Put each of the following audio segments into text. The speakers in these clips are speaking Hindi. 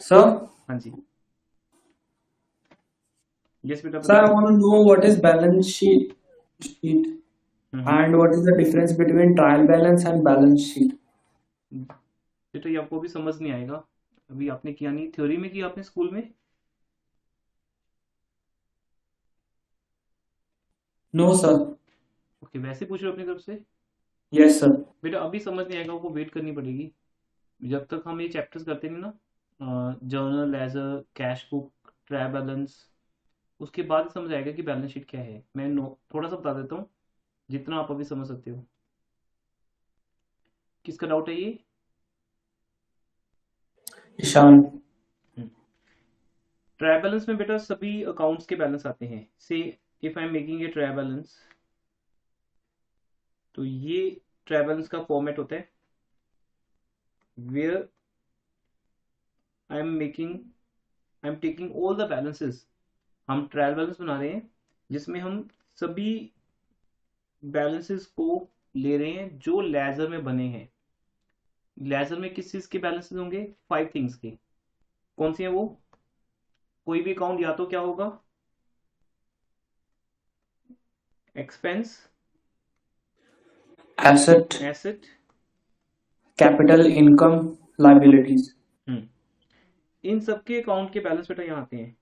Sir, हाँ जी, यस बेटा sir, I बताइए। want to know what is balance sheet and what is the difference between trial balance and balance sheet. बेटा ये आपको भी समझ नहीं आएगा, अभी आपने किया नहीं, थ्योरी में किया आपने स्कूल में। No, sir. ओके, वैसे पूछ रहे हो अपनी तरफ से। Yes, sir. बेटा अभी समझ नहीं आएगा, आपको वेट करनी पड़ेगी जब तक हम ये चैप्टर्स करते नहीं ना, journal, ledger, cash book, trial balance, उसके बाद समझ आएगा कि बैलेंस शीट क्या है। मैं थोड़ा सा बता देता हूँ जितना आप अभी समझ सकते हो। किसका डाउट है ये? Ishan. ट्रायल बैलेंस में बेटा सभी अकाउंट्स के बैलेंस आते हैं। So if I am making a trial balance, तो ये ट्रायल बैलेंस का फॉर्मेट होता है where I am taking all the balances. हम ट्रायल बैलेंस बना रहे हैं जिसमें हम सभी बैलेंसेस को ले रहे हैं जो लेजर में बने हैं। लेजर में किस चीज के बैलेंसेस होंगे? 5 थिंग्स के। कौन सी है वो? कोई भी अकाउंट या तो क्या होगा? Expense, Asset, asset. capital, income, liabilities. इन सबके अकाउंट के बैलेंस बेटा यहाँ आते हैं।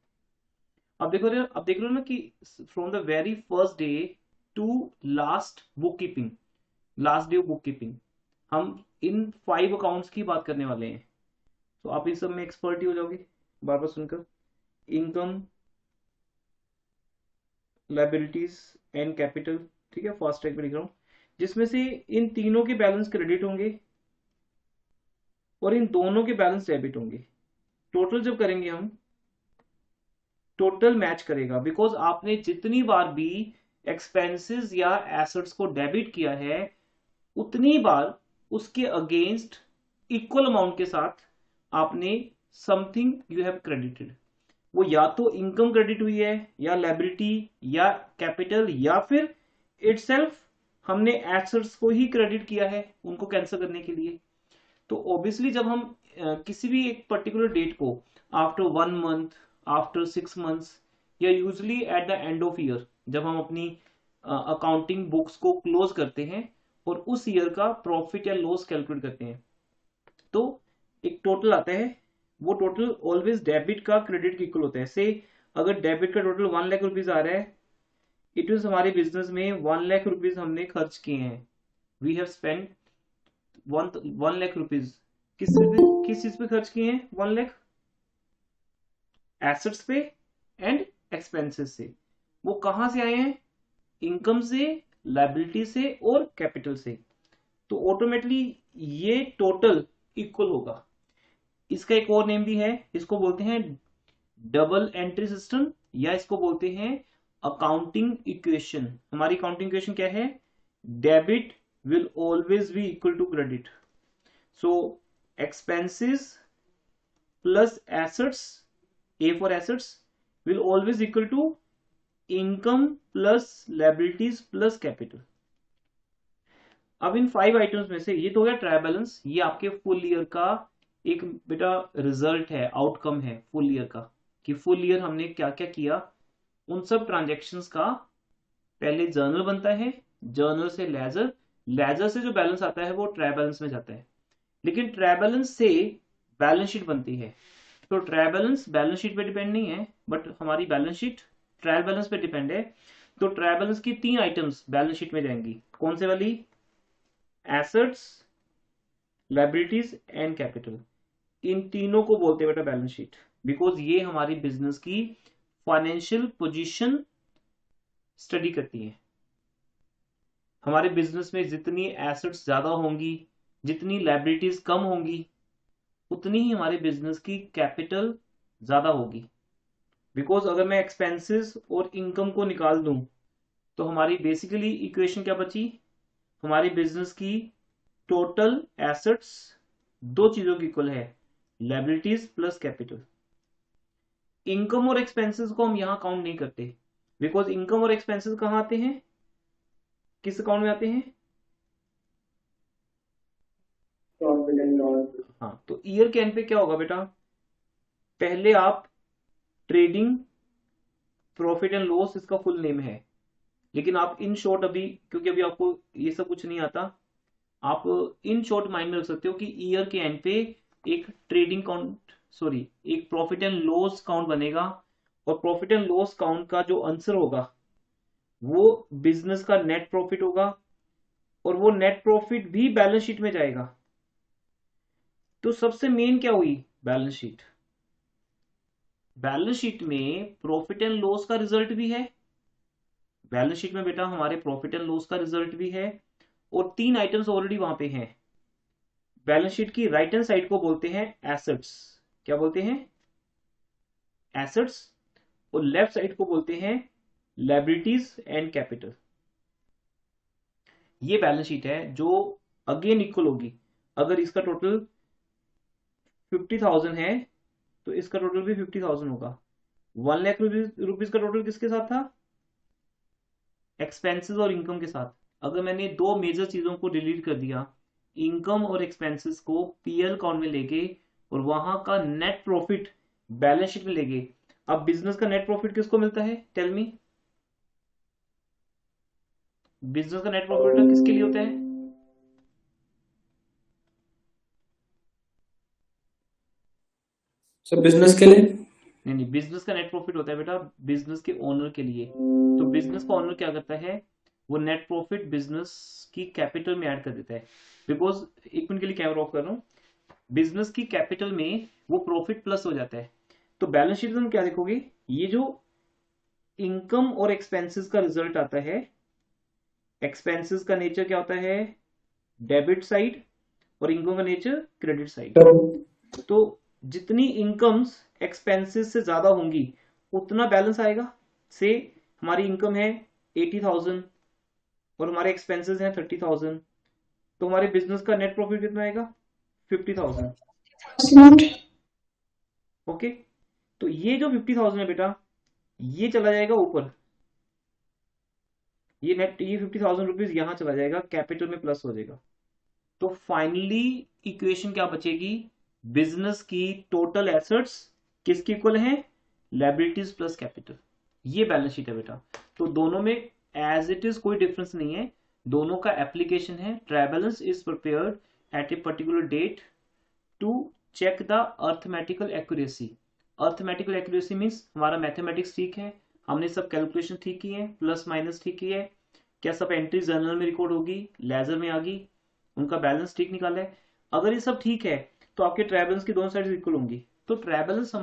अब देख रहे हो ना कि from the very first day to last bookkeeping, last day of bookkeeping, हम इन 5 अकाउंट्स की बात करने वाले हैं। तो आप इस सब में एक्सपर्ट ही हो जाओगे बार बार सुनकर। इनकम, लाइबिलिटीज एंड कैपिटल, ठीक है, फास्ट ट्रैक में लिख रहा हूं, जिसमें से इन तीनों के बैलेंस क्रेडिट होंगे और इन दोनों के बैलेंस डेबिट होंगे। टोटल जब करेंगे हम, टोटल मैच करेगा, बिकॉज आपने जितनी बार भी एक्सपेंसेस या एसेट्स को डेबिट किया है उतनी बार उसके अगेंस्ट इक्वल अमाउंट के साथ आपने समथिंग यू हैव क्रेडिटेड। वो या तो इनकम क्रेडिट हुई है, या लाइबिलिटी, या कैपिटल, या फिर इटसेल्फ हमने एसेट्स को ही क्रेडिट किया है उनको कैंसिल करने के लिए। तो ऑब्वियसली जब हम किसी भी एक पर्टिकुलर डेट को आफ्टर 1 मंथ, आफ्टर 6 मंथ्स, या usually at the end of year, जब हम अपनी अकाउंटिंग बुक्स को क्लोज करते हैं और उस ईयर का प्रॉफिट या लॉस कैलकुलेट करते हैं, तो एक टोटल आता है। वो टोटल ऑलवेज डेबिट का क्रेडिट के इक्वल होता है। से अगर डेबिट का टोटल 1 लाख रुपीज आ रहा है, इट मीन हमारे बिजनेस में 1 लाख रुपीज हमने खर्च किए हैं। We have spend 1 lakh rupees. किस चीज पे खर्च किए हैं 1 लाख? एसेट्स पे एंड एक्सपेंसेस से। वो कहां से आए हैं? इनकम से, लाइबिलिटी से और कैपिटल से। तो ऑटोमेटिकली ये टोटल इक्वल होगा। इसका एक और नेम भी है, इसको बोलते हैं डबल एंट्री सिस्टम, या इसको बोलते हैं अकाउंटिंग इक्वेशन। हमारी अकाउंटिंग इक्वेशन क्या है? Debit will always be equal to credit. So expenses plus assets, A for assets, will always equal to income plus liabilities plus capital. अब इन 5 आइटम्स में से ये तो हो गया ट्रायल बैलेंस, ये आपके फुल ईयर का एक बेटा रिजल्ट है, आउटकम है फुल ईयर का, कि फुल ईयर हमने क्या क्या किया। उन सब ट्रांजेक्शन्स का पहले जर्नल बनता है, जर्नल से लेजर, लेजर से जो बैलेंस आता है वो ट्रायल बैलेंस में जाता है। लेकिन ट्रायल बैलेंस से बैलेंस शीट बनती है। तो ट्रायल बैलेंस बैलेंस शीट पे डिपेंड नहीं है, बट हमारी बैलेंस शीट ट्रायल बैलेंस पे डिपेंड है। तो ट्रायल बैलेंस की 3 आइटम्स बैलेंस शीट में जाएंगी। कौन से वाली? Assets, liabilities and capital. इन तीनों को बोलते हैं बेटा बैलेंस शीट, बिकॉज ये हमारी बिजनेस की फाइनेंशियल पोजीशन स्टडी करती है। हमारे बिजनेस में जितनी एसेट्स ज्यादा होंगी, जितनी लाइबिलिटीज कम होंगी, उतनी ही हमारे बिजनेस की कैपिटल ज्यादा होगी। बिकॉज अगर मैं एक्सपेंसेस और इनकम को निकाल दूं, तो हमारी बेसिकली इक्वेशन क्या बची? हमारी बिजनेस की टोटल एसेट्स दो चीजों की इक्वल है, लाइबिलिटीज प्लस कैपिटल। इनकम और एक्सपेंसेस को हम यहां काउंट नहीं करते, बिकॉज इनकम और एक्सपेंसेस कहां आते हैं? किस अकाउंट में आते हैं? Profit and loss. हाँ, तो ईयर के एंड पे क्या होगा बेटा? पहले आप ट्रेडिंग प्रॉफिट एंड लॉस इसका फुल नेम है, लेकिन आप इन शॉर्ट अभी, क्योंकि अभी आपको ये सब कुछ नहीं आता, आप इन शॉर्ट माइंड में रख सकते हो कि ईयर के एंड पे एक ट्रेडिंग काउंट, सॉरी, एक प्रॉफिट एंड लॉस काउंट बनेगा, और प्रॉफिट एंड लॉस काउंट का जो आंसर होगा वो बिजनेस का नेट प्रॉफिट होगा, और वो नेट प्रॉफिट भी बैलेंस शीट में जाएगा। तो सबसे मेन क्या हुई, बैलेंस शीट। बैलेंस शीट में प्रॉफिट एंड लॉस का रिजल्ट भी है, बैलेंस शीट में बेटा हमारे प्रॉफिट एंड लॉस का रिजल्ट भी है, और 3 आइटम्स ऑलरेडी वहां पे हैं। बैलेंस शीट की राइट हैंड साइड को बोलते हैं एसेट्स, क्या बोलते हैं, एसेट्स, और लेफ्ट साइड को बोलते हैं लायबिलिटीज एंड कैपिटल। ये बैलेंस शीट है जो अगेन इक्वल होगी, अगर इसका टोटल 50,000 है तो इसका टोटल भी 50,000 होगा। 1 लाख रुपीज का टोटल किसके साथ था, एक्सपेंसेस और इनकम के साथ। अगर मैंने दो मेजर चीजों को डिलीट कर दिया, इनकम और एक्सपेंसेस को पीएल अकाउंट में लेके और वहां का नेट प्रॉफिट बैलेंस शीट में लेके, अब बिजनेस का नेट प्रॉफिट किसको मिलता है, टेल मी, बिजनेस का नेट प्रॉफिट किसके लिए होता है, सर बिजनेस के लिए। नहीं नहीं, बिजनेस का नेट प्रॉफिट होता है बेटा बिजनेस के ओनर के लिए। तो बिजनेस का ओनर क्या करता है, वो नेट प्रॉफिट बिजनेस की कैपिटल में ऐड कर देता है। बिकॉज, एक मिनट के लिए कैमरा ऑफ कर रहा हूँ, बिजनेस की कैपिटल में वो प्रॉफिट प्लस हो जाता है। तो बैलेंस शीट में तुम क्या देखोगे, ये जो इनकम और एक्सपेंसेस का रिजल्ट आता है, एक्सपेंसेस का नेचर क्या होता है, डेबिट साइड, और इनकम का नेचर क्रेडिट साइड। तो जितनी इनकम्स एक्सपेंसेस से ज्यादा होंगी उतना बैलेंस आएगा। से हमारी इनकम है 80,000 और हमारे एक्सपेंसेस हैं 30,000, तो हमारे बिजनेस का नेट प्रॉफिट कितना आएगा, 50,000। ओके, तो ये जो 50,000 है बेटा, ये चला जाएगा ऊपर, ये नेट, ये 50,000 रुपीज यहां चला जाएगा, कैपिटल में प्लस हो जाएगा। तो फाइनली इक्वेशन क्या बचेगी, बिजनेस की टोटल एसेट्स किसके इक्वल है, लायबिलिटीज प्लस कैपिटल। ये बैलेंस शीट है बेटा। तो दोनों में एज इट इज कोई डिफरेंस नहीं है, दोनों का एप्लीकेशन है। Trial balance is prepared at a particular date to check the arithmetical accuracy. Arithmetical accuracy means हमारा मैथमेटिक्स ठीक है, हमने सब कैलकुलेशन ठीक की है, प्लस माइनस ठीक की है, क्या सब एंट्री जर्नल में रिकॉर्ड होगी, लेजर में आ गई, उनका बैलेंस ठीक निकाला है। अगर ये सब ठीक है तो आपके ट्रायल बैलेंस की दोनों साइड इक्वल होंगी। तो ट्रायल बैलेंस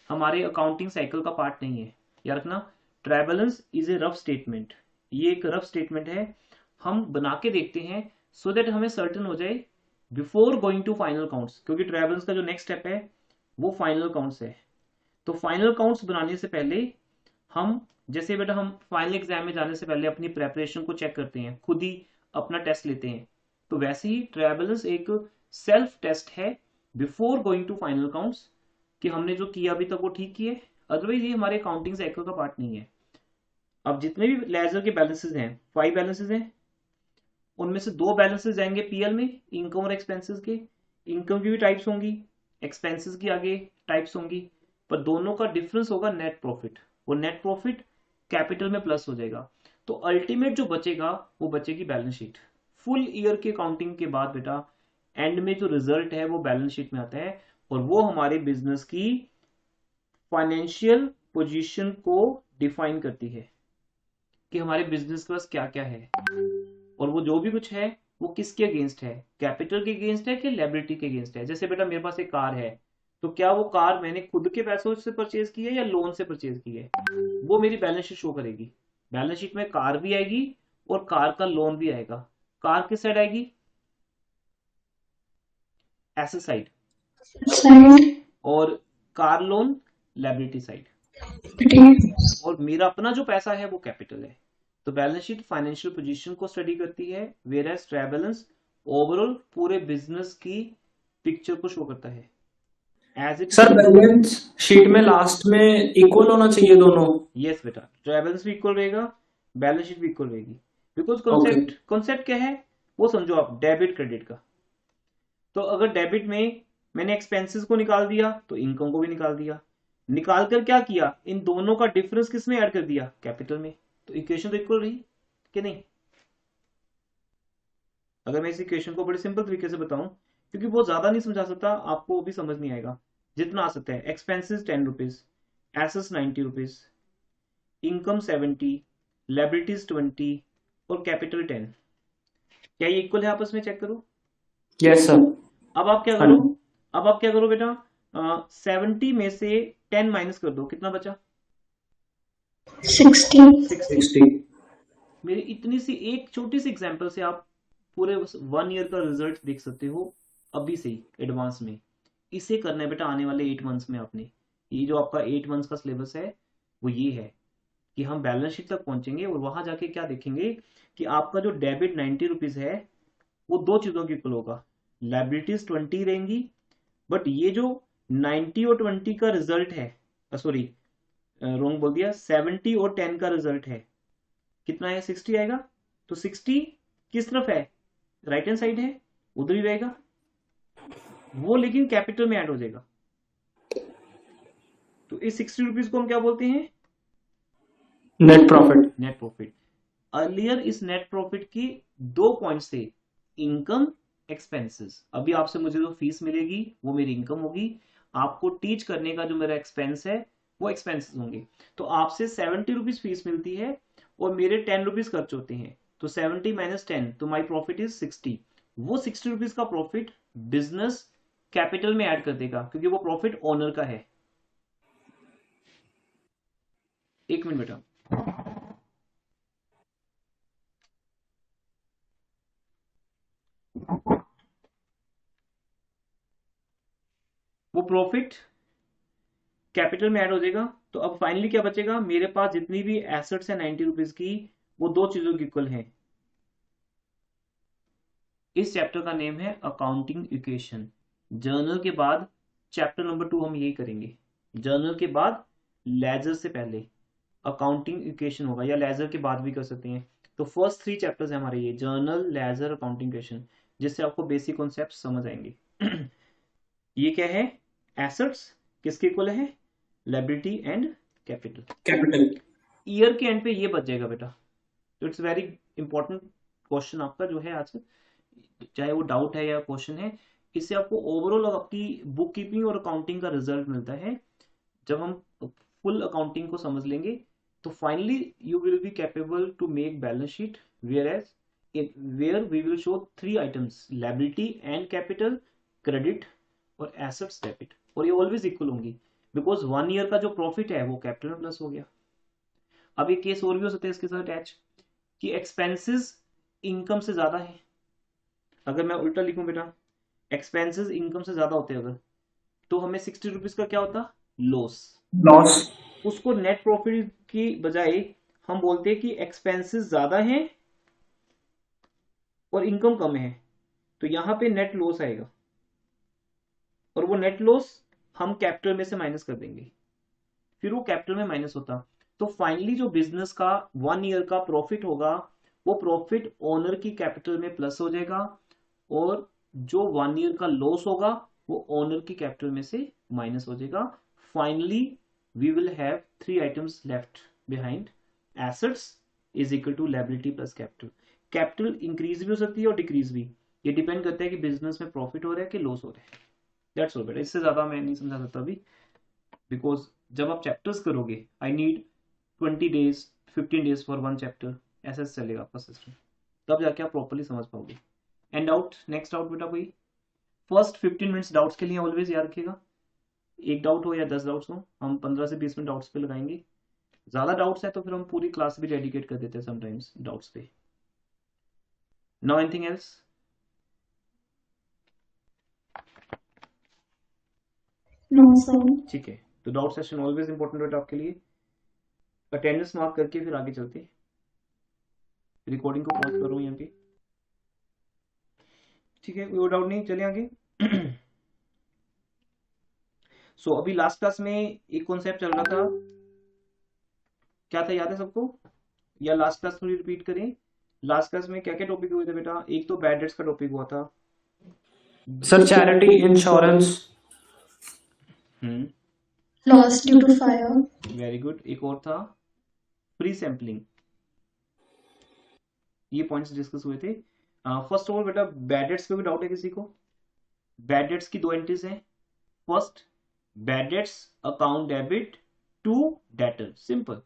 हमारे अकाउंटिंग साइकिल का पार्ट नहीं है, याद रखना। Trial balance is a rough statement, ये एक रफ स्टेटमेंट है, हम बना के देखते हैं सो दैट हमें सर्टन हो जाए before going to final counts, क्योंकि ट्रायल बैलेंस का जो नेक्स्ट स्टेप है वो फाइनल काउंट्स है। तो फाइनल काउंट्स बनाने से पहले हम, जैसे बेटा हम फाइनल एग्जाम में जाने से पहले अपनी प्रेपरेशन को चेक करते हैं, खुद ही अपना टेस्ट लेते हैं, तो वैसे ही ट्रायल बैलेंस एक सेल्फ टेस्ट है before going to final counts, कि हमने जो किया अभी तक वो ठीक किए, अदरवाइज ये हमारे अकाउंटिंग साइकिल का पार्ट नहीं है। अब जितने भी लेजर के बैलेंसेस हैं, 5 बैलेंसेस हैं, उनमें से 2 बैलेंसेस जाएंगे पीएल में, इनकम और एक्सपेंसेस के। इनकम की भी टाइप्स होंगी, एक्सपेंसेस की आगे टाइप्स होंगी, पर दोनों का डिफरेंस होगा नेट प्रॉफिट। वो नेट प्रॉफिट कैपिटल में प्लस हो जाएगा, तो अल्टीमेट जो बचेगा वो बचेगी बैलेंस शीट। फुल ईयर के काउंटिंग के बाद बेटा एंड में जो रिजल्ट है वो बैलेंस शीट में आता है, और वो हमारे बिजनेस की फाइनेंशियल पोजीशन को डिफाइन करती है कि हमारे बिजनेस के पास क्या क्या है, और वो जो भी कुछ है वो किसके अगेंस्ट है, कैपिटल के अगेंस्ट है कि लायबिलिटी के अगेंस्ट है। जैसे बेटा मेरे पास एक कार है, तो क्या वो कार मैंने खुद के पैसों से परचेज की है या लोन से परचेज की है, वो मेरी बैलेंस शीट शो करेगी। बैलेंस शीट में कार भी आएगी और कार का लोन भी आएगा। कार किस साइड आएगी, एसेट साइड, और कार लोन लायबिलिटी साइड, और मेरा अपना जो पैसा है वो कैपिटल है। तो बैलेंस शीट फाइनेंशियल पोजीशन को स्टडी करती है, whereas trial balance overall पूरे बिजनेस की पिक्चर को शो करता है। As it sir balance sheet में लास्ट में इक्वल होना चाहिए दोनों। यस बेटा, ट्रायल बैलेंस भी इक्वल रहेगा, बैलेंस शीट भी इक्वल रहेगी, बिकॉज कॉन्सेप्ट क्या है वो समझो आप, डेबिट क्रेडिट का। तो अगर डेबिट में मैंने एक्सपेंसेस को निकाल दिया तो इनकम को भी निकाल दिया, निकाल कर क्या किया, इन दोनों का डिफरेंस किस में ऐड कर दिया, कैपिटल में। तो इक्वेशन तो इक्वल रही कि नहीं। अगर मैं इस इक्वेशन को बड़े सिंपल तरीके से बताऊं, क्योंकि बहुत ज्यादा नहीं समझा सकता, आपको भी समझ नहीं आएगा, जितना आ सकता है। Expenses 10 rupees, assets 90 rupees, income 70, liabilities 20 और कैपिटल 10। क्या ये इक्वल है आपस में, चेक करो। Yes sir. अब आप क्या हाँ करो, जी। अब आप क्या करो बेटा, 70 में से 10 माइनस कर दो, कितना बचा, 60. 60। 60। मेरी इतनी सी एक छोटी सी एग्जांपल से आप पूरे 1 ईयर का रिजल्ट देख सकते हो अभी से ही एडवांस में। इसे करना है बेटा आने वाले 8 मंथ्स में। आपने ये जो आपका 8 मंथ्स का सिलेबस है वो ये है कि हम बैलेंस शीट तक पहुंचेंगे और वहां जाके क्या देखेंगे कि आपका जो डेबिट 90 रुपीज है वो दो चीजों के इक्वल होगा, लायबिलिटीज 20 रहेंगी, बट ये जो 90 और 20 का रिजल्ट है, सॉरी रॉन्ग बोल दिया, 70 और 10 का रिजल्ट है कितना है, 60 आएगा। तो 60 किस तरफ है, राइट हैंड साइड है, उधर ही रहेगा वो, लेकिन कैपिटल में ऐड हो जाएगा। तो इस 60 रुपीज को हम क्या बोलते हैं, net profit. Net profit. Earlier इस नेट प्रॉफिट की दो पॉइंट्स थे, इनकम, एक्सपेंसेस। अभी आपसे मुझे जो फीस मिलेगी वो मेरी इनकम होगी, आपको टीच करने का जो मेरा एक्सपेंस है वो एक्सपेंसेस होंगे। तो आपसे 70 रुपीज फीस मिलती है और मेरे 10 रुपीज खर्च होते हैं, तो 70 माइनस 10, तो माई प्रॉफिट इज 60। वो 60 रुपीज का प्रॉफिट बिजनेस कैपिटल में ऐड कर देगा, क्योंकि वो प्रॉफिट ओनर का है। एक मिनट बेटा, वो प्रॉफिट कैपिटल में ऐड हो जाएगा। तो अब फाइनली क्या बचेगा, मेरे पास जितनी भी एसेट्स है 90 रुपीज की, वो दो चीजों की इक्वल है। इस चैप्टर का नेम है अकाउंटिंग इक्वेशन। जर्नल के बाद चैप्टर नंबर 2 हम यही करेंगे। जर्नल के बाद लेजर से पहले अकाउंटिंग इक्वेशन होगा, या लेजर के बाद भी कर सकते हैं। तो फर्स्ट 3 चैप्टर्स है हमारे ये, जर्नल, लेजर, अकाउंटिंग इक्वेशन, जिससे आपको बेसिक कॉन्सेप्ट समझ आएंगे। ये क्या है, एसेट्स किसके इक्वल है, liability and capital. Capital. Year के एंड पे ये बच जाएगा बेटा। तो इट्स वेरी इंपॉर्टेंट क्वेश्चन आपका जो है आज, चाहे वो डाउट है या क्वेश्चन है, इससे आपको ओवरऑल आपकी बुक कीपिंग और अकाउंटिंग का रिजल्ट मिलता है। जब हम फुल अकाउंटिंग को समझ लेंगे तो finally you will be capable to make balance sheet where we will show 3 items, liability and capital, credit और assets debit, और ये ऑलवेज इक्वल होंगी, बिकॉज 1 ईयर का जो प्रॉफिट है वो कैपिटल में प्लस हो गया। अब एक केस और भी हो सकता है इसके साथ अटैच, कि एक्सपेंसेस इनकम से ज्यादा है। अगर मैं उल्टा लिखूं बेटा, एक्सपेंसेस इनकम से ज्यादा होते हैं अगर, तो हमें 60 रुपीज का क्या होता, लॉस। लॉस। उसको नेट प्रॉफिट की बजाय हम बोलते हैं कि एक्सपेंसेस ज्यादा हैं और इनकम कम है, तो यहां पे नेट लॉस आएगा, और वो नेट लॉस हम कैपिटल में से माइनस कर देंगे, फिर वो कैपिटल में माइनस होता। तो फाइनली जो बिजनेस का 1 ईयर का प्रॉफिट होगा वो प्रॉफिट ओनर की कैपिटल में प्लस हो जाएगा, और जो 1 ईयर का लॉस होगा वो ओनर की कैपिटल में से माइनस हो जाएगा। Finally we will have 3 items left behind, assets is equal to liability plus capital. Capital increase भी हो सकती है और डिक्रीज भी, ये डिपेंड करता है कि बिजनेस में प्रॉफिट हो रहा है कि लॉस हो रहा है। दैट्स ऑल बेटा, इससे ज्यादा मैं नहीं समझा सकता अभी, बिकॉज जब आप चैप्टर्स करोगे I need 20 days 15 days for 1 chapter, ऐसा चलेगा आपका सिस्टम, तब जाके आप प्रॉपरली समझ पाओगे। एंड डाउट, नेक्स्ट डाउट बेटा कोई, फर्स्ट 15 मिनट्स डाउट्स के लिए ऑलवेज याद रखिएगा। एक डाउट हो या 10 डाउट्स हो, हम 15 से 20 मिनट डाउट्स पे लगाएंगे। ज्यादा डाउट्स है तो फिर हम पूरी क्लास भी डेडिकेट कर देते हैं समटाइम्स डाउट्स पे। Now anything else, No, sir. ठीक है। तो डाउट सेशन ऑलवेज इंपॉर्टेंट बेटा आपके लिए। अटेंडेंस मार्क करके फिर आगे चलते, रिकॉर्डिंग को पॉज कर रहा हूँ यहाँ पे, ठीक है, कोई डाउट नहीं, चले आगे। सो अभी लास्ट क्लास में एक कॉन्सेप्ट चल रहा था, क्या था याद है सबको, या लास्ट क्लास थोड़ी रिपीट करें। लास्ट क्लास में क्या क्या टॉपिक हुए थे बेटा, एक तो बैड डेट्स का टॉपिक हुआ था, sir charity, insurance, Loss due to fire. Very good. एक और था प्री सैम्पलिंग। ये पॉइंट्स डिस्कस हुए थे। फर्स्ट ऑफ ऑल बेटा बैड डेट्स पे भी डाउट है किसी को? बैड डेट्स की दो एंट्रीज हैं। First, bad debts account debit to debtor. Simple,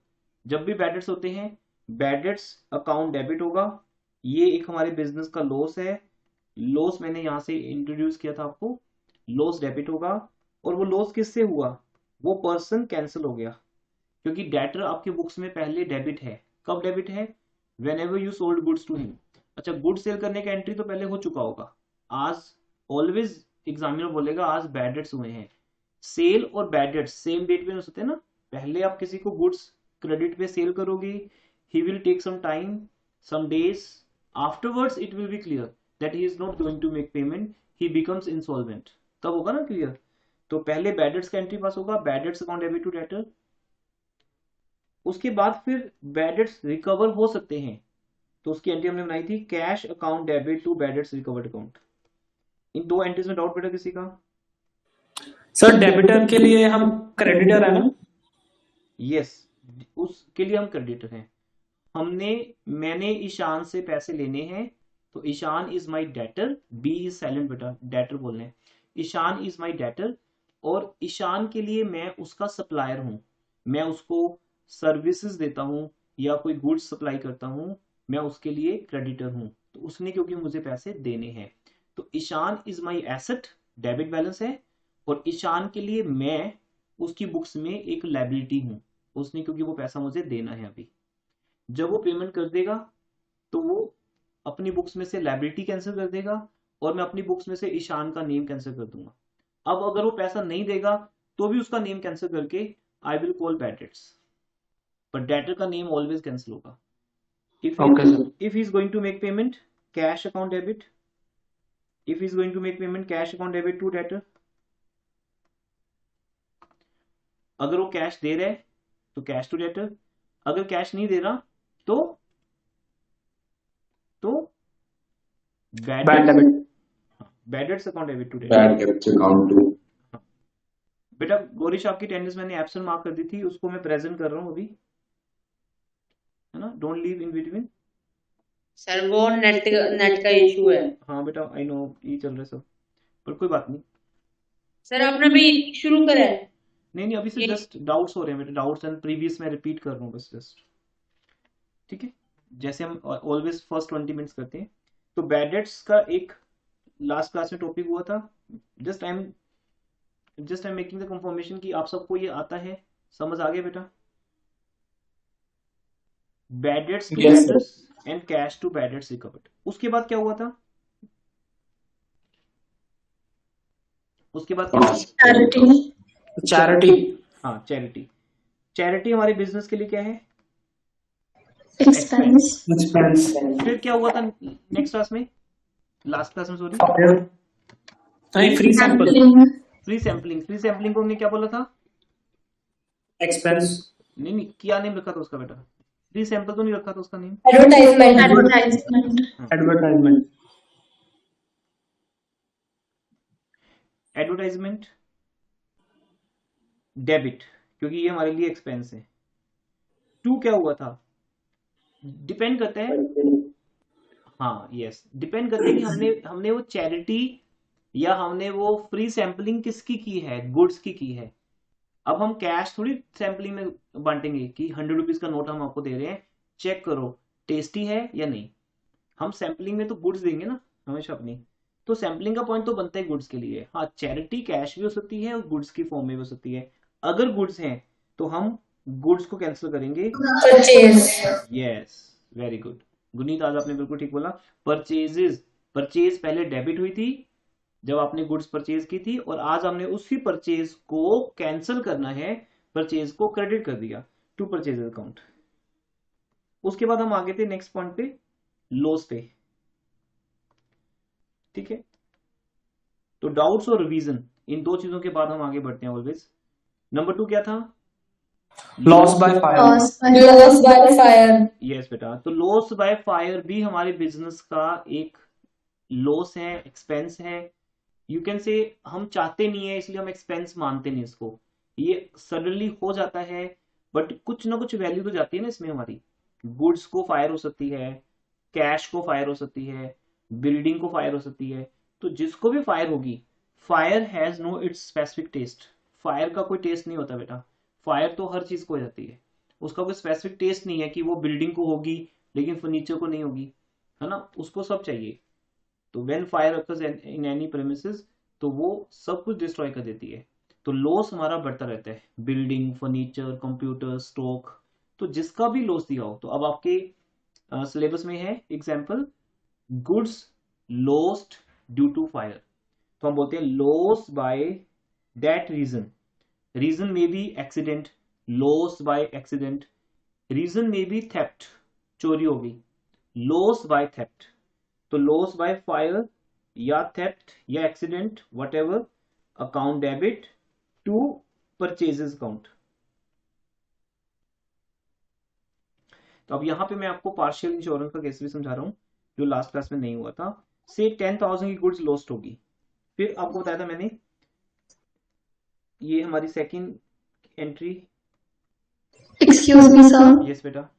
जब भी बैड डेट्स होते हैं बैड डेट्स अकाउंट डेबिट होगा। ये एक हमारे बिजनेस का लॉस है। लॉस मैंने यहां से इंट्रोड्यूस किया था आपको। लॉस डेबिट होगा, और वो लॉस किससे हुआ? वो पर्सन कैंसिल हो गया, क्योंकि डेटर आपके बुक्स में पहले डेबिट है। कब डेबिट है? Whenever you sold goods to him. अच्छा, गुड सेल करने का एंट्री तो पहले हो चुका होगा। आज ऑलवेज एग्जामिनर बोलेगा आज बैड डेट्स हुए हैं। सेल और बैड डेट्स सेम डेट पे हो सकते हैं ना। पहले आप किसी को गुड्स क्रेडिट पे सेल करोगे, he will take some time, some days, afterwards it will be clear that he is not going to make payment, he becomes insolvent. तब होगा ना क्लियर। तो पहले बैड डेट्स का एंट्री पास होगा, bad debts account debit to debtor. उसके बाद फिर बैड डेट्स रिकवर हो सकते हैं, तो उसकी एंट्री हमने बनाई थी cash account debit to bad debts recovered account. इन दो एंट्रीज में डाउट बेटा किसी का? सर डेबिटर के लिए हम क्रेडिटर है ना? यस, उसके लिए हम क्रेडिटर हैं। मैंने ईशान से पैसे लेने हैं, तो Ishan is my debtor. B is silent बेटा, डेटर बोलने हैं। ईशान इज माई डेटर, और ईशान के लिए मैं उसका सप्लायर हूं। मैं उसको सर्विसेज देता हूं या कोई गुड्स सप्लाई करता हूं, मैं उसके लिए क्रेडिटर हूं। तो उसने क्योंकि मुझे पैसे देने हैं, तो Ishan is my asset, debit balance है। और ईशान के लिए मैं उसकी बुक्स में एक लायबिलिटी हूं, उसने क्योंकि वो पैसा मुझे देना है अभी। जब वो पेमेंट कर देगा तो वो अपनी बुक्स में से लायबिलिटी कैंसिल कर देगा, और मैं अपनी बुक्स में से ईशान का नेम कैंसिल कर दूंगा। अब अगर वो पैसा नहीं देगा तो भी उसका नेम कैंसिल करके I will call bad debts, पर डेटर का नेम ऑलवेज कैंसिल होगा। Okay, sir. if he is going to make payment, cash account debit. If he is going to make payment, cash account debit to debtor. अगर वो कैश दे रहा है तो कैश टू डेटर, अगर कैश नहीं दे रहा तो Bad debit. Bad debts account debit to debtor. Bad debts account to. बेटा गोरिश आपकी अटेंडेंस मैंने एब्सेंट मार्क कर दी थी, उसको मैं प्रेजेंट कर रहा हूँ अभी, है ना। Don't leave in between. Sir वो नेट का इशू है। हाँ बेटा आई नो, ये चल रहा है सब, पर कोई बात नहीं। सर आपने अभी शुरू करा है? नहीं अभी से जस्ट डाउट्स हो रहे हैं बेटा, डाउट्स एंड प्रीवियस में रिपीट कर रहा हूँ बस, जस्ट। ठीक है, जैसे हम ऑलवेज फर्स्ट 20 मिनट्स करते हैं। तो बैड डेट्स का एक लास्ट क्लास में टॉपिक हुआ था। Just I am making the confirmation कि आप सबको ये आता है, समझ आ गया बेटा? Bad debts to Yes, sir. Debtors and cash to bad debts recovered. उसके बाद क्या हुआ था? उसके बाद क्या हुआ? Charity. Charity. हाँ, चैरिटी हमारे बिजनेस के लिए क्या है? Expense. Expense. फिर क्या हुआ था नेक्स्ट क्लास में, लास्ट क्लास में सॉरी? नहीं, free sample. Sampling. Free sampling को हमने क्या बोला था? एक्सपेंस। नहीं क्या नेम रखा था उसका बेटा? फ्री सैंपल तो नहीं रखा था उसका name? Advertisement. Advertisement. Advertisement debit, क्योंकि ये हमारे लिए एक्सपेंस है। टू क्या हुआ था? डिपेंड करता है, हाँ यस, डिपेंड करता है कि हमने वो चैरिटी या हमने वो फ्री सैम्पलिंग किसकी की है, गुड्स की है। अब हम कैश थोड़ी सैम्पलिंग में बांटेंगे कि 100 रुपीज का नोट हम आपको दे रहे हैं, चेक करो टेस्टी है या नहीं। हम सैम्पलिंग में तो गुड्स देंगे ना हमेशा अपनी, तो सैम्पलिंग का पॉइंट तो बनता है गुड्स के लिए। हाँ, चैरिटी कैश भी हो सकती है और गुड्स की फॉर्म में भी हो सकती है। अगर गुड्स हैं तो हम गुड्स को कैंसिल करेंगे। Purchase. Yes, very good Guneet, आज आपने बिल्कुल ठीक बोला। परचेज पहले डेबिट हुई थी जब आपने गुड्स परचेज की थी, और आज हमने उसी परचेज को कैंसिल करना है, परचेज को क्रेडिट कर दिया टू परचेज अकाउंट। उसके बाद हम आगे थे नेक्स्ट पॉइंट पे, लॉस पे। ठीक है, तो डाउट्स और रिवीजन, इन दो चीजों के बाद हम आगे बढ़ते हैं ऑलवेज। नंबर 2 क्या था? Loss by fire. Loss by fire. Yes बेटा, तो लॉस बाय फायर भी हमारे बिजनेस का एक लॉस है, एक्सपेंस है। यू कैन से हम चाहते नहीं है इसलिए हम एक्सपेंस मानते नहीं इसको, ये सडनली हो जाता है, बट कुछ ना कुछ वैल्यू तो जाती है ना इसमें हमारी। गुड्स को फायर हो सकती है, कैश को फायर हो सकती है, बिल्डिंग को फायर हो सकती है। तो जिसको भी फायर होगी, fire has no its specific test. Fire का कोई टेस्ट नहीं होता बेटा, फायर तो हर चीज को हो जाती है, उसका कोई स्पेसिफिक टेस्ट नहीं है कि वो बिल्डिंग को होगी लेकिन फर्नीचर को नहीं होगी, है ना, उसको सब चाहिए। तो when fire occurs in any premises, तो वो सब कुछ डिस्ट्रॉय कर देती है। तो लॉस हमारा बढ़ता रहता है, बिल्डिंग, फर्नीचर, कंप्यूटर, स्टॉक। तो जिसका भी लॉस दिया हो, तो अब आपके सिलेबस में है example, goods lost due to fire, तो हम बोलते हैं loss by that reason. Reason में be accident, loss by accident. Reason में बी थेफ्ट, चोरी हो गई, लॉस बाय थेफ्ट। तो लॉस बाय फायर या थेफ्ट या accident, whatever, account debit to purchases account. तो अब यहां पे मैं आपको पार्शियल इंश्योरेंस का केस भी समझा रहा हूं, जो लास्ट क्लास में नहीं हुआ था। से 10,000 की गुड्स लॉस्ट होगी, फिर आपको बताया था मैंने, ये हमारी second entry. Excuse me sir. Yes बेटा।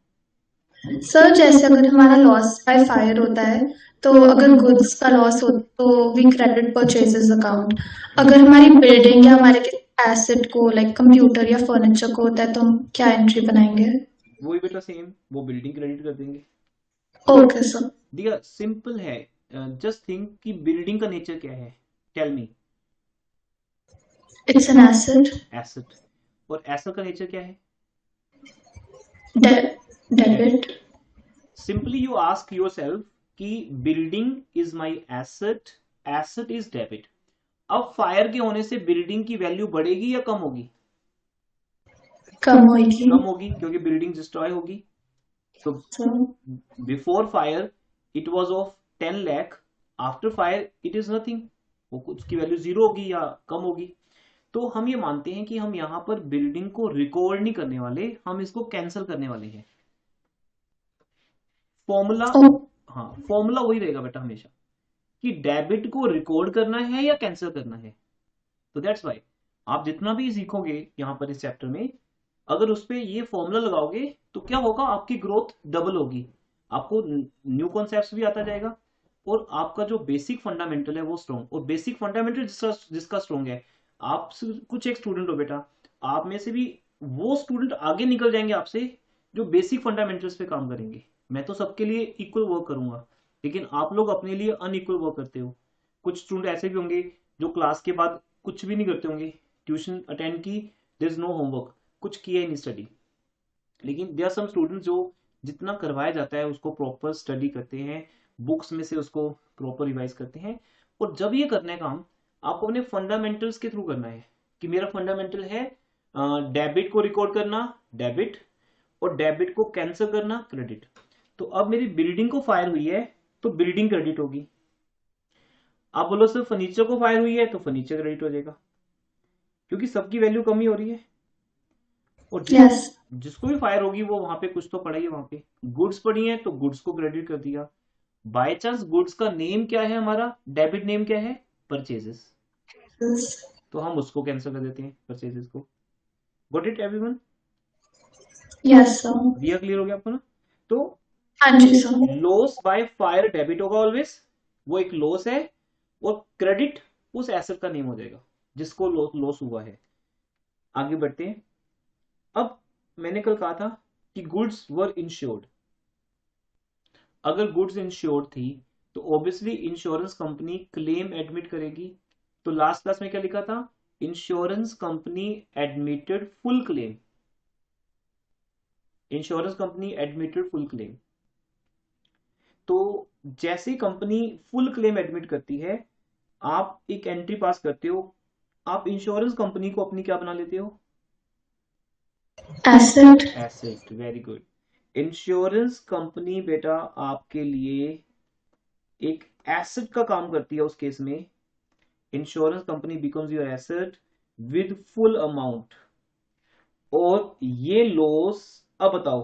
सर जैसे अगर हमारा लॉस बाय फायर होता है, तो अगर गुड्स का लॉस हो तो वी क्रेडिट परचेजेस अकाउंट। अगर हमारी बिल्डिंग या हमारे एसेट को लाइक कंप्यूटर या फर्नीचर को होता है तो हम क्या एंट्री बनाएंगे? वही बेटा सेम, वो बिल्डिंग क्रेडिट कर देंगे। Okay sir. दिया सिंपल है, जस्ट थिंक कि बिल्डिंग का नेचर क्या है, tell me. It's an asset. Asset. और एसेट का नेचर क्या है? Debit. Simply you ask yourself कि building is my asset, asset is debit. अब फायर के होने से बिल्डिंग की वैल्यू बढ़ेगी या कम होगी? कम होगी। कम होगी, क्योंकि बिल्डिंग डिस्ट्रॉय होगी। तो before fire it was of 10 lakh, after fire it is nothing, वो उसकी वैल्यू जीरो होगी या कम होगी। तो हम ये मानते हैं कि हम यहां पर बिल्डिंग को रिकॉर्ड नहीं करने वाले, हम इसको कैंसिल करने वाले हैं। फॉर्मूला, हाँ फॉर्मूला वही रहेगा बेटा हमेशा, कि डेबिट को रिकॉर्ड करना है या कैंसिल करना है। तो दैट्स वाई आप जितना भी सीखोगे यहां पर इस चैप्टर में, अगर उस पर ये फॉर्मूला लगाओगे तो क्या होगा, आपकी ग्रोथ डबल होगी, आपको न्यू कॉन्सेप्ट्स भी आता जाएगा, और आपका जो बेसिक फंडामेंटल है वो स्ट्रॉन्ग। और बेसिक फंडामेंटल जिसका स्ट्रॉन्ग है, आप कुछ एक स्टूडेंट हो बेटा, आप में से भी वो स्टूडेंट आगे निकल जाएंगे आपसे जो बेसिक फंडामेंटल्स पे काम करेंगे। मैं तो सबके लिए इक्वल वर्क करूंगा, लेकिन आप लोग अपने लिए अनइक्वल वर्क करते हो। कुछ स्टूडेंट ऐसे भी होंगे जो क्लास के बाद कुछ भी नहीं करते होंगे, ट्यूशन अटेंड की, देयर इज नो होमवर्क, कुछ किया ही नहीं स्टडी। लेकिन देयर आर सम स्टूडेंट्स जो जितना करवाया जाता है उसको प्रॉपर स्टडी करते हैं, बुक्स में से उसको प्रॉपर रिवाइज करते हैं। और जब ये करने का काम आपको अपने फंडामेंटल्स के थ्रू करना है, कि मेरा फंडामेंटल है डेबिट को रिकॉर्ड करना, डेबिट, और डेबिट को कैंसिल करना, क्रेडिट। तो अब मेरी बिल्डिंग को फायर हुई है तो बिल्डिंग क्रेडिट होगी। आप बोलो सर फर्नीचर को फायर हुई है तो फर्नीचर क्रेडिट हो जाएगा, क्योंकि सबकी वैल्यू कम ही हो रही है। और जिसको भी फायर होगी वो वहां पे कुछ तो पड़ा ही है, वहां पे गुड्स पड़ी है तो गुड्स को क्रेडिट कर दिया। बाय चांस गुड्स का नेम क्या है, हमारा डेबिट नेम क्या है, परचेजेस, तो हम उसको कैंसिल कर देते हैं, परचेजेस को। Got it everyone? Yes sir. दिया क्लियर हो गया आपको ना? तो हाँ जी sir. Loss by fire debit होगा ऑलवेज, वो एक लॉस है, और क्रेडिट उस एसेट का नेम हो जाएगा जिसको लॉस हुआ है। आगे बढ़ते हैं। अब मैंने कल कहा था कि गुड्स वर इंश्योर्ड। अगर गुड्स इंश्योर्ड थी तो obviously insurance company claim admit करेगी। तो लास्ट क्लास में क्या लिखा था, insurance company admitted full claim, insurance company admitted full claim. तो जैसे कंपनी फुल क्लेम एडमिट करती है, आप एक एंट्री पास करते हो, आप इंश्योरेंस कंपनी को अपनी क्या बना लेते हो, asset. Asset, very good. Insurance company बेटा आपके लिए एक एसेट का काम करती है। उस केस में insurance company becomes your asset with full amount. और ये लॉस, अब बताओ,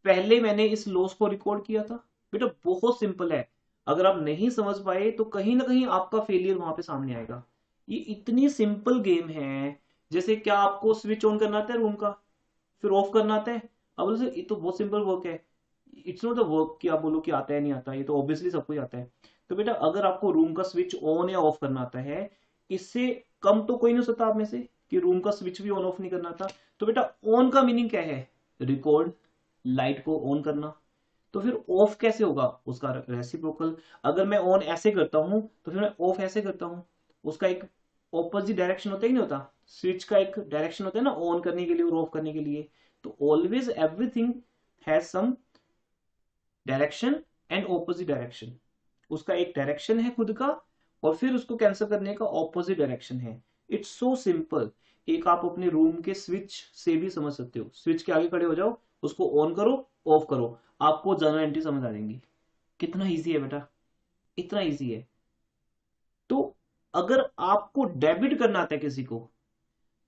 पहले मैंने इस लॉस को रिकॉर्ड किया था बेटा, बहुत सिंपल है। अगर आप नहीं समझ पाए तो कहीं ना कहीं आपका फेलियर वहां पे सामने आएगा। ये इतनी सिंपल गेम है। जैसे क्या आपको स्विच ऑन करना आता है रूम का, फिर ऑफ करना आता है? अब बोलो सर ये तो बहुत सिंपल वर्क है। इट्स नॉट द वर्क कि आप बोलो कि आता है नहीं आता, ये तो ऑब्वियसली सबको ही आता है। तो बेटा अगर आपको रूम का स्विच ऑन या ऑफ करना आता है, इससे कम तो कोई नहीं हो सकता आप में से कि रूम का स्विच भी ऑन ऑफ नहीं करना था। तो बेटा ऑन का मीनिंग क्या है? रिकॉर्ड, लाइट को ऑन करना। तो फिर ऑफ कैसे होगा? उसका रेसिप्रोकल। अगर मैं ऑन ऐसे करता हूं तो फिर मैं ऑफ ऐसे करता हूं। उसका एक ऑपोजिट डायरेक्शन होता है कि नहीं होता? स्विच का एक डायरेक्शन होता है ना, ऑन करने के लिए और ऑफ करने के लिए। तो always everything has some direction and opposite direction. उसका एक डायरेक्शन है खुद का, और फिर उसको कैंसिल करने का ऑपोजिट डायरेक्शन है। It's so simple. एक आप अपने रूम के स्विच से भी समझ सकते हो। स्विच के आगे खड़े हो जाओ, उसको ऑन करो, ऑफ करो, आपको जनरल एंट्री समझ आ जाएंगी। कितना इजी है बेटा, इतना इजी है। तो अगर आपको डेबिट करना आता है किसी को,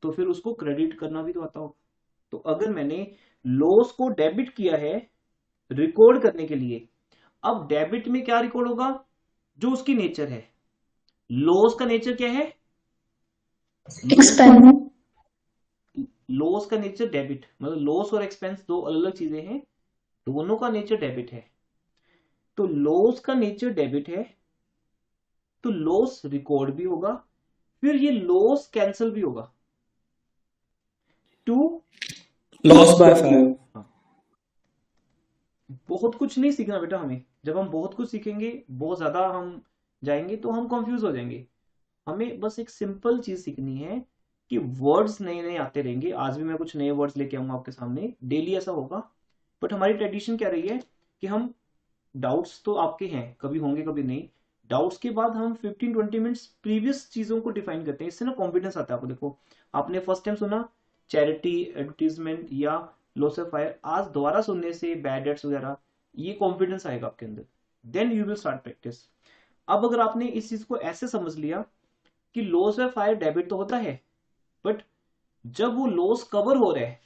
तो फिर उसको क्रेडिट करना भी तो आता होगा। तो अगर मैंने लॉस को डेबिट किया है रिकॉर्ड करने के लिए, अब डेबिट में क्या रिकॉर्ड होगा? जो उसकी नेचर है। लॉस का नेचर क्या है? एक्सपेंस। लॉस का नेचर डेबिट, मतलब लॉस और एक्सपेंस दो अलग अलग चीजें हैं, दोनों का नेचर डेबिट है। तो लॉस का नेचर डेबिट है, तो लॉस रिकॉर्ड भी होगा, फिर ये लॉस कैंसिल भी होगा टू Loss by 5. बहुत कुछ नहीं सीखना बेटा हमें। जब हम बहुत कुछ सीखेंगे, बहुत ज्यादा हम जाएंगे तो हम कंफ्यूज हो जाएंगे। हमें बस एक सिंपल चीज सीखनी है कि वर्ड्स नए नए आते रहेंगे। आज भी मैं कुछ नए वर्ड्स लेके आऊंगा आपके सामने, डेली ऐसा होगा। बट हमारी ट्रेडिशन क्या रही है कि हम, डाउट्स तो आपके हैं, कभी होंगे कभी नहीं, डाउट्स के बाद हम 15-20 मिनट्स प्रीवियस चीजों को डिफाइन करते हैं। इससे ना कॉन्फिडेंस आता है आपको। देखो आपने फर्स्ट टाइम सुना चैरिटी, एडवर्टीजमेंट या लॉस ऑफ फायर, आज दोबारा सुनने से बैड डेट्स वगैरह, ये कॉन्फिडेंस आएगा आपके अंदर। Then you will start practice. अब अगर आपने इस चीज को ऐसे समझ लिया कि लॉस ऑफ फायर डेबिट तो होता है, बट जब वो लॉस कवर हो रहा है,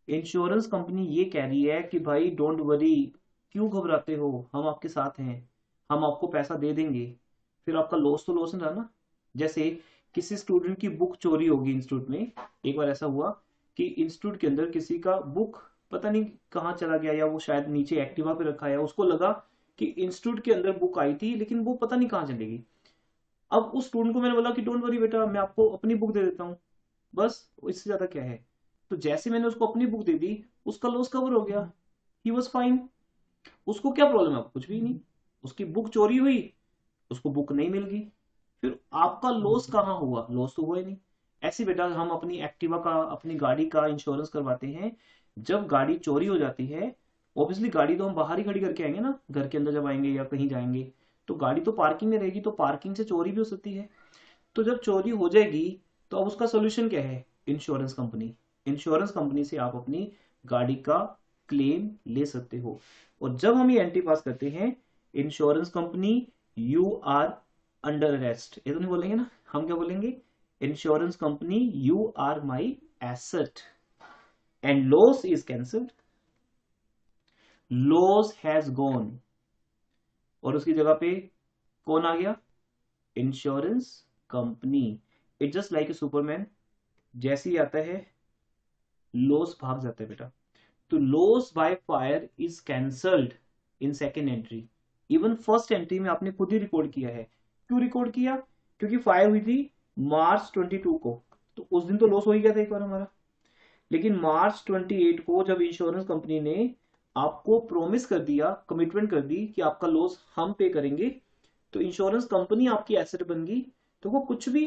इंश्योरेंस कंपनी ये कह रही है कि भाई डोंट वरी, क्यों घबराते हो, हम आपके साथ हैं, हम आपको पैसा दे देंगे, फिर आपका लॉस तो लॉस नहीं रहा ना। जैसे किसी स्टूडेंट की बुक चोरी होगी इंस्टीट्यूट में। एक बार ऐसा हुआ कि इंस्टीट्यूट के अंदर किसी का बुक पता नहीं कहाँ चला गया, या वो शायद नीचे एक्टिवा पे रखा है, उसको लगा कि इंस्टीट्यूट के अंदर बुक आई थी, लेकिन वो पता नहीं कहाँ चलेगी। अब उस स्टूडेंट को मैंने बोला कि डोंट वरी बेटा, मैं आपको अपनी बुक दे देता हूँ, बस इससे ज्यादा क्या है। तो जैसे मैंने उसको अपनी बुक दे दी, उसका लॉस कवर हो गया, ही वॉज फाइन। उसको क्या प्रॉब्लम है? कुछ भी नहीं। उसकी बुक चोरी हुई, उसको बुक नहीं मिल गई, फिर आपका लॉस कहाँ हुआ? लॉस तो हुआ ही नहीं। ऐसे बेटा हम अपनी एक्टिवा का, अपनी गाड़ी का इंश्योरेंस करवाते हैं। जब गाड़ी चोरी हो जाती है, ऑब्वियसली गाड़ी तो हम बाहर ही खड़ी करके आएंगे ना, घर के अंदर जब आएंगे या कहीं जाएंगे, तो गाड़ी तो पार्किंग में रहेगी, तो पार्किंग से चोरी भी हो सकती है। तो जब चोरी हो जाएगी, तो अब उसका सोल्यूशन क्या है? Insurance company. इंश्योरेंस कंपनी से आप अपनी गाड़ी का क्लेम ले सकते हो। और जब हम ये एंट्री पास करते हैं, insurance company you are under arrest, ये तो नहीं बोलेंगे ना, हम क्या बोलेंगे? Insurance company you are my asset and loss is cancelled, loss has gone, और उसकी जगह पे कौन आ गया? Insurance company. It just like a Superman, जैसे ही आता है लॉस भाग जाता है बेटा। तो loss by fire is cancelled in second entry. Even first entry में आपने खुद ही रिकॉर्ड किया है। क्यों रिकॉर्ड किया? क्योंकि फायर हुई थी मार्च 22 को, तो उस दिन तो लॉस हो ही गया था एक बार हमारा। लेकिन मार्च 28 को जब इंश्योरेंस कंपनी ने आपको प्रॉमिस कर दिया, कमिटमेंट कर दी कि आपका लॉस हम पे करेंगे, तो इंश्योरेंस कंपनी आपकी एसेट बन गई। तो वो कुछ भी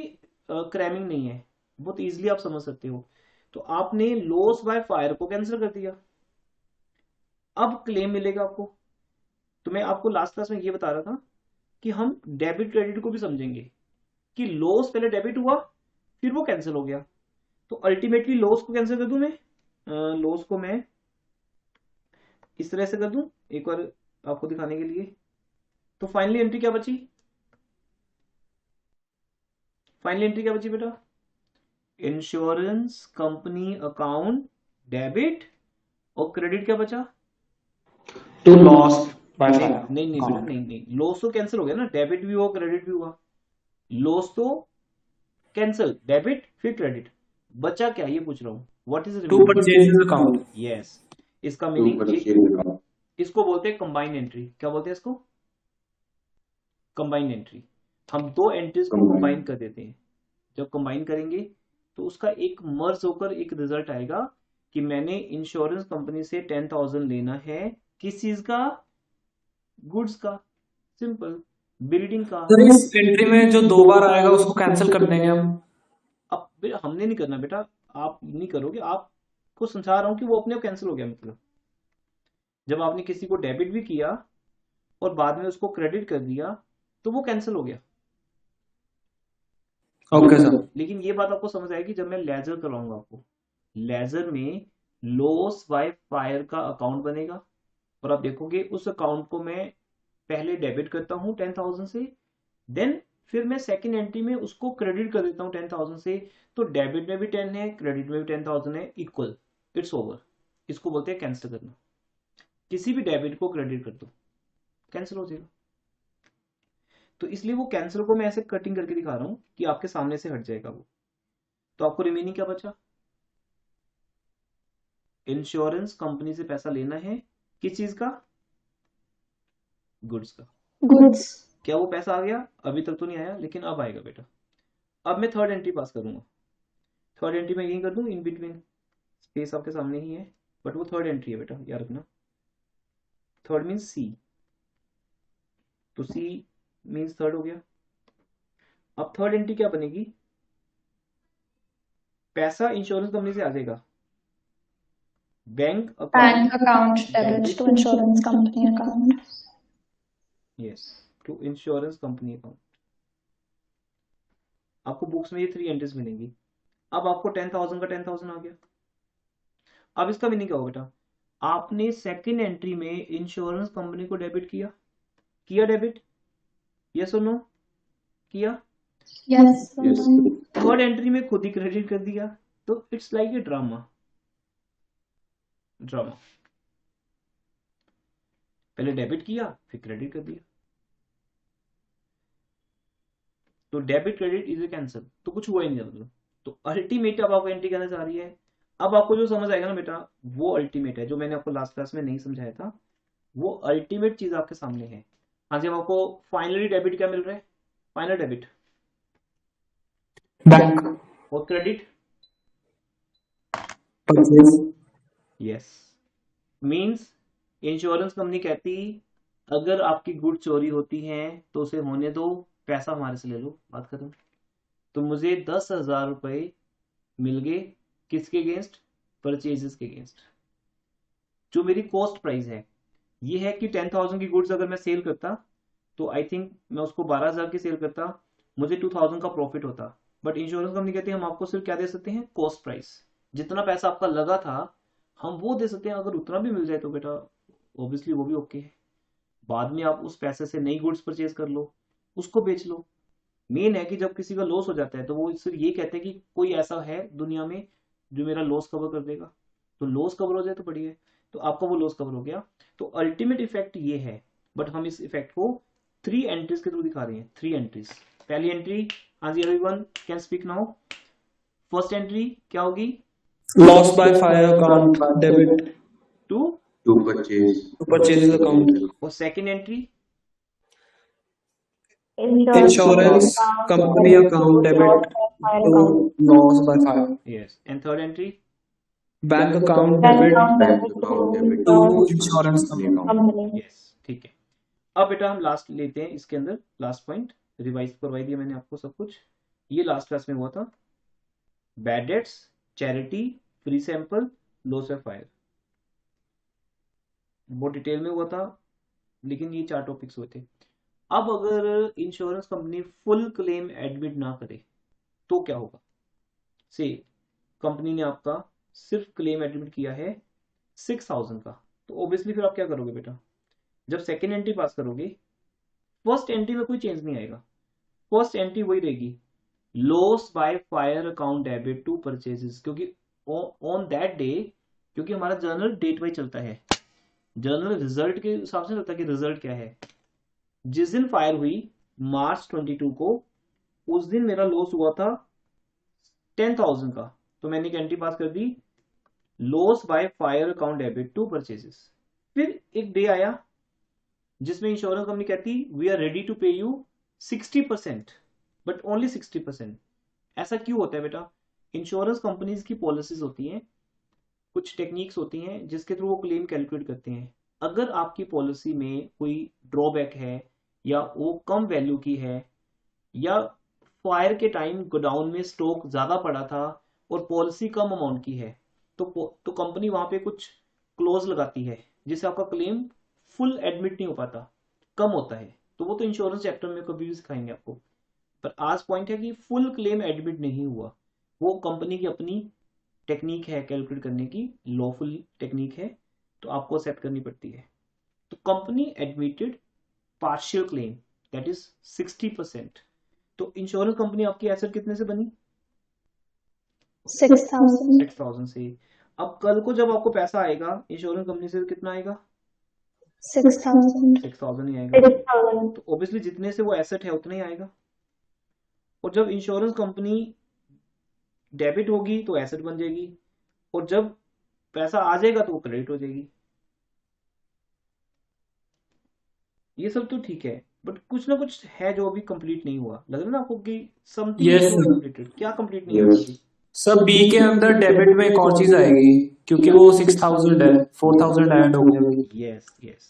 क्रैमिंग नहीं है, बहुत इजीली आप समझ सकते हो। तो आपने लॉस बाय फायर को कैंसिल कर दिया, अब क्लेम मिलेगा आपको। तो मैं आपको लास्ट क्लास में ये बता रहा था कि हम डेबिट क्रेडिट को भी समझेंगे कि लॉस पहले डेबिट हुआ, फिर वो कैंसिल हो गया, तो अल्टीमेटली लॉस को कैंसिल कर दूं मैं। लॉस को मैं इस तरह से कर दूं एक बार आपको दिखाने के लिए। तो फाइनली एंट्री क्या बची? फाइनली एंट्री क्या बची बेटा? इंश्योरेंस कंपनी अकाउंट डेबिट, और क्रेडिट क्या बचा? To loss by नहीं fire नहीं नहीं बेटा, account. नहीं लॉस तो कैंसिल हो गया ना, डेबिट भी हुआ क्रेडिट भी हुआ, लॉस तो कैंसिल, डेबिट फिर क्रेडिट, बचा क्या ये पूछ रहा हूँ, what is To remaining? purchases account. Yes, इसका मीनिंग इसको बोलते हैं कंबाइन एंट्री। क्या बोलते हैं इसको? Combine entry. हम दो एंट्रीज को कंबाइन कर देते हैं, जब कंबाइन करेंगे तो उसका एक मर्ज होकर एक रिजल्ट आएगा कि मैंने इंश्योरेंस कंपनी से 10,000 लेना है, किस चीज का? गुड्स का, सिंपल, बिल्डिंग का। सर इस एंट्री में जो 2 बार आएगा उसको कैंसिल कर देंगे हम. अब हमने नहीं करना बेटा, आप नहीं करोगे, आपको समझा रहा हूं कि वो अपने आप कैंसिल हो गया। मतलब जब आपने किसी को डेबिट भी किया और बाद में उसको क्रेडिट कर दिया तो वो कैंसिल हो गया। Okay sir. लेकिन ये बात आपको समझ आएगी जब मैं लेजर करवाऊंगा आपको। लेजर में लॉस बाय फायर का अकाउंट बनेगा और आप देखोगे उस अकाउंट को मैं पहले डेबिट करता हूं 10,000 से, देन फिर मैं सेकंड एंट्री में उसको क्रेडिट कर देता हूं 10,000 से। तो डेबिट में भी 10 है, क्रेडिट में भी 10,000 है, इक्वल, इट्स ओवर। इसको बोलते हैं कैंसिल करना। किसी भी डेबिट को क्रेडिट कर दो, कैंसिल हो जाएगा। तो इसलिए वो कैंसिल को मैं ऐसे कटिंग करके दिखा रहा हूं कि आपके सामने से हट जाएगा वो। तो आपको रिमेनिंग क्या बचा? इंश्योरेंस कंपनी से पैसा लेना है, किस चीज का? गुड्स का। गुड्स। क्या वो पैसा आ गया? अभी तक तो नहीं आया, लेकिन अब आएगा बेटा। अब मैं थर्ड एंट्री पास करूंगा। थर्ड एंट्री में यही कर दूं, इन बिटवीन स्पेस आपके सामने ही है, बट वो थर्ड एंट्री है बेटा, याद रखना। थर्ड मीन्स सी, तो सी मीन्स थर्ड हो गया। अब थर्ड एंट्री क्या बनेगी? पैसा इंश्योरेंस कंपनी से आ जाएगा, bank bank account debit to insurance company account. Yes, to insurance company account. आपको बुक्स में ये 3 एंट्रीज मिलेंगी। अब आपको 10,000 का 10,000 आ गया। अब इसका मीनिंग क्या होगा बेटा? आपने सेकंड एंट्री में इंश्योरेंस कंपनी को डेबिट किया डेबिट, यस और नो? किया। यस। थर्ड एंट्री में खुद ही क्रेडिट कर दिया, तो इट्स लाइक ए ड्रामा। पहले डेबिट किया फिर क्रेडिट कर दिया, तो debit credit is a cancel, तो कुछ हुआ ही नहीं मतलब। तो अल्टीमेट अब आपको एंट्री कहना चाह रही है। अब आपको जो समझ आएगा ना बेटा, वो अल्टीमेट है, जो मैंने आपको लास्ट क्लास में नहीं समझाया था, वो अल्टीमेट चीज आपके सामने है। हाँ जी, अब आपको फाइनली डेबिट क्या मिल रहा है? Final debit bank. और credit Purchase. Yes. Means insurance company कहती अगर आपकी गुड चोरी होती है तो उसे होने दो, पैसा हमारे से ले लो, बात खत्म। तो मुझे 10,000 रुपए मिल गए, किसके अगेंस्ट? परचेजेस के अगेंस्ट। जो मेरी कॉस्ट प्राइस है ये है कि 10,000 की गुड्स अगर मैं सेल करता तो आई थिंक मैं उसको 12,000 की सेल करता, मुझे 2,000 का प्रॉफिट होता। बट इंश्योरेंस कंपनी कहती है हम आपको सिर्फ क्या दे सकते हैं? Cost price. जितना पैसा आपका लगा था हम वो दे सकते हैं, अगर उतना भी मिल जाए तो बेटा ऑब्वियसली वो भी ओके है। बाद में आप उस पैसे से नई गुड्स परचेज कर लो, उसको बेच लो। मेन है कि जब किसी का लॉस हो जाता है तो वो सिर्फ ये कहते हैं कि कोई ऐसा है दुनिया में जो मेरा लॉस कवर कर देगा। तो लॉस कवर हो जाए तो बढ़िया है, तो आपका वो लॉस कवर हो गया। तो अल्टीमेट इफेक्ट ये है, बट हम इस इफेक्ट को 3 एंट्रीज के थ्रू दिखा रहे हैं। 3 एंट्रीज। पहली एंट्री, हाँ जी everyone can speak now. First entry क्या होगी? Loss by fire account debit to to purchase purchases account. और second entry Insurance company account debit to loss by fire. Yes, and third entry Bank account debit bank account debit to insurance company account. Yes, ठीक है। अब बेटा हम लास्ट लेते हैं इसके अंदर, लास्ट पॉइंट रिवाइज करवाई दिया मैंने आपको सब कुछ, ये लास्ट क्लास में हुआ था। Bad debts, charity, free sample, loss of fire, बहुत डिटेल में हुआ था, लेकिन ये 4 टॉपिक्स हुए थे। अब अगर insurance company full claim admit ना करे तो क्या होगा? से कंपनी ने आपका सिर्फ क्लेम एडमिट किया है 6,000 का, तो ऑब्वियसली फिर आप क्या करोगे बेटा? जब सेकेंड एंट्री पास करोगे, फर्स्ट एंट्री में कोई चेंज नहीं आएगा, फर्स्ट एंट्री वही रहेगी, loss by fire account debit to purchases, क्योंकि ऑन दैट डे, क्योंकि हमारा जर्नल डेट वाइज चलता है, जर्नल रिजल्ट के हिसाब से लगता है कि रिजल्ट क्या है। जिस दिन फायर हुई मार्च 22 को, उस दिन मेरा लॉस हुआ था 10,000 का, तो मैंने एक एंट्री पास कर दी, loss by fire account debit to purchases. फिर एक डे आया जिसमें इंश्योरेंस कंपनी कहती we are ready to pay you 60%, but only 60%। ऐसा क्यों होता है बेटा? इंश्योरेंस कंपनीज की पॉलिसीज होती हैं, कुछ टेक्निक्स होती हैं जिसके थ्रू वो क्लेम कैलकुलेट करते हैं। अगर आपकी पॉलिसी में कोई ड्रॉबैक है या वो कम वैल्यू की है या फायर के टाइम गोडाउन में स्टॉक ज्यादा पड़ा था और पॉलिसी कम अमाउंट की है, तो कंपनी वहां पे कुछ क्लोज लगाती है जिससे आपका क्लेम फुल एडमिट नहीं हो पाता, कम होता है। तो वो तो इंश्योरेंस चैप्टर में कभी भी सिखाएंगे आपको। पर आज पॉइंट है कि फुल क्लेम एडमिट नहीं हुआ, वो कंपनी की अपनी टेक्निक है कैलकुलेट करने की, लॉफुल टेक्निक है, तो आपको एक्सेप्ट करनी पड़ती है। तो company admitted partial claim, that is 60%। तो इंश्योरेंस कंपनी आपकी एसेट कितने से बनी? 6,000 6,000 से। अब कल को जब आपको पैसा आएगा इंश्योरेंस कंपनी से, कितना आएगा? 6,000 6,000 ही आएगा। तो ऑब्वियसली जितने से वो एसेट है उतना ही आएगा। और जब इंश्योरेंस कंपनी डेबिट होगी तो एसेट बन जाएगी, और जब पैसा आ जाएगा तो वो क्रेडिट हो जाएगी। ये सब तो ठीक है, बट कुछ ना कुछ है जो अभी कंप्लीट नहीं हुआ। लग रहा है ना आपको कि something Yes, is sir. Completed? क्या कंप्लीट नहीं हुआ Yes. अभी? सर बी के अंदर डेबिट में एक और चीज आएगी, क्योंकि वो 6,000 है, 4,000 ऐड हो जाएगी। Yes yes,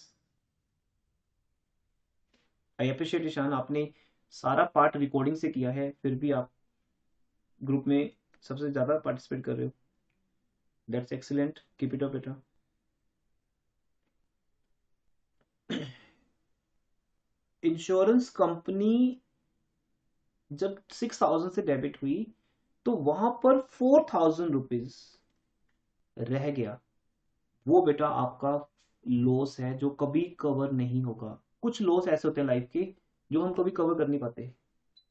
I appreciate Ishan, आपने सारा पार्ट रिकॉर्डिंग से किया है, फिर भी आप ग्रुप में सबसे ज्यादा पार्टिसिपेट कर रहे हो। That's excellent, keep it up बेटा। इंश्योरेंस कंपनी जब 6,000 से डेबिट हुई तो वहां पर 4,000 रुपीज रह गया। वो बेटा आपका लॉस है जो कभी कवर नहीं होगा। कुछ लॉस ऐसे होते हैं लाइफ के जो हम कभी कवर कर नहीं पाते,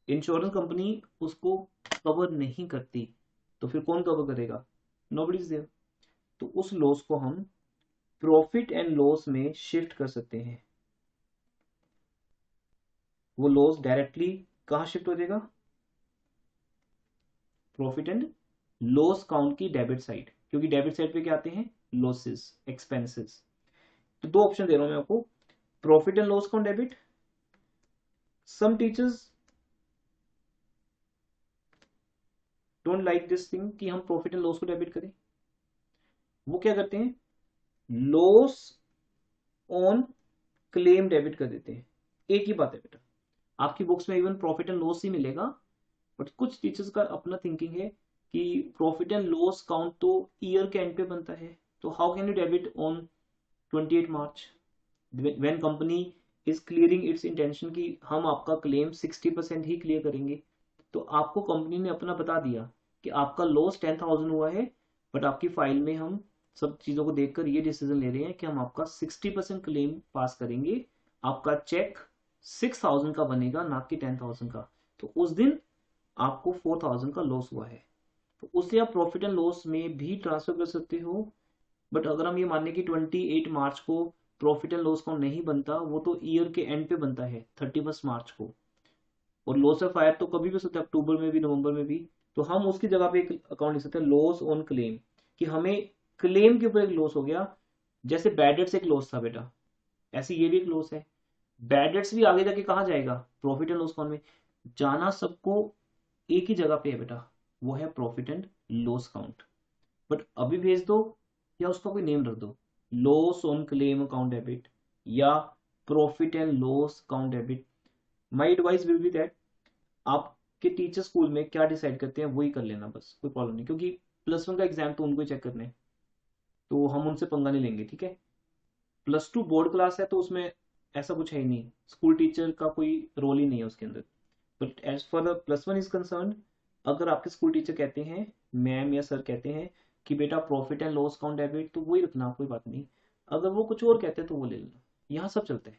इंश्योरेंस कंपनी उसको कवर नहीं करती, तो फिर कौन कवर करेगा? Nobody is there. तो उस लॉस को हम प्रॉफिट एंड लॉस में शिफ्ट कर सकते हैं। वो लॉस डायरेक्टली कहां शिफ्ट हो जाएगा? प्रॉफिट एंड लॉस काउंट की डेबिट साइड, क्योंकि डेबिट साइड पे क्या आते हैं? Losses, expenses. तो दो ऑप्शन दे रहा हूं मैं आपको, profit and loss count debit. Some teachers don't like this thing कि हम प्रॉफिट एंड लॉस को डेबिट करें। वो क्या करते हैं? लॉस ऑन क्लेम डेबिट कर देते हैं। एक ही बात है बेटा, आपकी बुक्स में इवन प्रॉफिट एंड लॉस ही मिलेगा, बट कुछ टीचर्स का अपना थिंकिंग है कि प्रॉफिट एंड लॉस काउंट तो ईयर के एंड पे बनता है, तो how can you debit on 28 March when company is clearing its intention कि हम आपका क्लेम 60% ही क्लियर करेंगे। तो आपको कंपनी ने अपना बता दिया कि आपका लॉस 10,000 हुआ है, बट आपकी फाइल में हम सब चीजों को देखकर ये डिसीजन ले रहे हैं कि हम आपका 60% क्लेम पास करेंगे, आपका चेक 6,000 का बनेगा ना कि 10,000 का। तो उस दिन आपको 4,000 का लॉस हुआ है, तो उससे आप प्रॉफिट एंड लॉस में भी ट्रांसफर कर सकते हो। बट अगर हम ये माने कि 28 मार्च को प्रॉफिट एंड लॉस काउंट नहीं बनता, वो तो ईयर के एंड पे बनता है 31 मार्च को, और लॉस ऑफ फायर तो कभी भी हो सकता है, अक्टूबर में भी, नवंबर में भी। तो हम उसकी जगह पे एक अकाउंट लिख सकते हैं, लॉस ऑन क्लेम, कि हमें क्लेम के ऊपर एक लॉस हो गया। जैसे बैड डेट्स एक लॉस था बेटा, ऐसे ये भी एक लॉस है। बैड डेट्स भी आगे जाके कहाँ जाएगा? प्रॉफिट एंड लॉस अकाउंट में। जाना सबको एक ही जगह पे है बेटा, वो है profit and loss count. But अभी भेज दो या उसका कोई नेम रख दो, loss on claim account debit या profit and loss account debit. My advice will be that आपके टीचर स्कूल में क्या डिसाइड करते हैं वही कर लेना, बस कोई प्रॉब्लम नहीं, क्योंकि +1 का एग्जाम तो उनको ही चेक करने हैं, तो हम उनसे पंगा नहीं लेंगे, ठीक है। +2 बोर्ड क्लास है तो उसमें ऐसा कुछ है ही नहीं, स्कूल टीचर का कोई रोल ही नहीं है उसके अंदर। But as for the +1 is concern, अगर आपके स्कूल टीचर कहते हैं, मैम या सर कहते हैं कि बेटा profit and loss account debit, तो वही रखना, कोई बात नहीं। अगर वो कुछ और कहते हैं तो वो ले लेना, यहाँ सब चलता है।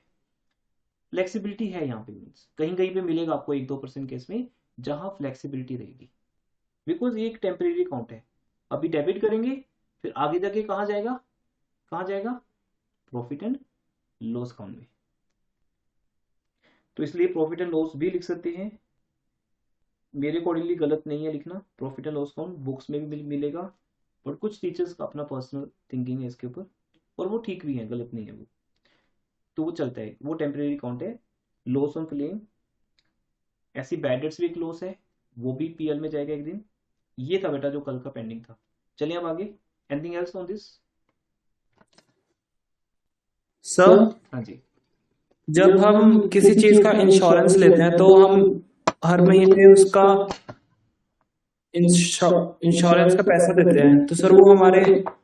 फ्लेक्सिबिलिटी है यहाँ पे, मीन्स कहीं कहीं पे मिलेगा आपको 1-2% केस में जहां फ्लेक्सिबिलिटी रहेगी, बिकॉज ये एक टेम्परेरी अकाउंट है। अभी डेबिट करेंगे, फिर आगे जाके कहाँ जाएगा? कहाँ जाएगा? प्रॉफिट एंड लॉस अकाउंट में। तो इसलिए प्रॉफिट एंड लॉस भी लिख सकते हैं, मेरे अकॉर्डिंगली गलत नहीं है लिखना। Profit and loss account books में भी मिलेगा, बट कुछ टीचर्स का अपना पर्सनल थिंकिंग है इसके ऊपर, और वो ठीक भी है, गलत नहीं है वो, तो वो चलता है, वो टेम्परेरी अकाउंट है। लॉस ऑन क्लेम, ऐसी बैड डेट्स भी एक लॉस है, वो भी पीएल में जाएगा एक दिन। ये था बेटा जो कल का पेंडिंग था। चलिए अब आगे, anything else on this? Sir, हाँ जी। जब हम किसी चीज का इंश्योरेंस लेते हैं तो हम हर महीने उसका इंश्योरेंस का पैसा देते हैं, तो सर वो हमारे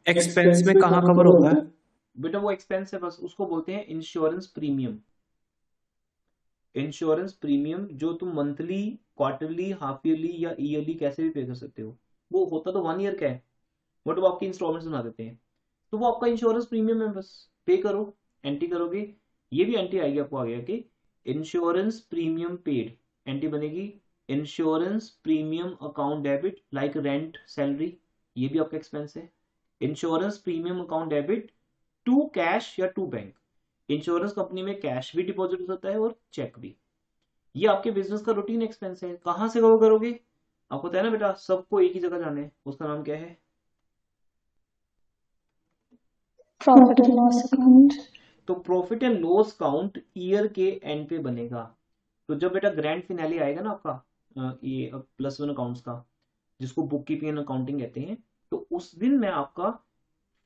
एक्सपेंस में कहाँ कवर होता है? बेटा वो एक्सपेंस है, बस उसको बोलते हैं इंश्योरेंस प्रीमियम। इंश्योरेंस प्रीमियम जो तुम मंथली, क्वार्टरली, हाफ ईयरली या ईयरली कैसे भी पे कर सकते हो, वो होता तो 1 ईयर का है, बट वो आपकी इंस्टॉलमेंट्स बना देते हैं, तो वो आपका इंश्योरेंस प्रीमियम है। बस पे करो, एंट्री करोगे, ये भी एंट्री आएगी आपको आगे कि इंश्योरेंस प्रीमियम पेड, एंट्री बनेगी insurance premium account debit like rent, salary, ये भी आपका एक्सपेंस है। Insurance premium account debit to cash या टू बैंक, इंश्योरेंस कंपनी में कैश भी डिपॉजिट होता है और चेक भी। ये आपके बिजनेस का रूटीन एक्सपेंस है। कहां से कवर करोगे? आपको पता है ना बेटा, सबको एक ही जगह जाना है, उसका नाम क्या है? Profit and loss account. तो profit and loss account year के एंड पे बनेगा। तो जब बेटा ग्रैंड फिनाले आएगा ना आपका ये +1 अकाउंट्स का, जिसको बुक कीपिंग एंड अकाउंटिंग कहते हैं, तो उस दिन मैं आपका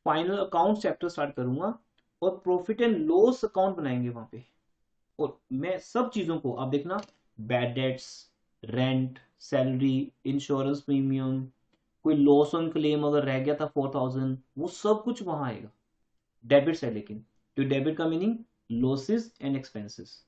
फाइनल अकाउंट चैप्टर स्टार्ट करूंगा और प्रॉफिट एंड लॉस अकाउंट बनाएंगे वहां पे। और मैं सब चीजों को, आप देखना, bad debts, rent, salary, insurance premium, कोई लॉस ऑन क्लेम अगर रह गया था 4000, वो सब कुछ वहां आएगा। डेबिट्स है लेकिन, तो डेबिट का मीनिंग लॉसेस एंड एक्सपेंसेस।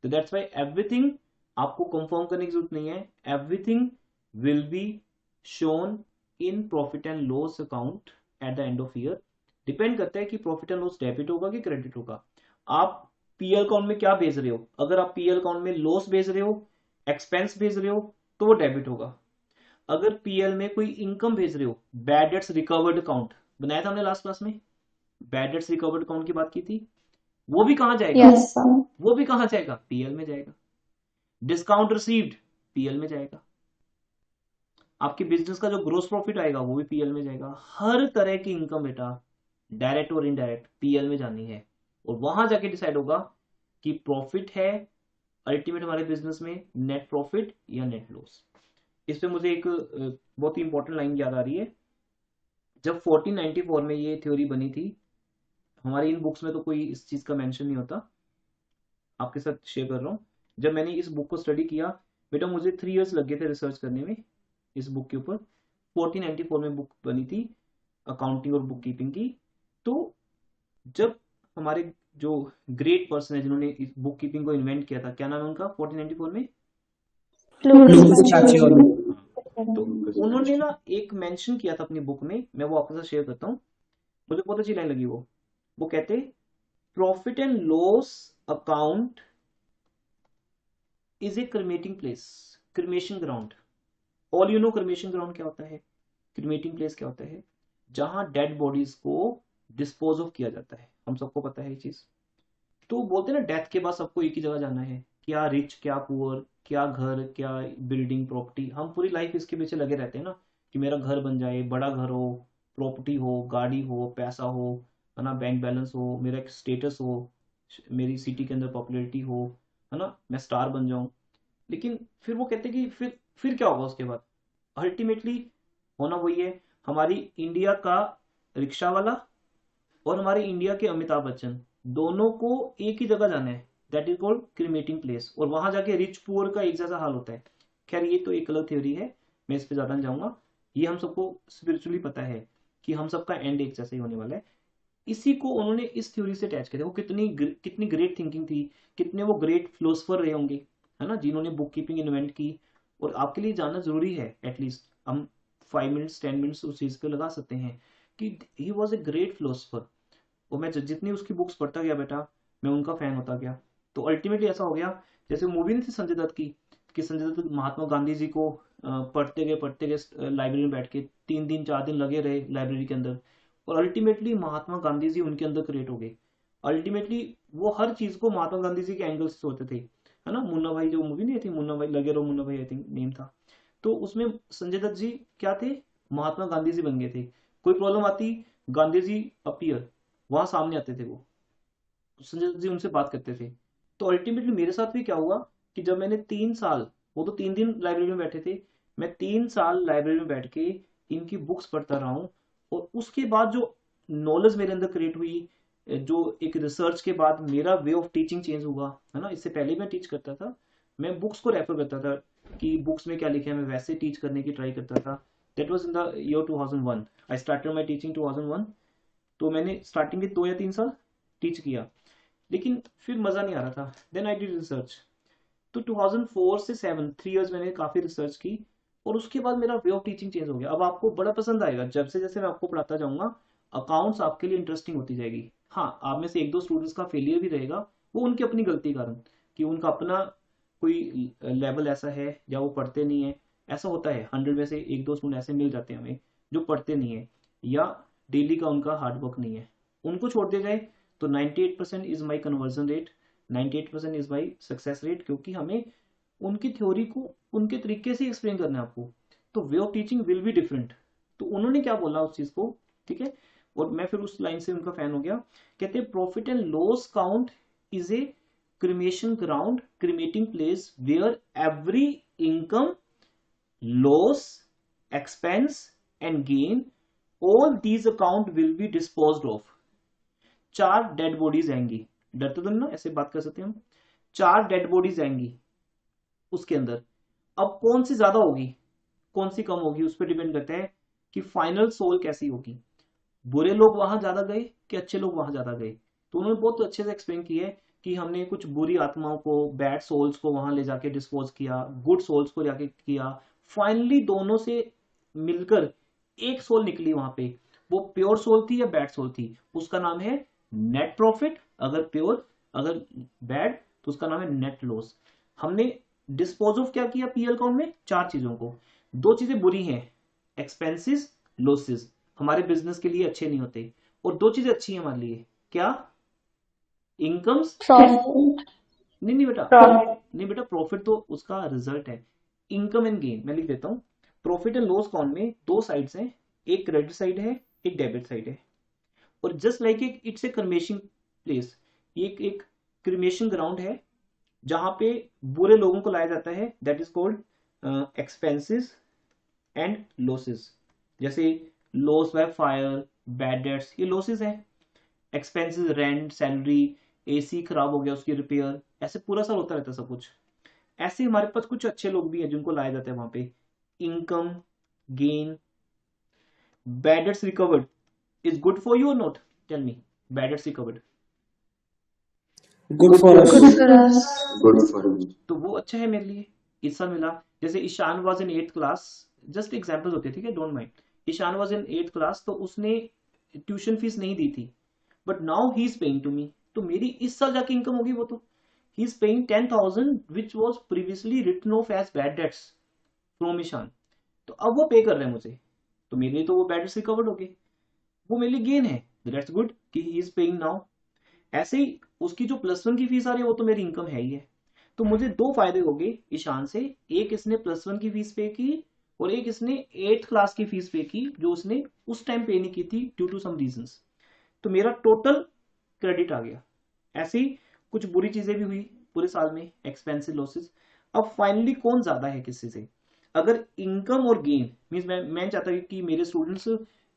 तो दैट्स व्हाई एवरीथिंग आपको कंफर्म करने की जरूरत नहीं है, everything will be shown in profit and loss account at the end of year. Depend करता है कि प्रॉफिट एंड लॉस डेबिट होगा कि क्रेडिट होगा। आप पीएल अकाउंट में क्या भेज रहे हो? अगर आप पीएल अकाउंट में लॉस भेज रहे हो, एक्सपेंस भेज रहे हो, तो वो डेबिट होगा। अगर पीएल में कोई इनकम भेज रहे हो, बैड डेट्स रिकवर्ड अकाउंट बनाया था हमने लास्ट क्लास में, बैड डेट्स रिकवर्ड अकाउंट की बात की थी, वो भी कहां जाएगा? Yes sir. वो भी कहां जाएगा? पीएल में जाएगा। डिस्काउंट रिसीव्ड पीएल में जाएगा। आपके बिजनेस का जो ग्रोस प्रॉफिट आएगा वो भी पीएल में जाएगा। हर तरह की इनकम बेटा, डायरेक्ट और इनडायरेक्ट, पीएल में जानी है, और वहां जाके डिसाइड होगा कि प्रॉफिट है अल्टीमेट हमारे बिजनेस में, नेट प्रॉफिट या नेट लॉस। इस पे मुझे एक बहुत ही इंपॉर्टेंट लाइन याद आ रही है। जब 1494 में ये थ्योरी बनी थी, हमारी इन बुक्स में तो कोई इस चीज का मेंशन नहीं होता, आपके साथ शेयर कर रहा हूँ। जब मैंने इस बुक को स्टडी किया बेटा, मुझे 3 इयर्स लग गए थे रिसर्च करने में इस बुक के ऊपर। 1494 में बुक बनी थी अकाउंटिंग और बुक कीपिंग की। तो जब हमारे जो ग्रेट पर्सन है जिन्होंने इस बुक कीपिंग को इन्वेंट किया था, क्या नाम है उनका 1494 में? लुईस पैचियोली। तो उन्होंने ना एक मेंशन किया था अपनी बुक में, मैं वो आपके साथ शेयर करता हूँ, मुझे बहुत अच्छी लाइन लगी वो कहते profit and loss account is a cremating place, cremation ground. All you know cremation ground क्या होता है, क्रिमेटिंग प्लेस क्या होता है? जहां डेड बॉडीज को डिस्पोज ऑफ किया जाता है, हम सबको पता है ये चीज। तो बोलते हैं ना, डेथ के बाद सबको एक ही जगह जाना है, क्या रिच क्या पुअर, क्या घर क्या बिल्डिंग प्रॉपर्टी, हम पूरी लाइफ इसके पीछे लगे रहते हैं ना, कि मेरा घर बन जाए, बड़ा घर हो, प्रॉपर्टी हो, गाड़ी हो, पैसा हो, है ना, बैंक बैलेंस हो, मेरा एक स्टेटस हो, मेरी सिटी के अंदर पॉपुलैरिटी हो, है ना, मैं स्टार बन जाऊं। लेकिन फिर वो कहते हैं कि फिर क्या होगा उसके बाद? अल्टीमेटली होना वही है, हमारी इंडिया का रिक्शा वाला और हमारे इंडिया के अमिताभ बच्चन, दोनों को एक ही जगह जाना है, दैट इज कॉल्ड क्रिमेटिंग प्लेस, और वहां जाके रिच पुअर का एक जैसा हाल होता है। खैर ये तो एक अलग थ्योरी है, मैं इस पे ज्यादा नहीं जाऊंगा। ये हम सबको स्पिरिचुअली पता है कि हम सबका एंड एक जैसा ही होने वाला है। इसी को उन्होंने इस थ्योरी से अटैच किया। वो कितनी ग्रेट थिंकिंग थी, कितने वो ग्रेट फिलोसफर रहे होंगे, है ना, जिन्होंने बुक कीपिंग इन्वेंट की। और आपके लिए जानना जरूरी है, एटलीस्ट हम 5 मिनट्स 10 मिनट्स उस चीज पे लगा सकते हैं कि he was a great philosopher. और मैं जितनी उसकी बुक्स पढ़ता गया बेटा, मैं उनका फैन होता गया। तो अल्टीमेटली ऐसा हो गया, जैसे मूवी नहीं थी संजय दत्त की, कि संजय दत्त महात्मा गांधी जी को पढ़ते गए लाइब्रेरी में बैठ के 3 दिन 4 दिन लगे रहे लाइब्रेरी के अंदर, और अल्टीमेटली महात्मा गांधी जी उनके अंदर क्रिएट हो गए। अल्टीमेटली वो हर चीज को महात्मा गांधी जी के एंगल से सोचते थे, है ना। मुन्ना भाई जो मूवी नहीं थी, मुन्ना भाई लगे रहो मुन्ना भाई आई थिंक नेम था, तो उसमें संजय दत्त जी क्या थे, महात्मा गांधी जी बन गए थे। कोई प्रॉब्लम आती, गांधी जी अपीयर, वहां सामने आते थे वो, संजय दत्त जी उनसे बात करते थे। तो अल्टीमेटली मेरे साथ भी क्या हुआ कि जब मैंने 3 साल, वो तो 3 दिन लाइब्रेरी में बैठे थे, मैं 3 साल लाइब्रेरी में बैठ के इनकी बुक्स पढ़ता रहा हूँ। और उसके बाद जो नॉलेज मेरे अंदर क्रिएट हुई, जो एक रिसर्च के बाद मेरा वे ऑफ टीचिंग चेंज हुआ, है ना। इससे पहले मैं टीच करता था, मैं बुक्स को रेफर करता था कि बुक्स में क्या लिखा है, मैं वैसे टीच करने की ट्राई करता था। That was in the year 2001, I started my teaching 2001। तो मैंने स्टार्टिंग के 2 या 3 साल टीच किया, लेकिन फिर मजा नहीं आ रहा था। Then I did research. तो 2004 से 7 3 इयर्स मैंने काफी रिसर्च की, और उसके बाद मेरा वे ऑफ टीचिंग चेंज हो गया। अब आपको बड़ा पसंद आएगा, जब से जैसे मैं आपको पढ़ाता जाऊंगा अकाउंट्स आपके लिए इंटरेस्टिंग होती जाएगी। हाँ, आप में से 1-2 स्टूडेंट्स का फेलियर भी रहेगा, वो उनकी अपनी गलती के कारण, कि उनका अपना कोई लेवल ऐसा है या वो पढ़ते नहीं है। ऐसा होता है, 100 में से 1-2 स्टूडेंट ऐसे मिल जाते हैं हमें जो पढ़ते नहीं है, या डेली का उनका हार्डवर्क नहीं है। उनको छोड़ दिया जाए तो 98% is my conversion rate, 98% is my success rate, क्योंकि हमें उनकी थ्योरी को उनके तरीके से एक्सप्लेन करना है आपको। तो way of teaching will be different. तो उन्होंने क्या बोला उस चीज को, ठीक है, और मैं फिर उस लाइन से उनका फैन हो गया। कहते हैं profit and loss count is a cremation ground, cremating place where every income, loss, expense and gain, all these account will be disposed of. 4 dead bodies आएंगी, डरते तो नहीं ना, ऐसे बात कर सकते हैं हम। 4 डेड बॉडीज आएंगी उसके अंदर। अब कौन सी ज्यादा होगी, कौन सी कम होगी, उस पर डिपेंड करता है कि फाइनल सोल कैसी होगी। बुरे लोग वहां ज्यादा गए कि अच्छे लोग वहां ज्यादा गए। तो उन्होंने बहुत अच्छे से एक्सप्लेन किया है कि हमने कुछ बुरी आत्माओं को, बैड सोल्स को वहां ले जाके डिस्पोज किया, गुड सोल्स को जाके किया। फाइनली दोनों से मिलकर एक सोल निकली वहां पे। वो प्योर सोल थी या बैड सोल थी, उसका नाम है नेट प्रॉफिट। अगर प्योर, अगर बैड, तो उसका नाम है नेट लॉस। हमने डिस्पोज ऑफ क्या किया पीएल अकाउंट में, 4 चीजों को। 2 चीजें बुरी हैं, एक्सपेंसेस, लॉसेस, हमारे बिजनेस के लिए अच्छे नहीं होते। और 2 चीजें अच्छी हैं हमारे लिए, क्या, इनकम्स, नहीं बेटा, नहीं बेटा, प्रॉफिट तो उसका रिजल्ट है, इनकम एंड गेन। मैं लिख देता हूं, प्रॉफिट एंड लॉस अकाउंट में 2 साइड्स हैं, एक क्रेडिट साइड है, एक डेबिट साइड है। और just like it's a cremation place, ये एक क्रिमेशन ग्राउंड है जहां पे बुरे लोगों को लाया जाता है। That is called expenses and losses. जैसे loss by fire, bad debts, ये लॉसेस हैं। एक्सपेंसेस, रेंट, सैलरी, एसी खराब हो गया उसकी रिपेयर, ऐसे पूरा साल होता रहता है सब कुछ। ऐसे हमारे पास कुछ अच्छे लोग भी हैं जिनको लाया जाता है वहां पे, income, gain, bad debts recovered is good for you or not? Tell me. Bad debts recovered. Good for us. Good for us. Good for you. तो वो अच्छा है मेरे लिए, इस साल मिला। जैसे Ishan was in 8th class, just examples होते हैं, ठीक है, don't mind. Ishan was in 8th class, तो उसने ट्यूशन फीस नहीं दी थी, but now he is paying to me. तो मेरी इस साल जाके इनकम होगी वो, तो he is paying 10,000 which was previously written off as bad debts from Ishan. तो अब वो पे कर रहे हैं मुझे, तो मेरे लिए तो वो बैड डेट्स रिकवर्ड हो गए, वो मेरे लिए गेन है। दैट्स गुड कि ही इज पेइंग नाउ। ऐसे ही उसकी जो +1 की फीस आ रही है वो तो मेरी इनकम है ही है। तो मुझे 2 फायदे हो गए ईशान से, एक इसने +1 की फीस पे की, और एक इसने 8th क्लास की फीस पे की जो उसने उस टाइम पे नहीं की थी ड्यू टू सम रीजंस। तो मेरा टोटल क्रेडिट आ गया। ऐसे ही कुछ बुरी चीजें भी हुई पूरे साल में, एक्सपेंसिव लॉसेस। अब फाइनली कौन ज्यादा है किसी से, अगर इनकम और गेन मीन्स मैं चाहता हूँ कि मेरे स्टूडेंट्स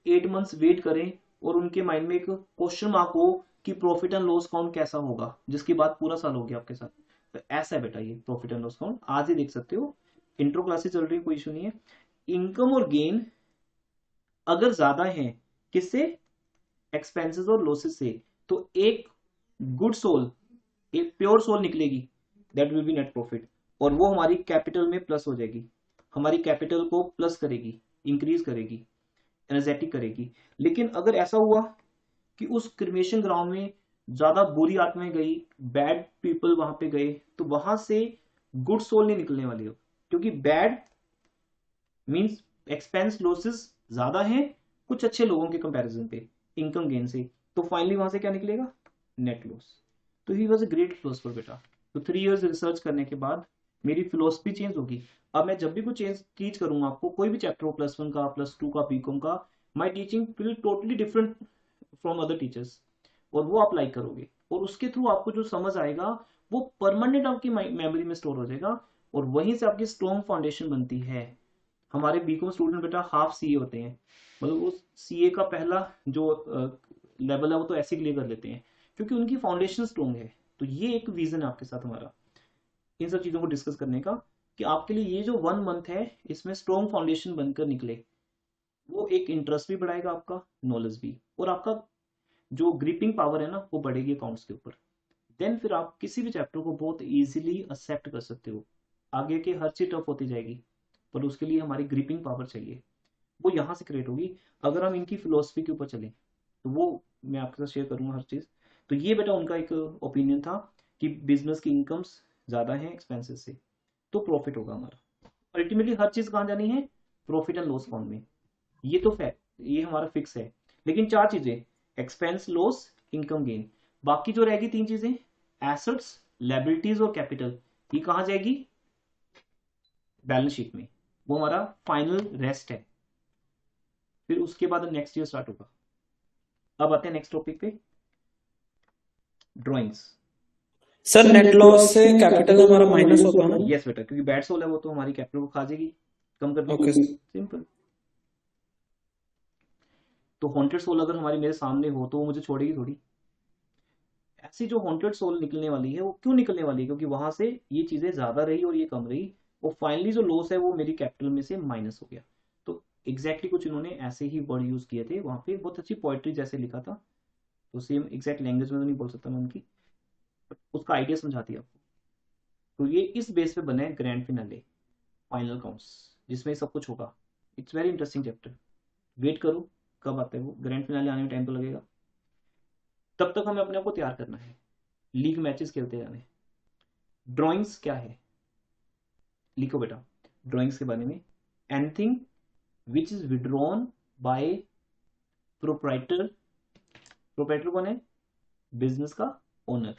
8 मंथ्स वेट करें और उनके माइंड में एक क्वेश्चन मार्क हो कि प्रॉफिट एंड लॉस अकाउंट कैसा होगा, जिसकी बात पूरा साल हो गया आपके साथ। तो ऐसा है बेटा ये प्रॉफिट एंड लॉस अकाउंट, आज ही देख सकते हो, इंट्रो क्लासेस चल रही है, कोई इशू नहीं है। इनकम और गेन अगर ज्यादा है किससे, एक्सपेंसेस और लॉसेस से, तो एक गुड सोल, एक प्योर सोल निकलेगी, that will be net profit. और वो हमारी कैपिटल में प्लस हो जाएगी, हमारी कैपिटल को प्लस करेगी, इंक्रीज करेगी, एनर्जेटिक करेगी। लेकिन अगर ऐसा हुआ कि उस क्रिमेशन ग्राउंड में ज्यादा बुरी आत्माएं गई, बैड पीपल वहां पे गए, तो वहां से गुड सोल नहीं निकलने वाली हो, क्योंकि बैड मींस एक्सपेंस लॉसेस ज्यादा हैं कुछ अच्छे लोगों के कंपैरिजन पे इनकम गेन से। तो फाइनली वहां से क्या निकलेगा, नेट लॉस। तो he was a great philosopher बेटा। तो 3 years रिसर्च करने के बाद मेरी फिलोसफी चेंज होगी। अब मैं जब भी कुछ चेंज टीच करूंगा आपको, कोई भी चैप्टर हो, +1 का, +2 का, बीकॉम का, my teaching will totally different from other teachers, और वो आप लाइक करोगे, और उसके थ्रू आपको जो समझ आएगा वो परमानेंट आपकी मेमोरी में स्टोर हो जाएगा, और वहीं से आपकी स्ट्रॉन्ग फाउंडेशन बनती है। हमारे बीकॉम स्टूडेंट बेटा हाफ सीए होते हैं, मतलब उस सीए का पहला जो लेवल है वो तो ऐसे क्लियर कर लेते हैं क्योंकि उनकी फाउंडेशन स्ट्रॉन्ग है। तो ये एक विजन है आपके साथ हमारा इन सब चीजों को डिस्कस करने का, कि आपके लिए ये जो 1 month है इसमें स्ट्रॉन्ग फाउंडेशन बनकर निकले। वो एक इंटरेस्ट भी बढ़ाएगा आपका, नॉलेज भी, और आपका जो ग्रिपिंग पावर है ना वो बढ़ेगी अकाउंट्स के ऊपर। देन फिर आप किसी भी चैप्टर को बहुत इजीली एक्सेप्ट कर सकते हो। आगे की हर चीज टफ होती जाएगी, पर उसके लिए हमारी ग्रिपिंग पावर चाहिए, वो यहाँ से क्रिएट होगी अगर हम इनकी फिलोसफी के ऊपर चलें। तो वो मैं आपके साथ शेयर करूंगा हर चीज। तो ये बेटा उनका एक ओपिनियन था कि बिजनेस की इनकम्स ज्यादा है एक्सपेंसेस से, तो प्रॉफिट होगा हमारा। अल्टीमेटली हर चीज कहाँ जानी है, प्रॉफिट एंड लॉस अकाउंट में। ये तो फैक्ट, ये हमारा फिक्स है। लेकिन 4 चीजें, एक्सपेंस, लॉस, इनकम, गेन, बाकी जो रहेगी 3 चीजें, एसेट्स, लायबिलिटीज और कैपिटल, ये कहाँ जाएगी, बैलेंस शीट में। वो हमारा फाइनल रेस्ट है। फिर उसके बाद नेक्स्ट ईयर स्टार्ट होगा। अब आते हैं नेक्स्ट टॉपिक पे, ड्राइंग्स। सर नेट लॉस से कैपिटल हमारा माइनस होगा ना? यस बेटा, क्योंकि बैड सोल है वो तो हमारी कैपिटल को खा जाएगी, कम कर ओके देगी, सर। सिंपल। तो हॉन्टेड सोल अगर हमारी मेरे सामने हो तो वो मुझे छोड़ेगी थोड़ी। ऐसी जो हॉन्टेड सोल निकलने वाली है वो क्यों निकलने वाली है, क्योंकि वहां से ये चीजें ज्यादा रही और ये कम रही, और फाइनली जो लॉस है वो मेरी कैपिटल में से माइनस हो गया। तो एग्जैक्टली कुछ इन्होंने ऐसे ही वर्ड यूज किए थे वहां पे, बहुत अच्छी पोएट्री जैसे लिखा था। तो सेम एग्जैक्ट लैंग्वेज में तो नहीं बोल सकता मैं उनकी, बट उसका आइडिया समझाती है आपको। तो ये इस बेस पे बना है ग्रैंड फिनाले, फाइनल काउंट्स, जिसमें सब कुछ होगा। It's very interesting chapter. Wait करो कब आता है वो, ग्रैंड फिनाले आने में टाइम तो लगेगा। तब तक हमें अपने आप को तैयार करना है, लीग मैचेस खेलते जाने। ड्राइंग्स क्या है, लिखो बेटा ड्राइंग्स के बारे में, anything which is withdrawn bye proprietor. Proprietor कौन है, बिजनेस का owner.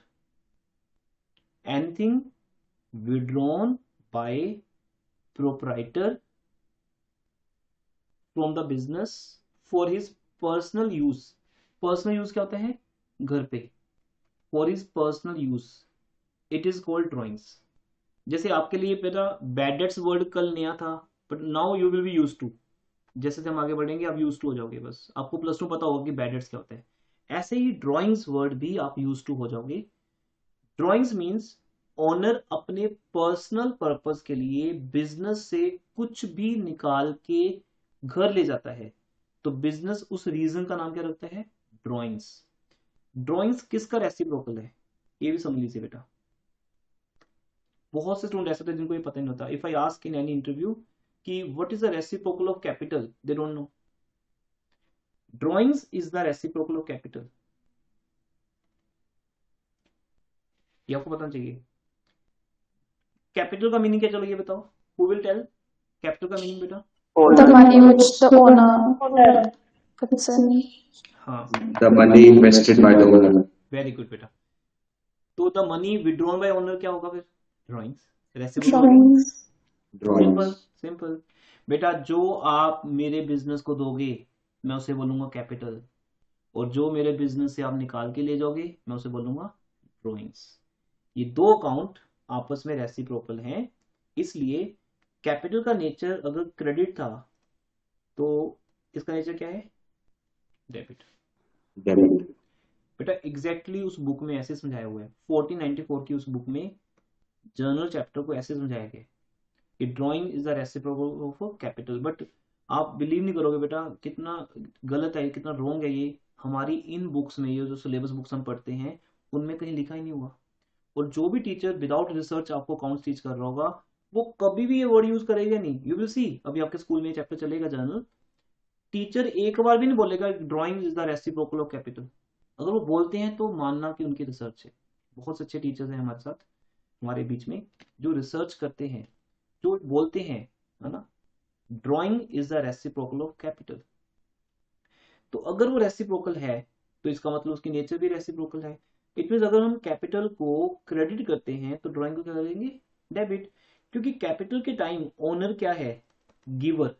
Anything withdrawn bye proprietor from the business for his personal use. Personal use क्या होता है, घर पे, for his personal use, it is called drawings. जैसे आपके लिए बेटा बैड डेट्स वर्ड कल नया था, but now you will be use to. जैसे हम आगे बढ़ेंगे आप यूज टू हो जाओगे, बस आपको +2 पता होगा कि बैड डेट्स क्या होता है। ऐसे ही ड्राइंग्स वर्ड भी आप यूज टू हो जाओगे। ड्राइंग्स मीन्स ओनर अपने पर्सनल पर्पस के लिए बिजनेस से कुछ भी निकाल के घर ले जाता है, तो बिजनेस उस रीजन का नाम क्या रखता है, ड्राइंग्स। ड्राइंग्स किसका रेसिप्रोकल है, ये भी समझ लीजिए बेटा। बहुत से स्टूडेंट ऐसे होते हैं जिनको ये पता नहीं होता। If I ask in any interview कि what is the reciprocal of capital, they don't know. Drawings is the reciprocal of capital, ये आपको बताना चाहिए। कैपिटल का मीनिंग क्या, चलो ये बताओ, हु विल टेल कैपिटल का मीनिंग बेटा। The money which the owner puts in. हाँ, The money invested by the owner. Very good बेटा। तो the money withdrawn bye owner क्या होगा फिर, drawings. Reciprocal, Drawings. Simple Drawings. Simple बेटा। जो आप मेरे बिजनेस को दोगे मैं उसे बोलूंगा कैपिटल, और जो मेरे बिजनेस से आप निकाल के ले जाओगे मैं उसे बोलूंगा ड्राइंग्स। ये 2 अकाउंट आपस में रेसिप्रोकल हैं, इसलिए कैपिटल का नेचर अगर क्रेडिट था तो इसका नेचर क्या है, डेबिट। Debit. बेटा एग्जैक्टली उस बुक में ऐसे समझाया हुआ है, 1494 की उस बुक में जर्नल चैप्टर को ऐसे समझाया गया कि drawing is the reciprocal of capital. But आप बिलीव नहीं करोगे बेटा कितना गलत है, कितना रॉन्ग है ये। हमारी इन बुक्स में, ये जो सिलेबस बुक्स हम पढ़ते हैं उनमें कहीं लिखा ही नहीं हुआ। और जो भी टीचर विदाउट रिसर्च आपको अकाउंट्स टीच कर रहा होगा वो कभी भी ये वर्ड यूज करेगा नहीं। यू विल सी, अभी आपके स्कूल में चैप्टर चलेगा जर्नल, टीचर एक बार भी नहीं बोलेगा drawing is the reciprocal of capital. अगर वो बोलते हैं तो मानना कि उनकी रिसर्च है। बहुत से अच्छे टीचर्स हैं हमारे साथ, हमारे बीच में, जो रिसर्च करते हैं, जो बोलते हैं, है ना, drawing is the reciprocal of capital. तो अगर वो रेसिप्रोकल है तो इसका मतलब उसकी नेचर भी रेसिप्रोकल है। इट मीन अगर हम कैपिटल को क्रेडिट करते हैं तो ड्राइंग को क्या करेंगे, डेबिट, क्योंकि कैपिटल के टाइम ओनर क्या है, गिवर,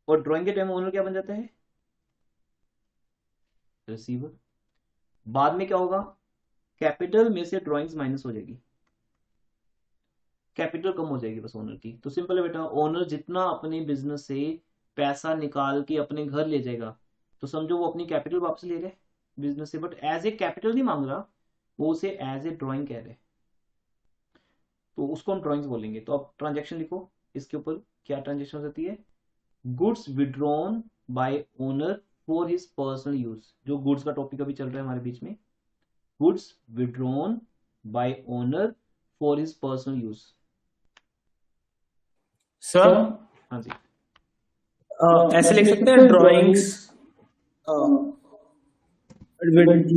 और ड्राइंग के टाइम ओनर क्या बन जाता है, रिसीवर। बाद में क्या होगा, कैपिटल में से ड्राइंग्स माइनस हो जाएगी, कैपिटल कम हो जाएगी बस ओनर की। तो सिंपल है बेटा, ओनर जितना अपने बिजनेस से पैसा निकाल के अपने घर ले जाएगा तो समझो वो अपनी कैपिटल वापस ले रहे बिजनेस से, बट एज ए कैपिटल नहीं मांग रहा, वो उसे एज ए ड्राइंग कह रहे, तो उसको हम ड्राइंग्स बोलेंगे। तो अब ट्रांजेक्शन लिखो, इसके ऊपर क्या ट्रांजेक्शन होती है, goods withdrawn bye owner for his personal use, जो गुड्स का टॉपिक अभी चल रहा है हमारे बीच में, goods withdrawn bye owner for his personal use. Sir हाँ जी, ऐसे लिख सकते हैं ड्राइंग्स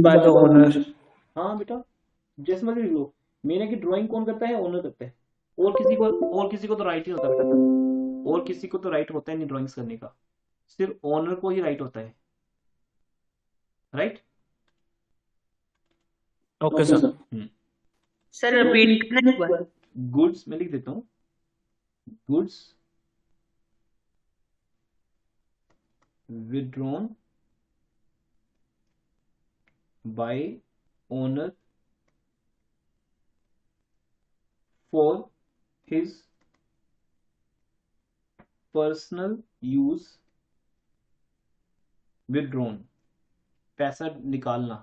बाय द ओनर। हाँ बेटा जैसे मर्जी लिख लो, मेरे की ड्राइंग कौन करता है, ओनर करता है, और किसी को तो राइट ही होता है बेटा, और किसी को तो राइट होता है नहीं ड्राइंग्स करने का, सिर्फ ओनर को ही राइट होता है, right. Okay sir. Sir repeat करना एक बार। गुड्स में लिख देता हूँ, goods withdrawn by owner for his personal use, withdrawn पैसा निकालना,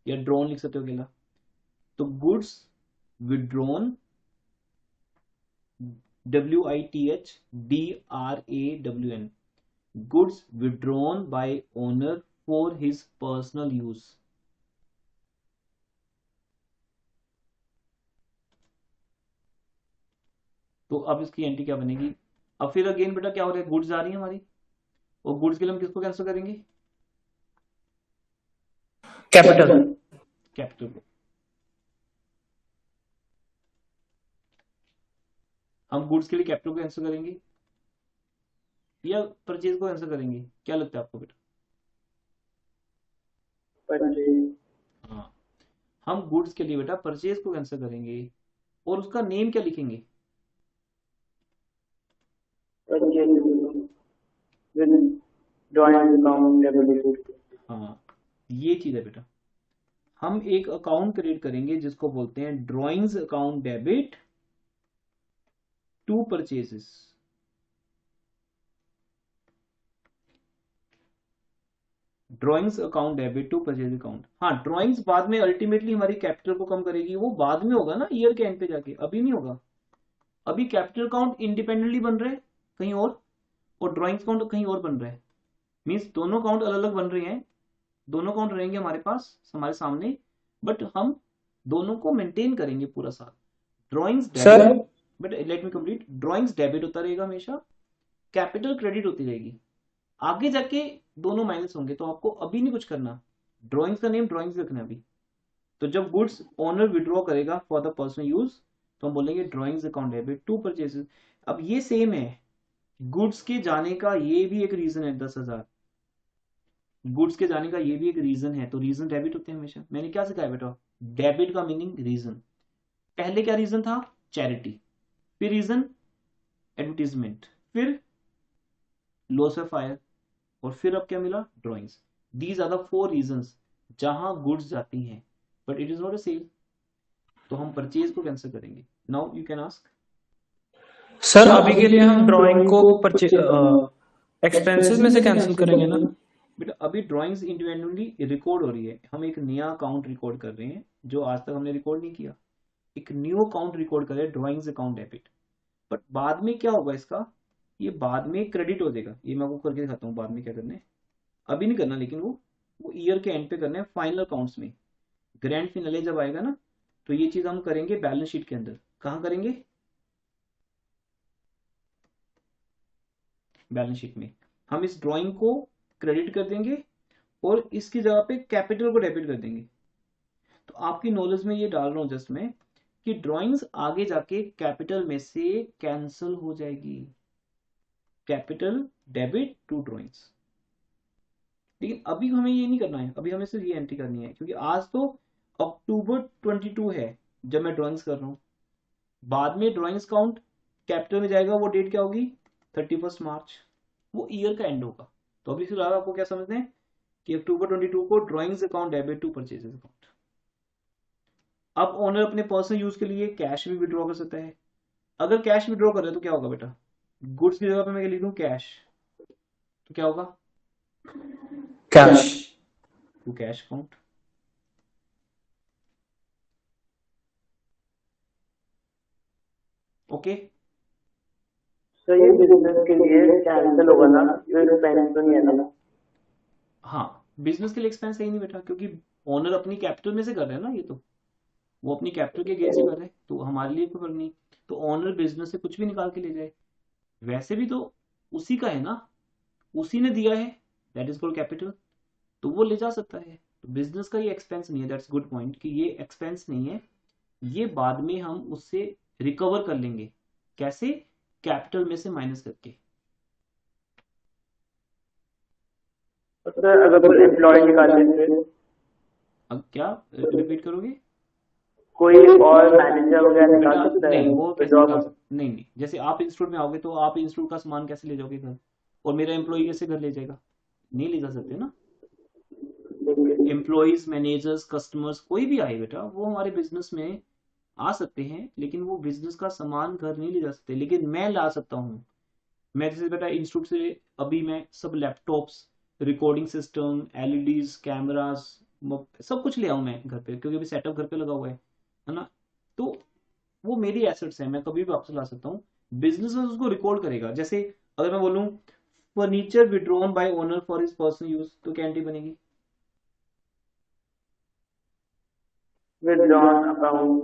या ड्रॉन लिख सकते हो अकेला, तो goods withdrawn WITHDRAWN, goods withdrawn by owner for his personal use। तो अब इसकी एंट्री क्या बनेगी, अब फिर अगेन बेटा क्या हो रहा है, गुड्स आ रही है हमारी, और गुड्स के लिए हम किसको कैंसिल करेंगे, कैपिटल। कैपिटल को। हम गुड्स के लिए कैपिटल को कैंसिल करेंगे या परचेज को कैंसिल करेंगे, क्या लगता है आपको बेटा। हाँ, हम गुड्स के लिए बेटा परचेज को कैंसिल करेंगे, और उसका नेम क्या लिखेंगे, हाँ ये चीज है बेटा, हम एक अकाउंट क्रिएट करेंगे जिसको बोलते हैं drawings account debit to purchases. Drawings account debit to purchase account. हाँ ड्राइंग्स बाद में अल्टीमेटली हमारी कैपिटल को कम करेगी, वो बाद में होगा ना ईयर के एंड पे जाके, अभी नहीं होगा। अभी कैपिटल अकाउंट इंडिपेंडेंटली बन रहे हैं कहीं और ड्राइंग्स अकाउंट कहीं और बन रहा है, मीन्स दोनों अकाउंट अलग अलग बन रहे हैं, दोनों अकाउंट रहेंगे हमारे पास हमारे सामने, बट हम दोनों को मेंटेन करेंगे पूरा साल। Drawings debit, but let me complete, drawings debit होता रहेगा हमेशा, कैपिटल क्रेडिट होती रहेगी, आगे जाके दोनों माइनस होंगे, तो आपको अभी नहीं कुछ करना, ड्राइंग्स का नेम ड्राइंग्स रखना है अभी। तो जब गुड्स ओनर विड्रॉ करेगा फॉर द पर्सनल यूज तो हम बोलेंगे drawings account debit to purchases. अब ये सेम है, गुड्स के जाने का ये भी एक रीजन है 10,000, गुड्स के जाने का ये भी एक रीजन है, तो रीजन डेबिट होते हैं हमेशा। मैंने क्या सिखाया बेटा, डेबिट का मीनिंग रीजन। पहले क्या रीजन था, चैरिटी, फिर रीजन एडवर्टीजमेंट, फिर लॉस ऑफ फायर, और फिर अब क्या मिला, drawings. These are the 4 reasons जहां गुड्स जाती हैं, but it is not a sale, तो हम परचेज को कैंसिल करेंगे। Now you can ask. Sir अभी के लिए हम ड्राइंग को एक्सपेंसेस में से कैंसिल करेंगे ना बेटा, अभी ड्राइंग्स इंडिविजुअली रिकॉर्ड हो रही है, हम एक नया अकाउंट रिकॉर्ड कर रहे हैं जो आज तक हमने रिकॉर्ड नहीं किया, एक न्यू अकाउंट रिकॉर्ड कर रहे हैं, ड्राइंग्स अकाउंट डेबिट। बट बाद में क्या होगा इसका, ये बाद में क्रेडिट हो जाएगा, ये मैं आपको करके दिखाता हूँ बाद में क्या करना है, अभी नहीं करना, लेकिन वो ईयर के एंड पे करना है, फाइनल अकाउंट्स में, ग्रैंड फिनाले जब आएगा ना, तो ये चीज हम करेंगे बैलेंस शीट के अंदर। कहाँ करेंगे, बैलेंस शीट में हम इस ड्राइंग को क्रेडिट कर देंगे और इसकी जगह पे कैपिटल को डेबिट कर देंगे। तो आपकी नॉलेज में ये डाल रहा हूं जस्ट मैं कि ड्राइंग्स आगे जाके कैपिटल में से कैंसिल हो जाएगी, कैपिटल डेबिट टू ड्राइंग्स। लेकिन अभी हमें ये नहीं करना है, अभी हमें सिर्फ ये एंट्री करनी है, क्योंकि आज तो अक्टूबर 22 है जब मैं ड्राइंग्स कर रहा हूँ, बाद में ड्राइंग्स काउंट कैपिटल में जाएगा, वो डेट क्या होगी 31 मार्च, वो ईयर का एंड होगा। तो अभी फिलहाल आपको क्या समझना है कि अक्टूबर 22 को drawings account debit to purchases account. अब ओनर अपने पर्सनल यूज के लिए कैश भी विड्रॉ कर सकता है। अगर कैश विड्रॉ कर रहे तो क्या होगा बेटा, गुड्स की जगह पे मैं लिख दूं कैश, तो क्या होगा cash. To cash account. Okay, तो ये बिजनेस के लिए कैंसिल होगा ना, ये एक्सपेंस तो नहीं है ना? हाँ बिजनेस के लिए एक्सपेंस सही नहीं बेटा, क्योंकि ओनर अपनी कैपिटल में से कर रहे हैं ना, ये तो वो अपनी कैपिटल के अगेंस्ट कर रहे हैं, तो हमारे लिए कोई फर्क नहीं। तो ओनर बिजनेस से कुछ भी निकाल के ले जाए, वैसे भी तो उसी का है ना, उसी ने दिया है, दैट इज कॉल्ड कैपिटल, तो वो ले जा सकता है। तो बिजनेस का ये एक्सपेंस नहीं है, दैट्स गुड पॉइंट कि ये एक्सपेंस नहीं है, ये बाद में हम उससे रिकवर कर लेंगे। कैसे, कैपिटल में से माइनस करके। सर अगर कोई एम्प्लॉय निकाले फिर अब क्या रिपीट करोगे? कोई और मैनेजर वगैरह निकाल बेटा सकता है? नहीं, वो कैसे Withdraw निकाल सकते, नहीं नहीं, जैसे आप इंस्टीट्यूट में आओगे तो आप इंस्टीट्यूट का सामान कैसे ले जाओगे घर, और मेरा एम्प्लॉय कैसे घर ले जाएगा, नहीं ले जा सकते ना। एम्प्लॉयज, मैनेजर्स, कस्टमर्स कोई भी आए बेटा, वो हमारे बिजनेस में आ सकते हैं, लेकिन वो बिजनेस का सामान घर नहीं ले जा सकते, लेकिन मैं ला सकता हूँ। मैं जैसे बेटा इंस्टीट्यूट से अभी मैं सब laptops, recording system, LEDs, cameras, सब कुछ ले आऊँ मैं घर पे, क्योंकि अभी सेटअप घर पे लगा हुआ है ना। तो वो मेरी एसेट्स हैं, मैं कभी भी वापस ला सकता हूँ। बिजनेस उसको रिकॉर्ड करेगा। जैसे अगर मैं बोलूँ furniture withdrawn bye owner for his personal use, तो क्या एंट्री बनेगी? withdrawn account,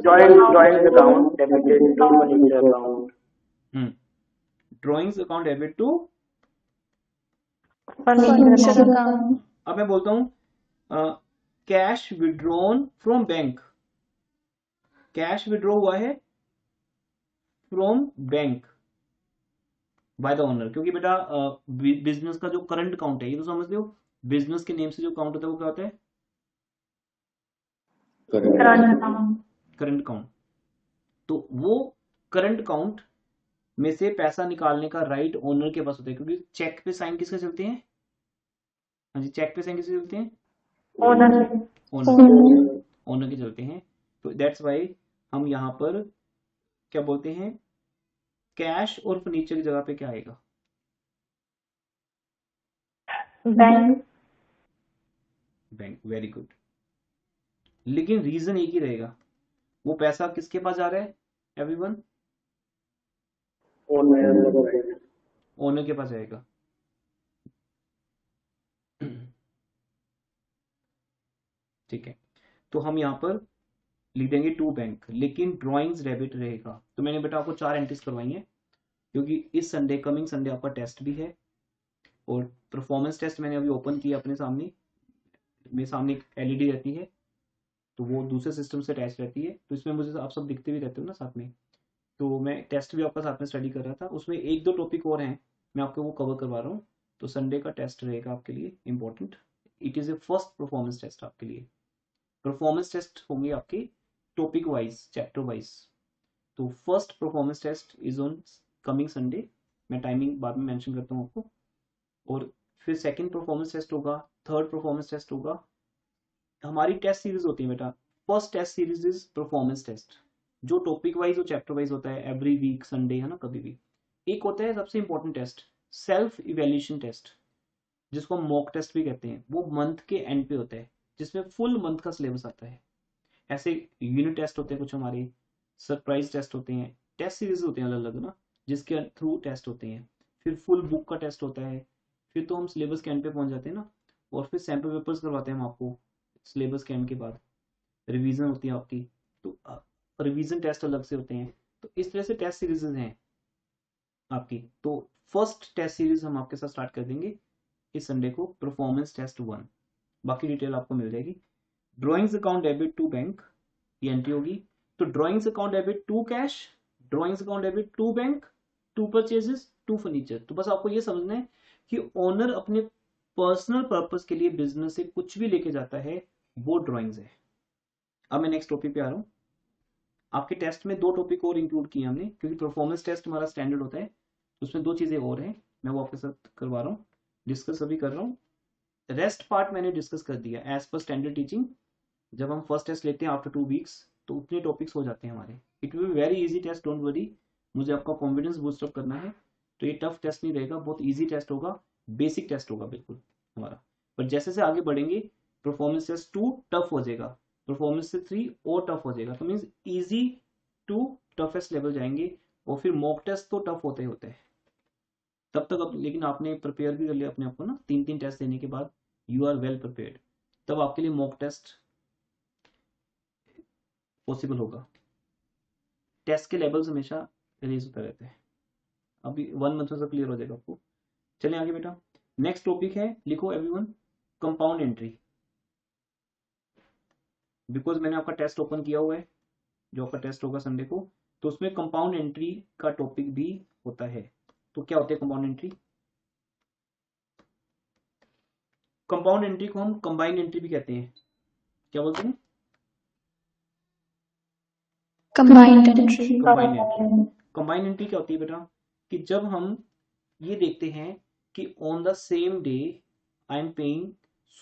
joint account debited to furniture account. Drawings account debit to. Furniture account. अब मैं बोलता हूँ cash withdrawn from bank, cash withdraw हुआ है from bank by the owner, क्योंकि बेटा बिजनेस का जो करंट अकाउंट है, ये तो समझते हो, बिजनेस के नेम से जो अकाउंट होता है वो क्या होता है, करंट अकाउंट। तो वो करंट अकाउंट में से पैसा निकालने का राइट ओनर के पास होता है, क्योंकि चेक पे साइन किसके चलते हैं? हाँ जी, चेक पे साइन किसके चलते हैं? ओनर के चलते हैं। तो दैट्स वाई हम यहाँ पर क्या बोलते हैं, कैश और फर्नीचर की जगह पे क्या आएगा? बैंक। Bank, very good. लेकिन रीजन एक ही रहेगा, वो पैसा किसके पास जा रहा है एवरीवन? ओनर के पास जाएगा। ठीक है, तो हम यहाँ पर लिख देंगे टू बैंक, लेकिन ड्राइंग्स डेबिट रहेगा। तो मैंने बेटा आपको 4 एंट्रीज करवाई हैं, क्योंकि इस संडे, कमिंग संडे आपका टेस्ट भी है, और परफॉर्मेंस टेस्ट मैंने अभी ओपन किया अपने सामने, मेरे सामने एक एलईडी रहती है, तो वो दूसरे सिस्टम से अटैच रहती है, तो इसमें मुझे आप सब दिखते भी रहते हो ना साथ में, तो मैं टेस्ट भी आपका साथ में स्टडी कर रहा था, उसमें 1-2 टॉपिक और हैं, मैं आपको वो कवर करवा रहा हूँ। तो संडे का टेस्ट रहेगा आपके लिए important, it is a first performance test आपके लिए। परफॉर्मेंस टेस्ट होंगे आपके टॉपिक वाइज, चैप्टर वाइज। तो first performance test is on coming Sunday, मैं टाइमिंग बाद में मेंशन करता हूँ आपको। और फिर सेकंड परफॉर्मेंस टेस्ट होगा, थर्ड परफॉर्मेंस टेस्ट होगा। हमारी टेस्ट सीरीज होती है बेटा, first test series is performance test, जो टॉपिक वाइज और चैप्टर वाइज होता है एवरी वीक संडे, है ना, कभी भी। एक होता है सबसे important test, self evaluation test, जिसको हम मॉक टेस्ट भी कहते हैं, वो मंथ के एंड पे होता है, जिसमें फुल मंथ का सिलेबस आता है। ऐसे यूनिट टेस्ट होते हैं कुछ हमारे, सरप्राइज टेस्ट होते हैं, टेस्ट सीरीज होते हैं अलग अलग ना, जिसके थ्रू टेस्ट होते हैं। फिर फुल बुक का टेस्ट होता है, फिर तो हम सिलेबस के एंड पे पहुंच जाते हैं ना, और फिर सैम्पल पेपर्स करवाते हैं हम आपको सिलेबस के एंड के बाद, रिवीजन होती है आपकी, तो रिवीजन टेस्ट अलग से होते हैं। तो इस तरह से टेस्ट सीरीज हैं आपकी। तो फर्स्ट टेस्ट सीरीज हम आपके साथ स्टार्ट कर देंगे इस संडे को, परफॉर्मेंस टेस्ट 1, बाकी डिटेल आपको मिल जाएगी। Drawings account debit to bank, ये एंट्री होगी। तो drawings account debit to cash, drawings account debit to bank, to purchases, to furniture. तो बस आपको ये समझना है कि ओनर अपने पर्सनल पर्पस के लिए बिजनेस से कुछ भी लेके जाता है, वो ड्रॉइंग्स है। अब मैं नेक्स्ट टॉपिक पे आ रहा हूँ। आपके टेस्ट में 2 टॉपिक और इंक्लूड किए हमने, क्योंकि परफॉर्मेंस टेस्ट हमारा स्टैंडर्ड होता है, उसमें 2 चीज़ें और हैं, मैं वो आपके साथ करवा रहा हूँ, डिस्कस अभी कर रहा हूँ। रेस्ट पार्ट मैंने डिस्कस कर दिया एज पर स्टैंडर्ड टीचिंग। जब हम फर्स्ट टेस्ट लेते हैं आफ्टर 2 वीक्स तो उतने टॉपिक्स हो जाते हैं हमारे। It will be very easy test, don't worry, मुझे आपका कॉन्फिडेंस बूस्ट अप करना है। तो ये टफ टेस्ट नहीं रहेगा, बहुत ईजी टेस्ट होगा, बेसिक टेस्ट होगा बिल्कुल हमारा। पर जैसे से आगे बढ़ेंगे परफॉर्मेंस टेस्ट 2 टफ हो जाएगा, परफॉर्मेंस से 3 और टफ हो जाएगा, तो means easy to toughest level जाएंगे, और फिर मॉक टेस्ट तो टफ होते ही होते हैं। तब तक लेकिन आपने प्रिपेयर भी कर लिया अपने आप को ना, 3 टेस्ट देने के बाद यू आर वेल प्रिपेयर्ड, तब आपके लिए मॉक टेस्ट पॉसिबल होगा। टेस्ट के लेवल्स हमेशा रिलीज होते रहते हैं, अभी 1 मंथ में सब क्लियर हो जाएगा आपको। चलिए आगे बेटा, नेक्स्ट टॉपिक है, लिखो एवरीवन, कंपाउंड एंट्री। बिकॉज मैंने आपका टेस्ट ओपन किया हुआ है, जो आपका टेस्ट होगा संडे को, तो उसमें कंपाउंड एंट्री का टॉपिक भी होता है। तो क्या होता है कंपाउंड एंट्री? कंपाउंड एंट्री को हम कंबाइंड एंट्री भी कहते हैं। क्या बोलते हैं? Combined entry. Combined entry. Combined entry क्या होती है बेटा? कि जब हम ये देखते हैं कि on the same day I am paying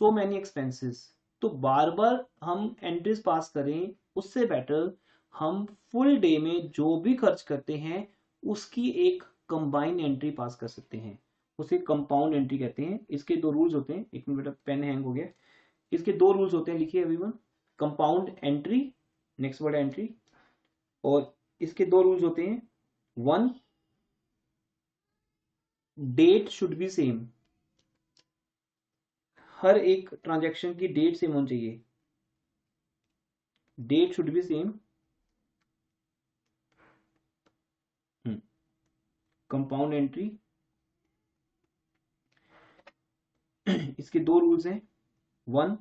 so many expenses, तो बार बार हम एंट्रीज पास करें, उससे बेटर हम फुल डे में जो भी खर्च करते हैं उसकी एक कंबाइंड एंट्री पास कर सकते हैं, उसे कंपाउंड एंट्री कहते हैं। इसके 2 रूल्स होते हैं, एक मिनट बेटा पेन हैंग हो गया, इसके 2 रूल्स होते हैं, लिखिए everyone, compound entry, next word entry, और इसके 2 रूल्स होते हैं, 1 डेट शुड बी सेम, हर एक ट्रांजैक्शन की डेट सेम होनी चाहिए, date should be same. Compound entry, इसके 2 रूल्स हैं। 1,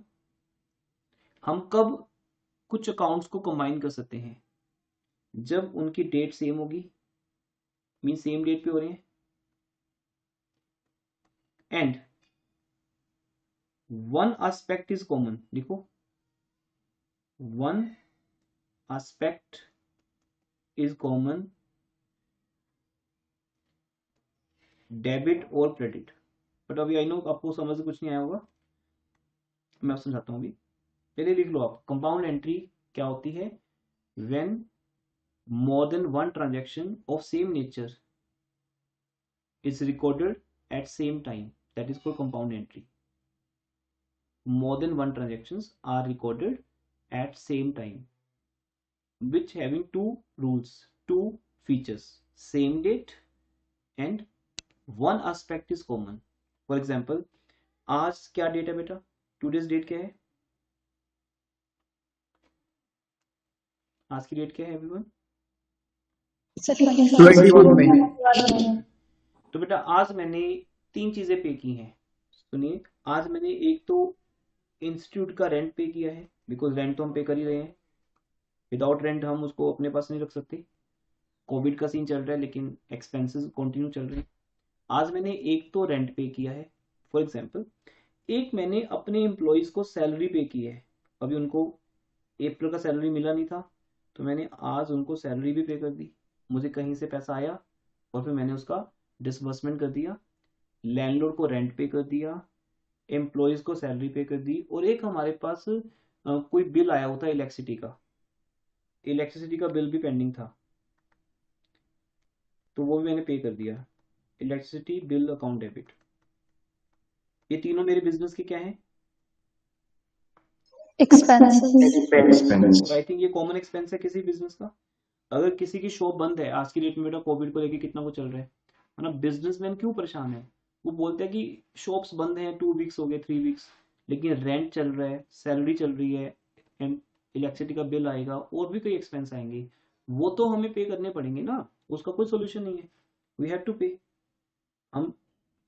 हम कब कुछ अकाउंट्स को कंबाइन कर सकते हैं? जब उनकी डेट सेम होगी, मीन सेम डेट पे हो रहे हैं, एंड 1 एस्पेक्ट इज कॉमन, लिखो 1 एस्पेक्ट इज कॉमन, डेबिट और क्रेडिट। बट अभी आई नो आपको समझ से कुछ नहीं आया होगा, मैं समझाता हूँ अभी। चलिए लिख लो आप, कंपाउंड एंट्री क्या होती है? When more than 1 transaction of same nature is recorded at same time, that is called compound entry. More than 1 transactions are recorded at same time, which having 2 rules, 2 features, same date and 1 aspect is common. For example, आज क्या डेट है बेटा? टूडेज डेट क्या है? आज की डेट क्या है एवरीवन? 21 में। तो बेटा आज मैंने 3 चीजें पे की हैं, सुनिए। आज मैंने एक तो इंस्टीट्यूट का रेंट पे किया है, बिकॉज रेंट तो हम पे कर ही रहे हैं, विदाउट रेंट हम उसको अपने पास नहीं रख सकते। कोविड का सीन चल रहा है लेकिन एक्सपेंसेस कंटिन्यू चल रहे हैं। आज मैंने एक तो रेंट पे किया है, फॉर एग्जांपल। एक मैंने अपने एम्प्लॉयज को सैलरी पे की है, अभी उनको अप्रैल का सैलरी मिला नहीं था, तो मैंने आज उनको सैलरी भी पे कर दी। मुझे कहीं से पैसा आया और फिर मैंने उसका डिसबर्समेंट कर दिया, लैंडलॉर्ड को रेंट पे कर दिया, एम्प्लॉयज को सैलरी पे कर दी। और एक हमारे पास कोई बिल आया होता है इलेक्ट्रिसिटी का बिल भी पेंडिंग था, तो वो भी मैंने पे कर दिया, इलेक्ट्रिसिटी बिल अकाउंट डेबिट। ये तीनों मेरे बिजनेस के क्या है? एक्सपेंसेस। आई थिंक ये कॉमन एक्सपेंस है किसी बिजनेस का। अगर किसी की शॉप बंद है आज की डेट में बेटा, कोविड को लेके कितना कुछ चल रहा है ना, बिजनेसमैन क्यों परेशान है? वो बोलते हैं कि शॉप्स बंद हैं, 2 वीक्स हो गए, 3 वीक्स, लेकिन रेंट चल रहा है, सैलरी चल रही है, इलेक्ट्रिसिटी का बिल आएगा और भी कई एक्सपेंस आएंगे, वो तो हमें पे करने पड़ेंगे ना, उसका कोई सोल्यूशन नहीं है, वी हैव टू पे। हम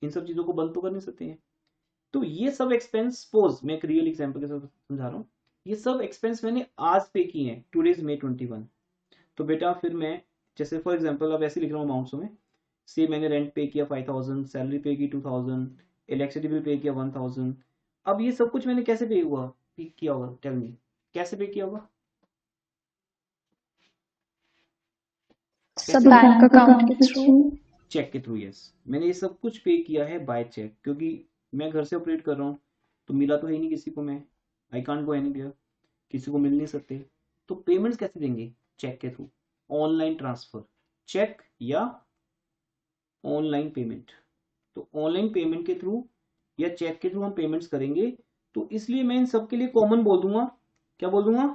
इन सब चीजों को बंद तो कर नहीं सकते हैं। तो ये सब एक्सपेंस, सपोज मैं एक रियल एग्जांपल के साथ समझा रहा हूँ, ये सब एक्सपेंस मैंने आज पे किए हैं, टुडेज May 21। तो बेटा फिर मैं जैसे फॉर एग्जांपल अब ऐसे लिख रहा हूँ अमाउंट्स में, से मैंने रेंट पे किया 5000, सैलरी पे की 2000, इलेक्ट्रिसिटी बिल पे किया 1000। अब ये सब कुछ मैंने कैसे पे किया होगा? टेल मी, कैसे पे किया होगा? सब बैंक अकाउंट के थ्रू। चेक के थ्रू, यस। मैंने ये सब कुछ पे किया है बाय चेक, क्योंकि मैं घर से ऑपरेट कर रहा हूँ, तो मिला तो है ही नहीं किसी को, मैं आई कांट गो एनीवेयर, किसी को मिल नहीं सकते। तो पेमेंट्स कैसे देंगे? चेक के थ्रू, ऑनलाइन ट्रांसफर, चेक या ऑनलाइन पेमेंट। तो ऑनलाइन पेमेंट के थ्रू या चेक के थ्रू हम पेमेंट्स करेंगे। तो इसलिए मैं इन सब के लिए कॉमन बोल दूंगा, क्या बोल दूंगा?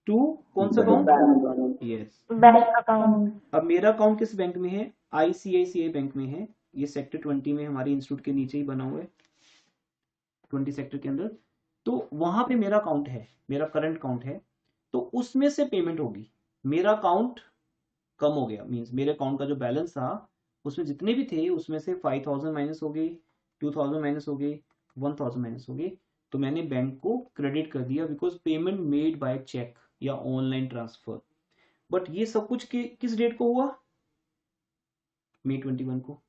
टू कौन सा अकाउंट? Yes, bank account. अब मेरा अकाउंट किस बैंक में है? आईसीआईसीआई बैंक में है। ये सेक्टर 20 में हमारे इंस्टीट्यूट के नीचे ही बना हुआ है, 20 सेक्टर के अंदर। तो वहां पे मेरा अकाउंट है, मेरा करंट अकाउंट है, तो उसमें से पेमेंट होगी। मेरा अकाउंट कम हो गया, मींस मेरे अकाउंट का जो बैलेंस था उसमें जितने भी थे उसमें से 5000 माइनस हो गए, 2000 माइनस हो गए, 1000 माइनस हो गए। तो मैंने बैंक को क्रेडिट कर दिया, because payment made by cheque या ऑनलाइन ट्रांसफर। बट ये सब कुछ किस डेट को हुआ? मई 21 को।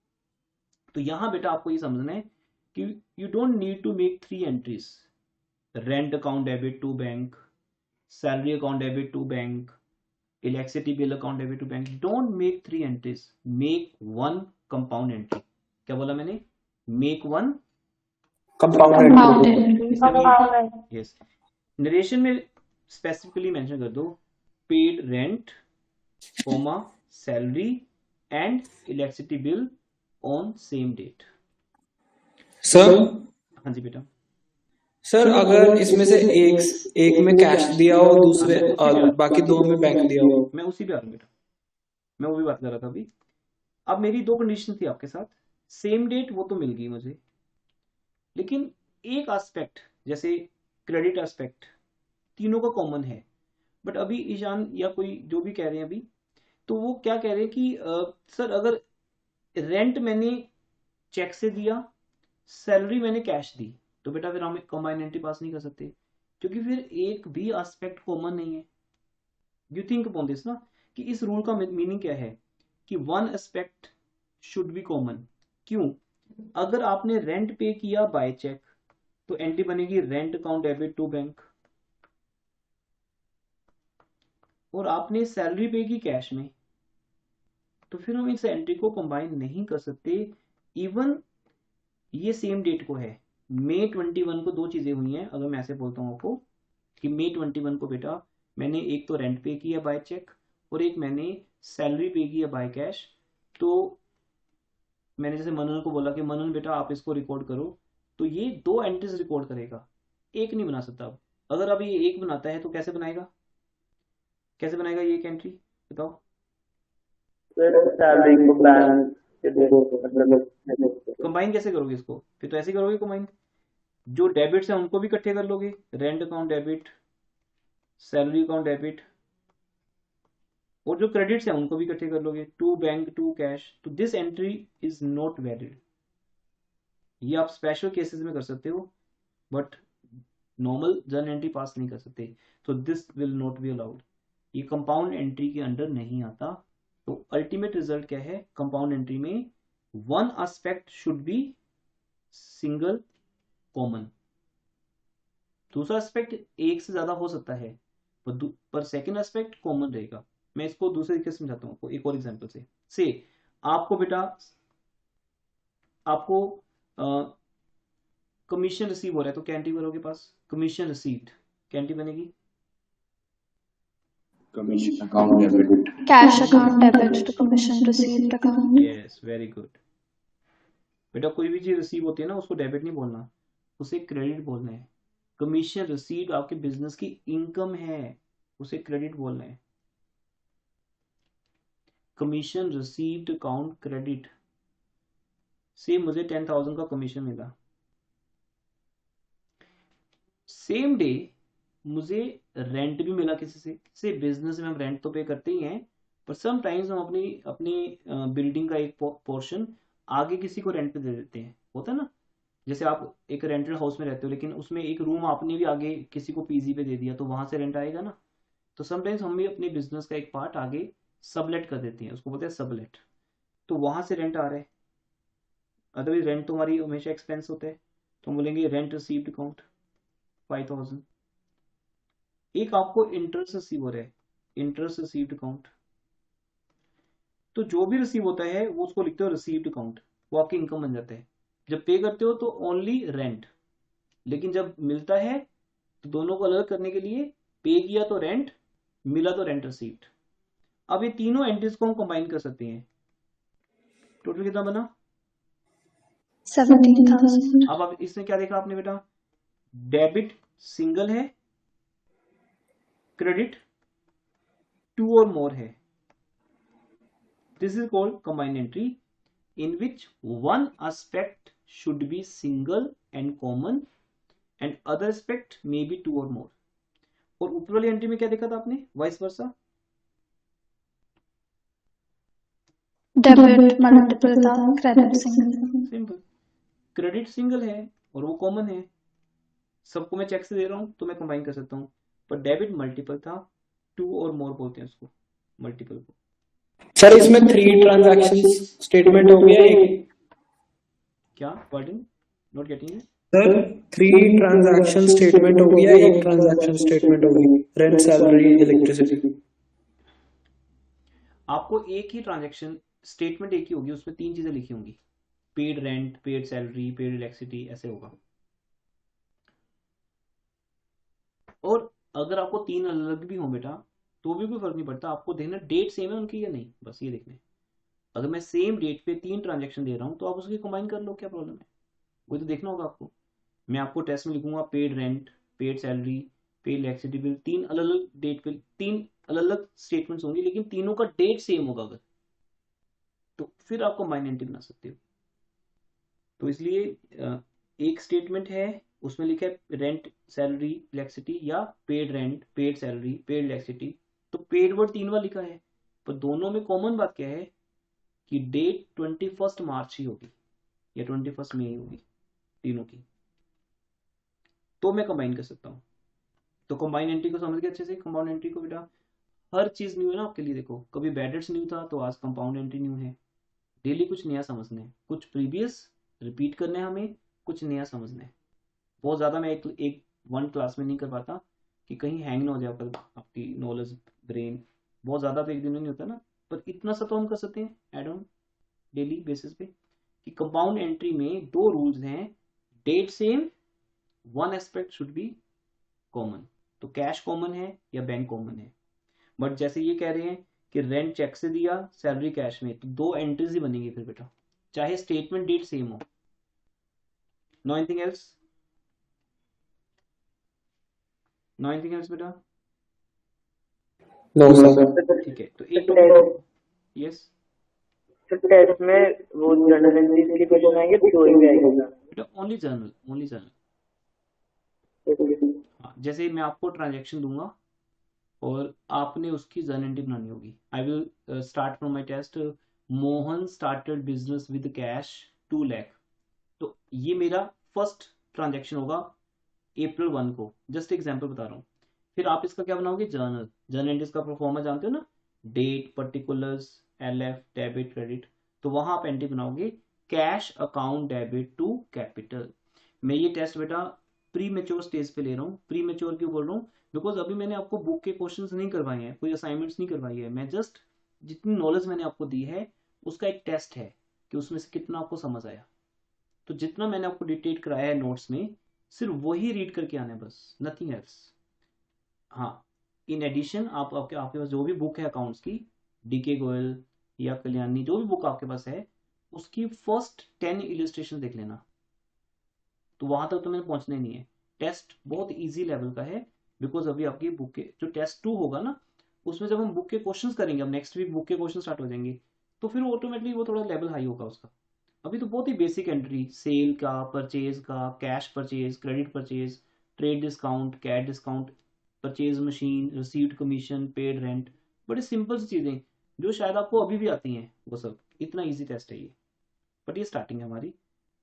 तो यहां बेटा आपको ये समझना है कि you don't need to make 3 entries, rent account debit to bank, salary account debit to bank, electricity bill account debit to bank. Don't make 3 entries, make 1 compound entry. क्या बोला मैंने? Make 1 compound entry. Yes. Narration में स्पेसिफिकली मेंशन कर दो, paid rent, comma salary and electricity bill on same date. Sir हाँ जी बेटा। सर अगर इसमें से एक में कैश दिया हो, दूसरे बाकी दो में बैंक दिया हो। मैं उसी पे आ रहा हूँ बेटा, मैं वो भी बात कर रहा था अभी। अब मेरी 2 कंडीशन थी आपके साथ, सेम डेट वो तो मिल गई मुझे, लेकिन एक एस्पेक्ट जैसे क्रेडिट एस्पेक्ट तीनों का कॉमन है। बट अभी ईशान या कोई जो भी कह रहे हैं अभी, तो वो क्या कह रहे हैं कि सर अगर रेंट मैंने चेक से दिया, सैलरी मैंने कैश दी, तो बेटा फिर हम कंबाइन एंट्री पास नहीं कर सकते, क्योंकि फिर एक भी एस्पेक्ट कॉमन नहीं है। यू थिंक अपॉन दिस ना, कि इस रूल का मीनिंग क्या है कि 1 एस्पेक्ट शुड बी कॉमन। क्यों? अगर आपने रेंट पे किया बाय चेक तो एंट्री बनेगी rent account debit to bank, और आपने सैलरी पे की कैश में, तो फिर हम इस एंट्री को कंबाइन नहीं कर सकते। इवन ये सेम डेट को है, मई 21 को 2 चीजें हुई हैं। अगर मैं ऐसे बोलता हूँ आपको कि मई 21 को बेटा मैंने एक तो रेंट पे किया बाय चेक और एक मैंने सैलरी पे किया बाय कैश। तो मैंने जैसे मनन को बोला कि मनन बेटा आप इसको रिकॉर्ड करो, तो ये 2 एंट्रीज रिकॉर्ड करेगा, एक नहीं बना सकता। अब अगर अब ये एक बनाता है तो कैसे बनाएगा, कैसे बनाएगा ये एक एंट्री बताओ? सैलरी को बैंक के मतलब कंबाइन कैसे करोगे इसको? फिर तो ऐसे करोगे कंबाइन, जो डेबिट्स हैं उनको भी इकट्ठे कर लोगे, rent account debit, salary account debit, और जो क्रेडिट्स हैं उनको भी इकट्ठे कर लोगे, टू बैंक टू कैश। तो this entry is not valid. ये आप स्पेशल केसेस में कर सकते हो, बट नॉर्मल जर्नल एंट्री पास नहीं कर सकते। तो this will not be allowed, ये कंपाउंड एंट्री के अंडर नहीं आता। तो अल्टीमेट रिजल्ट क्या है? कंपाउंड एंट्री में 1 aspect should B single common, दूसरा एस्पेक्ट एक से ज्यादा हो सकता है, पर सेकेंड एस्पेक्ट कॉमन रहेगा। मैं इसको दूसरे तरीके से समझाता हूँ एक और एग्जांपल से आपको बेटा आपको कमीशन रिसीव हो रहा है, तो क्या एंट्री भरोगे पास? कमीशन रिसीव्ड, क्या एंट्री बनेगी? Commission account debit. Cash account debit to commission received account. Yes, very good बेटा। कोई भी चीज रिसीव होती है ना, उसको डेबिट नहीं बोलना, उसे क्रेडिट बोलना है। कमीशन रिसीव्ड आपके बिजनेस की इनकम है, उसे क्रेडिट बोलना है। कमीशन रिसीव्ड अकाउंट क्रेडिट से मुझे 10,000 का कमीशन मिला, सेम डे मुझे रेंट भी मिला किसी से बिजनेस में हम रेंट तो पे करते ही हैं, पर समटाइम्स हम अपनी अपनी बिल्डिंग का एक पोर्शन आगे किसी को रेंट पे दे देते हैं, होता है ना। जैसे आप एक रेंटेड हाउस में रहते हो, लेकिन उसमें एक रूम आपने भी आगे किसी को पीजी पे दे दिया, तो वहां से रेंट आएगा ना। तो समटाइम्स हम भी अपने बिजनेस का एक पार्ट आगे सबलेट कर देते हैं, उसको बोलते हैं सबलेट। तो वहां से रेंट आ रहा है, अदरवाइज रेंट तो हमारी हमेशा एक्सपेंस होता है, तो हम बोलेंगे रेंट रिसीव्ड अकाउंट 5000। एक आपको इंटरेस्ट रिसीव हो रहा है, इंटरेस्ट रिसीव्ड अकाउंट तो जो भी रिसीव होता है वो उसको लिखते हो रिसीव्ड अकाउंट, वो आपकी इनकम बन जाता है। जब पे करते हो तो ओनली रेंट, लेकिन जब मिलता है तो दोनों को अलग करने के लिए पे किया तो रेंट, मिला तो रेंट रिसीव्ड। अब ये तीनों एंट्रीज को हम कंबाइन कर सकते हैं। टोटल कितना बना? 17,000। अब इसमें क्या देखा आपने बेटा? डेबिट सिंगल है, क्रेडिट टू और मोर है। This is called combined entry in which one aspect should be single and common and other aspect may be two or more। और ऊपर वाली एंट्री में क्या देखा था आपने? वाइस वर्सा, डेबिट मल्टीपल था, credit single. Simple. Credit single है और वो कॉमन है, सबको मैं चेक से दे रहा हूं तो मैं कंबाइन कर सकता हूं। पर डेबिट मल्टीपल था, टू और मोर बोलते हैं उसको, मल्टीपल को। सर इसमें 3 ट्रांजैक्शन स्टेटमेंट हो गया एक। क्या? Pardon, not getting it. Sir 3 transaction statement हो गया, एक ट्रांजैक्शन स्टेटमेंट होगी, रेंट, सैलरी, इलेक्ट्रिसिटी। आपको एक ही ट्रांजैक्शन स्टेटमेंट एक ही होगी, उसमें 3 चीजें लिखी होंगी, paid rent, paid salary, paid electricity, ऐसे होगा। और अगर आपको 3 अलग भी हो बेटा तो भी कोई फर्क नहीं पड़ता, आपको देखना डेट सेम है उनकी या नहीं, बस ये देखना है। अगर मैं सेम डेट पे 3 ट्रांजैक्शन दे रहा हूँ तो आप उसकी कंबाइन कर लो, क्या प्रॉब्लम है? वही तो देखना होगा आपको। मैं आपको टेस्ट में लिखूंगा paid rent, paid salary, paid electricity bill, 3 अलग अलग डेट पे 3 अलग अलग स्टेटमेंट्स होंगी, लेकिन तीनों का डेट सेम होगा अगर, तो फिर आप कंबाइन एंट्री बना सकते हो। तो इसलिए एक स्टेटमेंट है उसमें लिखा है रेंट, सैलरी, इलेक्ट्रिसिटी, या paid rent, paid salary, paid electricity, तो पेड वर्ड 3 बार लिखा है, पर दोनों में कॉमन बात क्या है कि डेट 21 मार्च ही होगी या 21 मई होगी तीनों की, तो मैं कंबाइन कर सकता हूँ। तो कंबाइन एंट्री को समझ गए अच्छे से? कंपाउंड एंट्री को बेटा हर चीज न्यू है ना आपके लिए। देखो कभी बैड डेट्स न्यू था तो आज कंपाउंड एंट्री न्यू है। डेली कुछ नया समझना है, कुछ प्रीवियस रिपीट करना है हमें, कुछ नया समझना है। बहुत ज्यादा मैं एक वन क्लास में नहीं कर पाता कि कहीं हैंग ना हो जाए आपकी नॉलेज, ब्रेन। बहुत ज्यादा तो एक दिन में नहीं होता ना, पर इतना सा तो हम कर सकते हैं एड ऑन डेली बेसिस पे कि कंपाउंड एंट्री में 2 रूल्स हैं, date same, one aspect should be common. तो कैश कॉमन है या बैंक कॉमन है, बट जैसे ये कह रहे हैं कि रेंट चेक से दिया, सैलरी कैश में, तो 2 एंट्रीज ही बनेंगी फिर बेटा, चाहे स्टेटमेंट डेट सेम हो। No anything else? No anything else बेटा? No sir. ठीक है, तो एक यस तो टेस्ट में वो जर्नल एंट्रीज के क्वेश्चन आएंगे, थ्योरी आएगा बेटा, ओनली जर्नल, ओनली जर्नल। बेटा। हाँ, जैसे मैं आपको ट्रांजैक्शन दूंगा और आपने उसकी जर्नल एंट्री बनानी होगी। I will start from my test, Mohan started business with cash 2 lakh. तो ये मेरा फर्स्ट ट्रांजैक्शन होगा अप्रैल 1 को, जस्ट एग्जांपल बता रहा हूँ। फिर आप इसका क्या बनाओगे? जर्नल। जर्नल एंट्रीज का परफॉर्मा जानते हो ना, date, particulars, LF, debit, credit. तो वहां आप एंट्री बनाओगे cash account debit to capital. मैं ये टेस्ट बेटा प्री मेच्योर स्टेज पे ले रहा हूँ। प्री मेच्योर क्यों बोल रहा हूँ? बिकॉज अभी मैंने आपको बुक के क्वेश्चंस नहीं करवाए हैं, कोई असाइनमेंट्स नहीं करवाई है, मैं जस्ट जितनी नॉलेज मैंने आपको दी है उसका एक टेस्ट है कि उसमें से कितना आपको समझ आया। तो जितना मैंने आपको डिटेट कराया है नोट्स में, सिर्फ वही रीड करके आना है बस, नथिंग एल्स। हाँ, इन एडिशन आपके पास जो भी बुक है अकाउंट्स की, डीके गोयल या कल्याणी, जो भी बुक आपके पास है, उसकी फर्स्ट 10 इलिस्ट्रेशन देख लेना। तो वहां तक तो मैंने पहुंचना ही नहीं है। टेस्ट बहुत इजी लेवल का है, बिकॉज अभी आपकी बुक के जो टेस्ट 2 होगा ना, उसमें जब हम बुक के क्वेश्चंस करेंगे, अब नेक्स्ट वीक बुक के क्वेश्चन स्टार्ट हो जाएंगे, तो फिर ऑटोमेटिकली वो थोड़ा लेवल हाई होगा उसका। अभी तो बहुत ही बेसिक एंट्री, सेल का, परचेज का, cash purchase, credit purchase, trade discount, cash discount, purchase machine, received commission, paid rent, बड़ी सिंपल सी चीजें जो शायद आपको अभी भी आती हैं, वो सब। इतना इजी टेस्ट है ये, बट ये स्टार्टिंग है हमारी।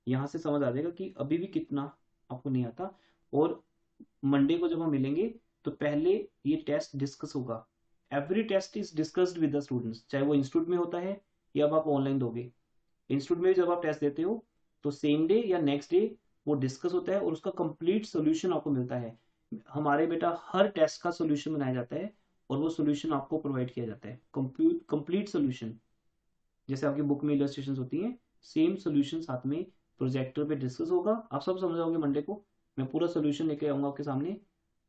यहाँ से समझ आ जाएगा कि अभी भी कितना आपको नहीं आता। और मंडे को जब हम मिलेंगे तो पहले ये टेस्ट डिस्कस होगा। Every test is discussed with the students, चाहे वो इंस्टीट्यूट में होता है या अब आप ऑनलाइन दोगे। इंस्टीट्यूट में जब आप टेस्ट देते हो तो सेम डे या नेक्स्ट डे वो डिस्कस होता है और उसका कंप्लीट सोल्यूशन आपको मिलता है। हमारे बेटा हर टेस्ट का सोल्यूशन बनाया जाता है और वो सोल्यूशन आपको प्रोवाइड किया जाता है, कंप्लीट सोल्यूशन। जैसे आपकी बुक में इलस्ट्रेशंस होती हैं, सेम सोल्यूशन साथ में प्रोजेक्टर पे डिस्कस होगा। आप सब समझ जाओगे मंडे को, मैं पूरा सोल्यूशन लेके आऊँगा आपके सामने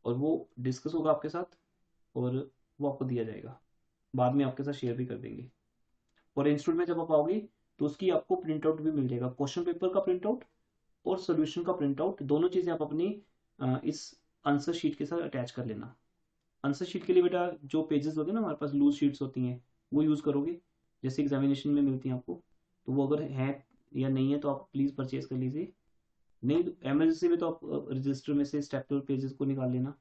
और वो डिस्कस होगा आपके साथ और वो आपको दिया जाएगा, बाद में आपके साथ शेयर भी कर देंगे। और इंस्टीट्यूट में जब आप आओगे तो उसकी आपको प्रिंट आउट भी मिल जाएगा, क्वेश्चन पेपर का प्रिंट आउट और सोल्यूशन का प्रिंट आउट, दोनों चीज़ें आप अपनी इस आंसर शीट के साथ अटैच कर लेना। आंसर शीट के लिए बेटा जो पेजेस होते हैं ना हमारे पास, लूज शीट्स होती हैं, वो यूज़ करोगे, जैसे एग्जामिनेशन में मिलती हैं आपको, तो वो अगर है या नहीं है तो आप प्लीज़ परचेज कर लीजिए। नहीं एमरजेंसी में तो आप रजिस्टर में से स्टेपलर पेजेस को निकाल लेना।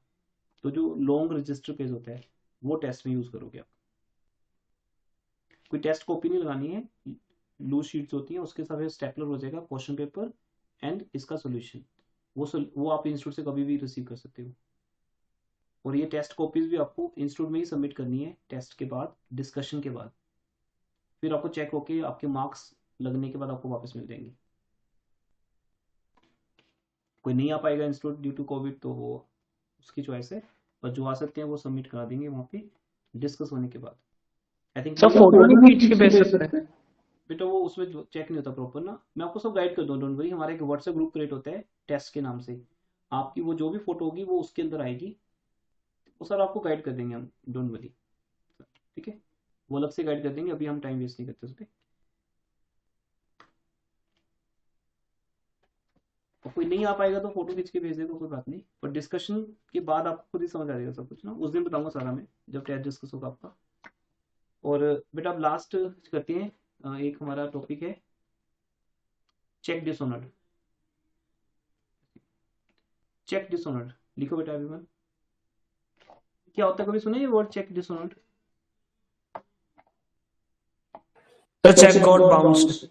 तो जो लॉन्ग रजिस्टर पेज होता है वो टेस्ट में यूज़ करोगे आप। कोई टेस्ट कॉपी नहीं लगानी है, लूज शीट्स होती हैं उसके साथ स्टेपलर हो जाएगा, क्वेश्चन पेपर एंड इसका सोल्यूशन, वो आप इंस्टीट्यूट से कभी भी रिसीव कर सकते हो। और ये टेस्ट कॉपीज भी आपको इंस्टीट्यूट में ही सबमिट करनी है टेस्ट के बाद, डिस्कशन के बाद, फिर आपको चेक होके आपके मार्क्स लगने के बाद आपको वापस मिल जाएंगे। कोई नहीं आ पाएगा इंस्टीट्यूट ड्यू टू कोविड तो वो उसकी चॉइस है, पर जो आ सकते हैं वो सबमिट करा देंगे वहाँ पे डिस्कस होने के बाद। आई थिंक सर फोटो भी खींच के भेज सकते हैं? बेटा वो उसमें चेक नहीं होता प्रॉपर ना, मैं आपको सब गाइड कर दूँ, डोंट वरी। हमारा एक व्हाट्सएप ग्रुप क्रिएट होता है टेस्ट के नाम से, आपकी वो जो भी फोटो होगी वो उसके अंदर आएगी, वो सर आपको गाइड कर देंगे हम, डोंट वरी, ठीक है, वो अलग से गाइड कर देंगे, अभी हम टाइम वेस्ट नहीं करते उस पर। और कोई नहीं आ पाएगा तो फोटो खींच के भेज देगा, कोई बात नहीं, पर डिस्कशन के बाद आपको खुद ही समझ आ जाएगा सब कुछ ना, उस दिन बताऊंगा सारा मैं जब टेस्ट डिस्कस होगा आपका। और बेटा अब लास्ट करते हैं, एक हमारा टॉपिक है चेक डिसऑनर्ड। चेक डिसऑनर्ड लिखो बेटा एवरीवन, क्या होता है, कभी सुने ये word cheque dishonoured? Sir cheque got bounced,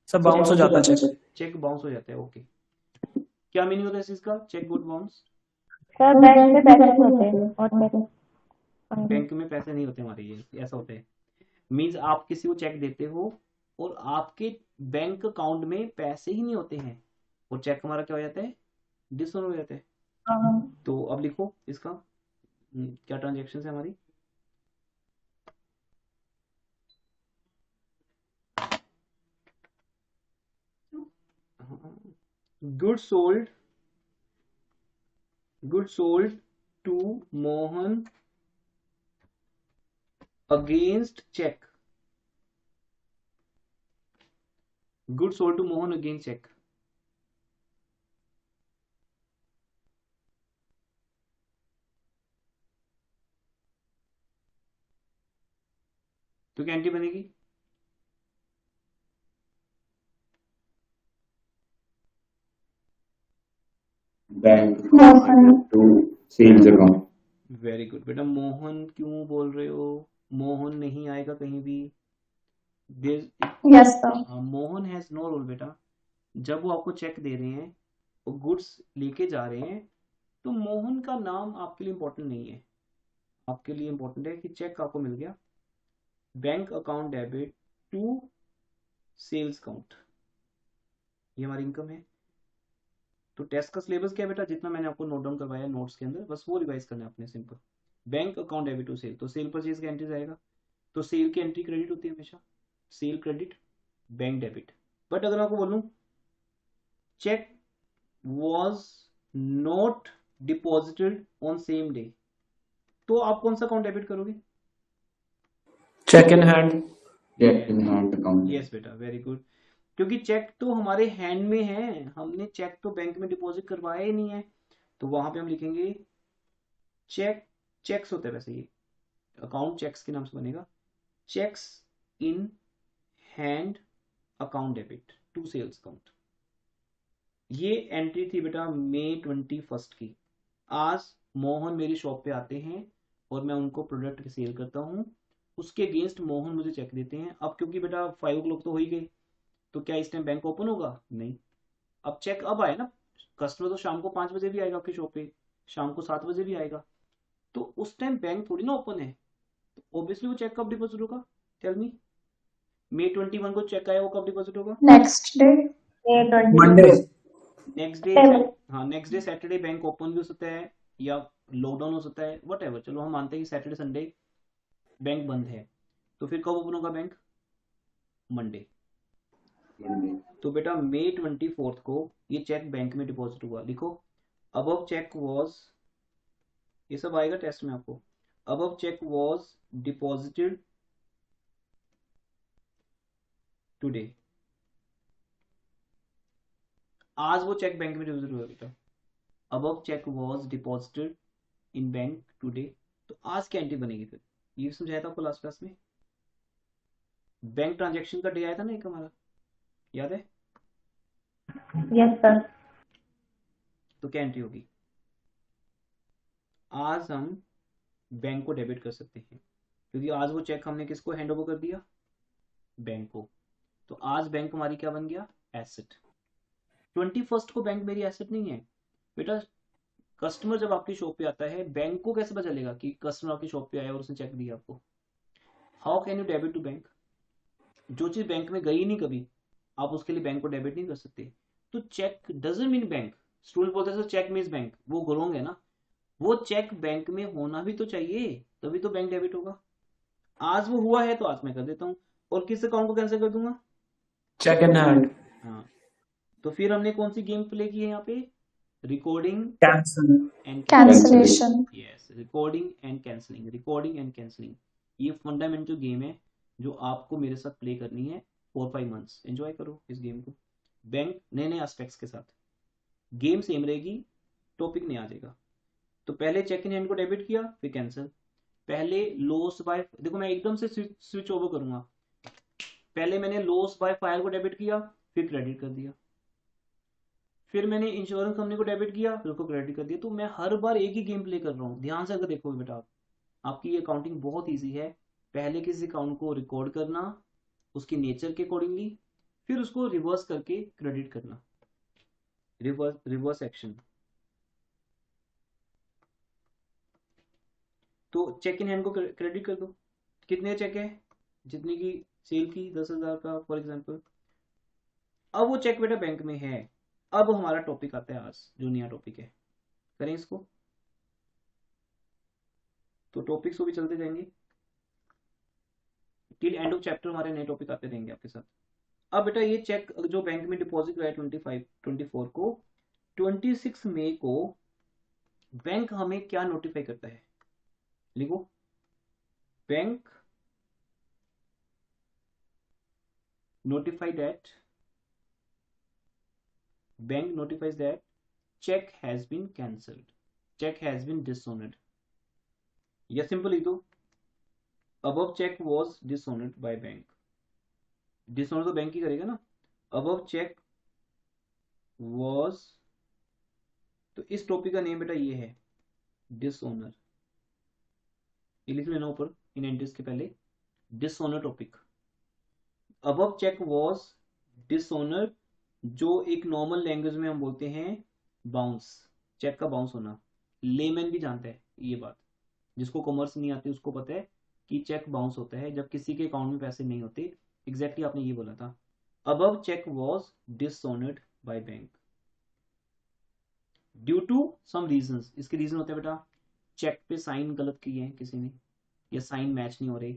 sir bounce हो जाता है चेक। चेक बाउंस हो जाता है, ओके। क्या मीनिंग होता है इस चीज का, cheque got bounce? Sir bank में पैसे नहीं होते और बैंक में पैसे नहीं होते हमारे, ये ऐसा होता है, मीन्स आप किसी को चेक देते हो और आपके बैंक अकाउंट में पैसे ही नहीं होते हैं, और चेक हमारा क्या हो जाता है, डिसऑनर हो जाता है। तो अब लिखो इसका क्या ट्रांजेक्शन है हमारी। Good sold to Mohan against cheque, good sold to Mohan against cheque. तो क्या एंट्री बनेगी, Bank to sales account. Very good बेटा। मोहन क्यों बोल रहे हो, मोहन नहीं आएगा कहीं भी, yes sir. Mohan has no role बेटा। जब वो आपको चेक दे रहे हैं, वो गुड्स लेके जा रहे हैं, तो मोहन का नाम आपके लिए इंपॉर्टेंट नहीं है, आपके लिए इंपॉर्टेंट है कि चेक आपको मिल गया, bank account debit to sales account, ये हमारी इनकम है। तो टेस्ट का सिलेबस क्या है बेटा, जितना मैंने आपको नोट डाउन करवाया नोट्स के अंदर, बस वो रिवाइज करना है अपने, simple. Bank account debit to sale, तो सेल परचेज का एंट्री जाएगा, तो सेल की एंट्री क्रेडिट होती है हमेशा, sale credit bank debit. But अगर आपको बोलूं cheque was not deposited on same day, तो आप कौन सा अकाउंट डेबिट करोगे, cheque in hand. Check in hand account. Yes बेटा, वेरी गुड, क्योंकि चेक तो हमारे हैंड में है, हमने चेक तो बैंक में डिपॉजिट करवाया ही नहीं है, तो वहां पे हम लिखेंगे चेक, चेक्स होते हैं वैसे, ये अकाउंट चेक्स के नाम से बनेगा, cheques in hand account debit to sales account. ये एंट्री थी बेटा मई 21 की। आज मोहन मेरी शॉप पे आते हैं और मैं उनको प्रोडक्ट सेल करता हूँ, उसके अगेंस्ट मोहन मुझे चेक देते हैं। अब क्योंकि बेटा 5 o'clock तो हो ही गई, तो क्या इस टाइम बैंक ओपन होगा, नहीं। अब चेक अब आए ना, कस्टमर तो शाम को 5 बजे भी आएगा आपकी शॉप पे, शाम को 7 बजे भी आएगा, तो उस टाइम बैंक थोड़ी ना ओपन है, तो ऑब्वियसली वो चेक कब डिपॉजिट होगा, टेल मी। मई 21 को चेक आया, वो कब डिपॉजिट होगा, next day. Monday. Next day. हाँ next day Saturday bank open भी हो सकता है या लॉकडाउन हो सकता है, वट एवर, चलो हम मानते हैं कि सैटरडे संडे बैंक बंद है, तो फिर कब ओपन होगा बैंक? मंडे। Monday. तो बेटा मई 24 को ये चेक बैंक में डिपॉजिट हुआ। लिखो अबव चेक वॉज, ये सब आएगा टेस्ट में आपको। Above cheque was deposited today. आज वो चेक बैंक में डिपॉजिट हुआ बेटा। Above cheque was deposited in bank today. तो आज क्या एंट्री बनेगी फिर? ये समझाया था आपको लास्ट क्लास में। बैंक ट्रांजैक्शन का डे आया था ना एक हमारा, याद है? Yes sir. तो क्या एंट्री होगी? आज हम बैंक को डेबिट कर सकते हैं क्योंकि आज वो चेक हमने किसको हैंड ओवर कर दिया? बैंक को। तो आज बैंक हमारी क्या बन गया? एसेट। 21 को बैंक मेरी एसेट नहीं है बेटा। कस्टमर जब आपकी शॉप पे आता है, बैंक को कैसे पता चलेगा कि कस्टमर आपकी शॉप पे आया और उसने चेक दिया आपको? How can you debit to bank? जो चीज बैंक में गई नहीं कभी, आप उसके लिए बैंक को डेबिट नहीं कर सकते। तो cheque doesn't mean bank. Student बोलते हैं चेक मीन्स बैंक, वो गलत है ना। वो चेक बैंक में होना भी तो चाहिए, तभी तो बैंक डेबिट होगा। आज वो हुआ है तो आज मैं कर देता हूँ, और किस अकाउंट को कैंसिल कर दूंगा? चेक इन हैंड, हाँ। तो फिर हमने कौन सी गेम प्ले की है यहाँ पे? Recording cancel, and cancellation. Yes, recording and cancelling. Recording and cancelling ये फंडामेंटल गेम है जो आपको मेरे साथ प्ले करनी है 4-5 मंथ्स। एंजॉय करो इस गेम को, बैंक नए नए एस्पेक्ट्स के साथ। गेम सेम रहेगी, टॉपिक नहीं आ जाएगा। तो पहले चेक इन हैंड को डेबिट किया, फिर कैंसिल। पहले लॉस बाय, देखो मैं एकदम से स्विच ओवर करूंगा। पहले मैंने लॉस बाय फायर को डेबिट किया, फिर क्रेडिट कर दिया। फिर मैंने इंश्योरेंस कंपनी को डेबिट किया, फिर उसको क्रेडिट कर दिया। तो मैं हर बार एक ही गेम प्ले कर रहा हूँ। ध्यान से अगर देखोगे बेटा, आपकी ये अकाउंटिंग बहुत ईजी है। पहले किसी अकाउंट को रिकॉर्ड करना उसकी नेचर के अकॉर्डिंगली, फिर उसको रिवर्स करके क्रेडिट करना, रिवर्स एक्शन। तो चेक इन हैंड को क्रेडिट कर दो। कितने चेक है? जितनी की सेल की 10,000 का फॉर एग्जांपल। अब वो चेक बेटा बैंक में है। अब हमारा टॉपिक आता है आज, जो नया टॉपिक है। करें इसको, तो टॉपिक्स को भी चलते जाएंगे टिल एंड ऑफ चैप्टर। हमारे नए टॉपिक आते रहेंगे आपके साथ। अब बेटा ये चेक जो बैंक में डिपॉजिट हुआ है 24 को, 26 मई को बैंक हमें क्या नोटिफाई करता है? लिखो, bank notifies that check has been cancelled, check has been dishonored। या सिंपल लिख दो, above check was dishonored by bank। Dishonour तो बैंक ही करेगा ना। above check was, तो इस टॉपिक का नेम बेटा ये है, डिसऑनर। ये लिख लेना ऊपर इन एंट्रीज के पहले, dishonour topic. above check was dishonour, जो एक नॉर्मल लैंग्वेज में हम बोलते हैं बाउंस, चेक का बाउंस होना। लेमैन भी जानता है ये बात, जिसको कॉमर्स नहीं आती उसको पता है कि चेक बाउंस होता है जब किसी के अकाउंट में पैसे नहीं होते। एग्जैक्टली आपने ये बोला था, above cheque was dishonoured by bank due to some reasons. इसके रीजन होते हैं बेटा, चेक पे साइन गलत किए हैं किसी ने, या साइन मैच नहीं हो रहे,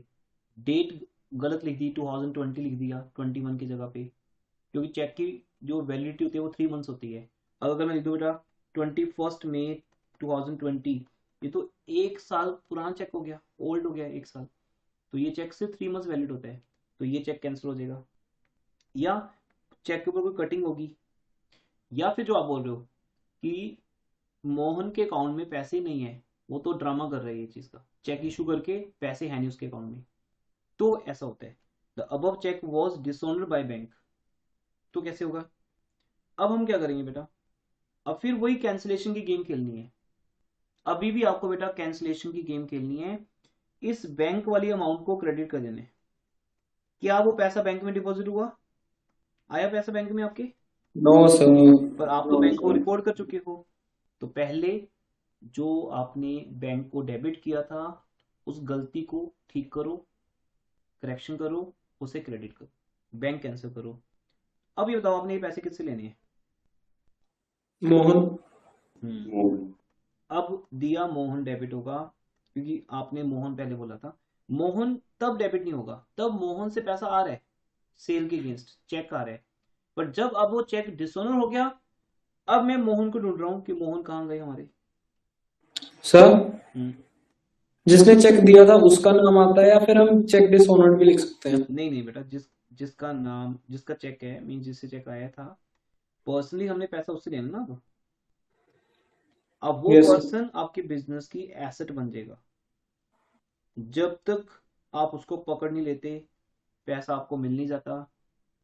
डेट गलत लिख दी, 2020 लिख दिया 21 की जगह पे, क्योंकि चेक की जो वैलिडिटी होती है वो 3 मंथ्स होती है। अगर मैं लिख दूँ बेटा 21 मई 2020, ये तो 1 साल पुराना चेक हो गया, ओल्ड हो गया 1 साल। तो ये चेक सिर्फ 3 मंथ्स वैलिड होता है, तो ये चेक कैंसिल हो जाएगा। या चेक के ऊपर कोई कटिंग होगी, या फिर जो आप बोल रहे हो कि मोहन के अकाउंट में पैसे नहीं है, वो तो ड्रामा कर रहा है ये चीज का, चेक इशू करके पैसे है नहीं उसके अकाउंट में, तो ऐसा होता है। The above cheque was dishonoured by bank. तो कैसे होगा? अब हम क्या करेंगे बेटा, अब फिर वही कैंसिलेशन की गेम खेलनी है। अभी भी आपको बेटा कैंसिलेशन की गेम खेलनी है। इस बैंक वाली अमाउंट को क्रेडिट कर देने। क्या वो पैसा बैंक में डिपॉजिट हुआ? आया पैसा बैंक में आपके? नो सर, पर आप तो बैंक को रिकॉर्ड कर चुके हो। तो पहले जो आपने बैंक को डेबिट किया था उस गलती को ठीक करो, करेक्शन करो, उसे क्रेडिट करो, बैंक कैंसिल करो। अब ये बताओ आपने ये पैसे किससे लेने हैं? मोहन। अब दिया मोहन डेबिट होगा, क्योंकि आपने मोहन पहले बोला था। मोहन तब डेबिट नहीं होगा, तब मोहन से पैसा आ रहा है सेल के अगेंस्ट, चेक आ रहा है, पर जब अब वो चेक डिसऑनर हो गया, अब मैं मोहन को ढूंढ रहा हूँ कि मोहन कहाँ गए हमारे। सर हम्म, जिसने चेक दिया था उसका नाम आता है या फिर हम चेक डिसऑनर्ड भी लिख सकते हैं? नहीं नहीं बेटा, जिसका नाम, जिसका चेक है, मीन जिससे चेक आया था, पर्सनली हमने पैसा उससे लेना ना। अब वो यस पर्सन आपके बिजनेस की एसेट बन जाएगा। जब तक आप उसको पकड़ नहीं लेते, पैसा आपको मिल नहीं जाता,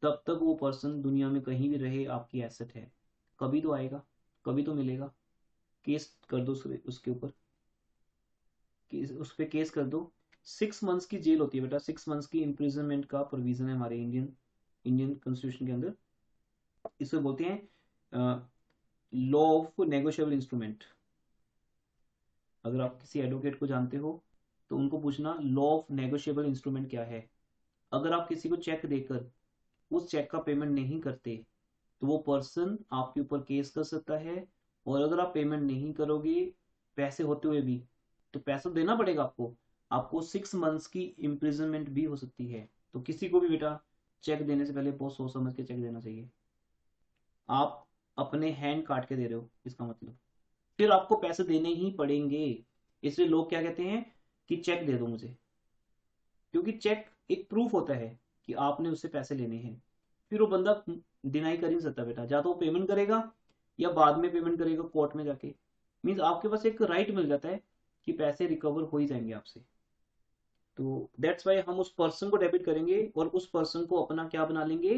तब तक वो पर्सन दुनिया में कहीं भी रहे आपकी एसेट है। कभी तो आएगा, कभी तो मिलेगा। केस कर दो उसके ऊपर, उस पर केस कर दो। 6 मंथ्स की जेल होती है बेटा, 6 मंथ्स की इम्प्रिजनमेंट का प्रोविजन है हमारे इंडियन कॉन्स्टिट्यूशन के अंदर। इसे बोलते हैं लॉ ऑफ नेगोशिएबल इंस्ट्रूमेंट। अगर आप किसी एडवोकेट को जानते हो तो उनको पूछना लॉ ऑफ नेगोशिएबल इंस्ट्रूमेंट क्या है। अगर आप किसी को चेक देकर उस चेक का पेमेंट नहीं करते तो वो पर्सन आपके ऊपर केस कर सकता है, और अगर आप पेमेंट नहीं करोगे पैसे होते हुए भी, तो पैसा देना पड़ेगा आपको। आपको 6 मंथ्स की इम्प्रिजनमेंट भी हो सकती है। तो किसी को भी बेटा चेक देने से पहले बहुत सोच समझ के चेक देना चाहिए। आप अपने हैंड काट के दे रहे हो इसका मतलब, फिर आपको पैसे देने ही पड़ेंगे। इसलिए लोग क्या कहते हैं कि चेक दे दो मुझे, क्योंकि चेक एक प्रूफ होता है कि आपने उससे पैसे लेने हैं। फिर वो बंदा डिनाई कर ही नहीं सकता बेटा, या तो वो पेमेंट करेगा या बाद में पेमेंट करेगा कोर्ट में जाके। मीन्स आपके पास एक राइट मिल जाता है कि पैसे रिकवर हो ही जाएंगे आपसे। तो दैट्स वाई हम उस पर्सन को डेबिट करेंगे और उस पर्सन को अपना क्या बना लेंगे,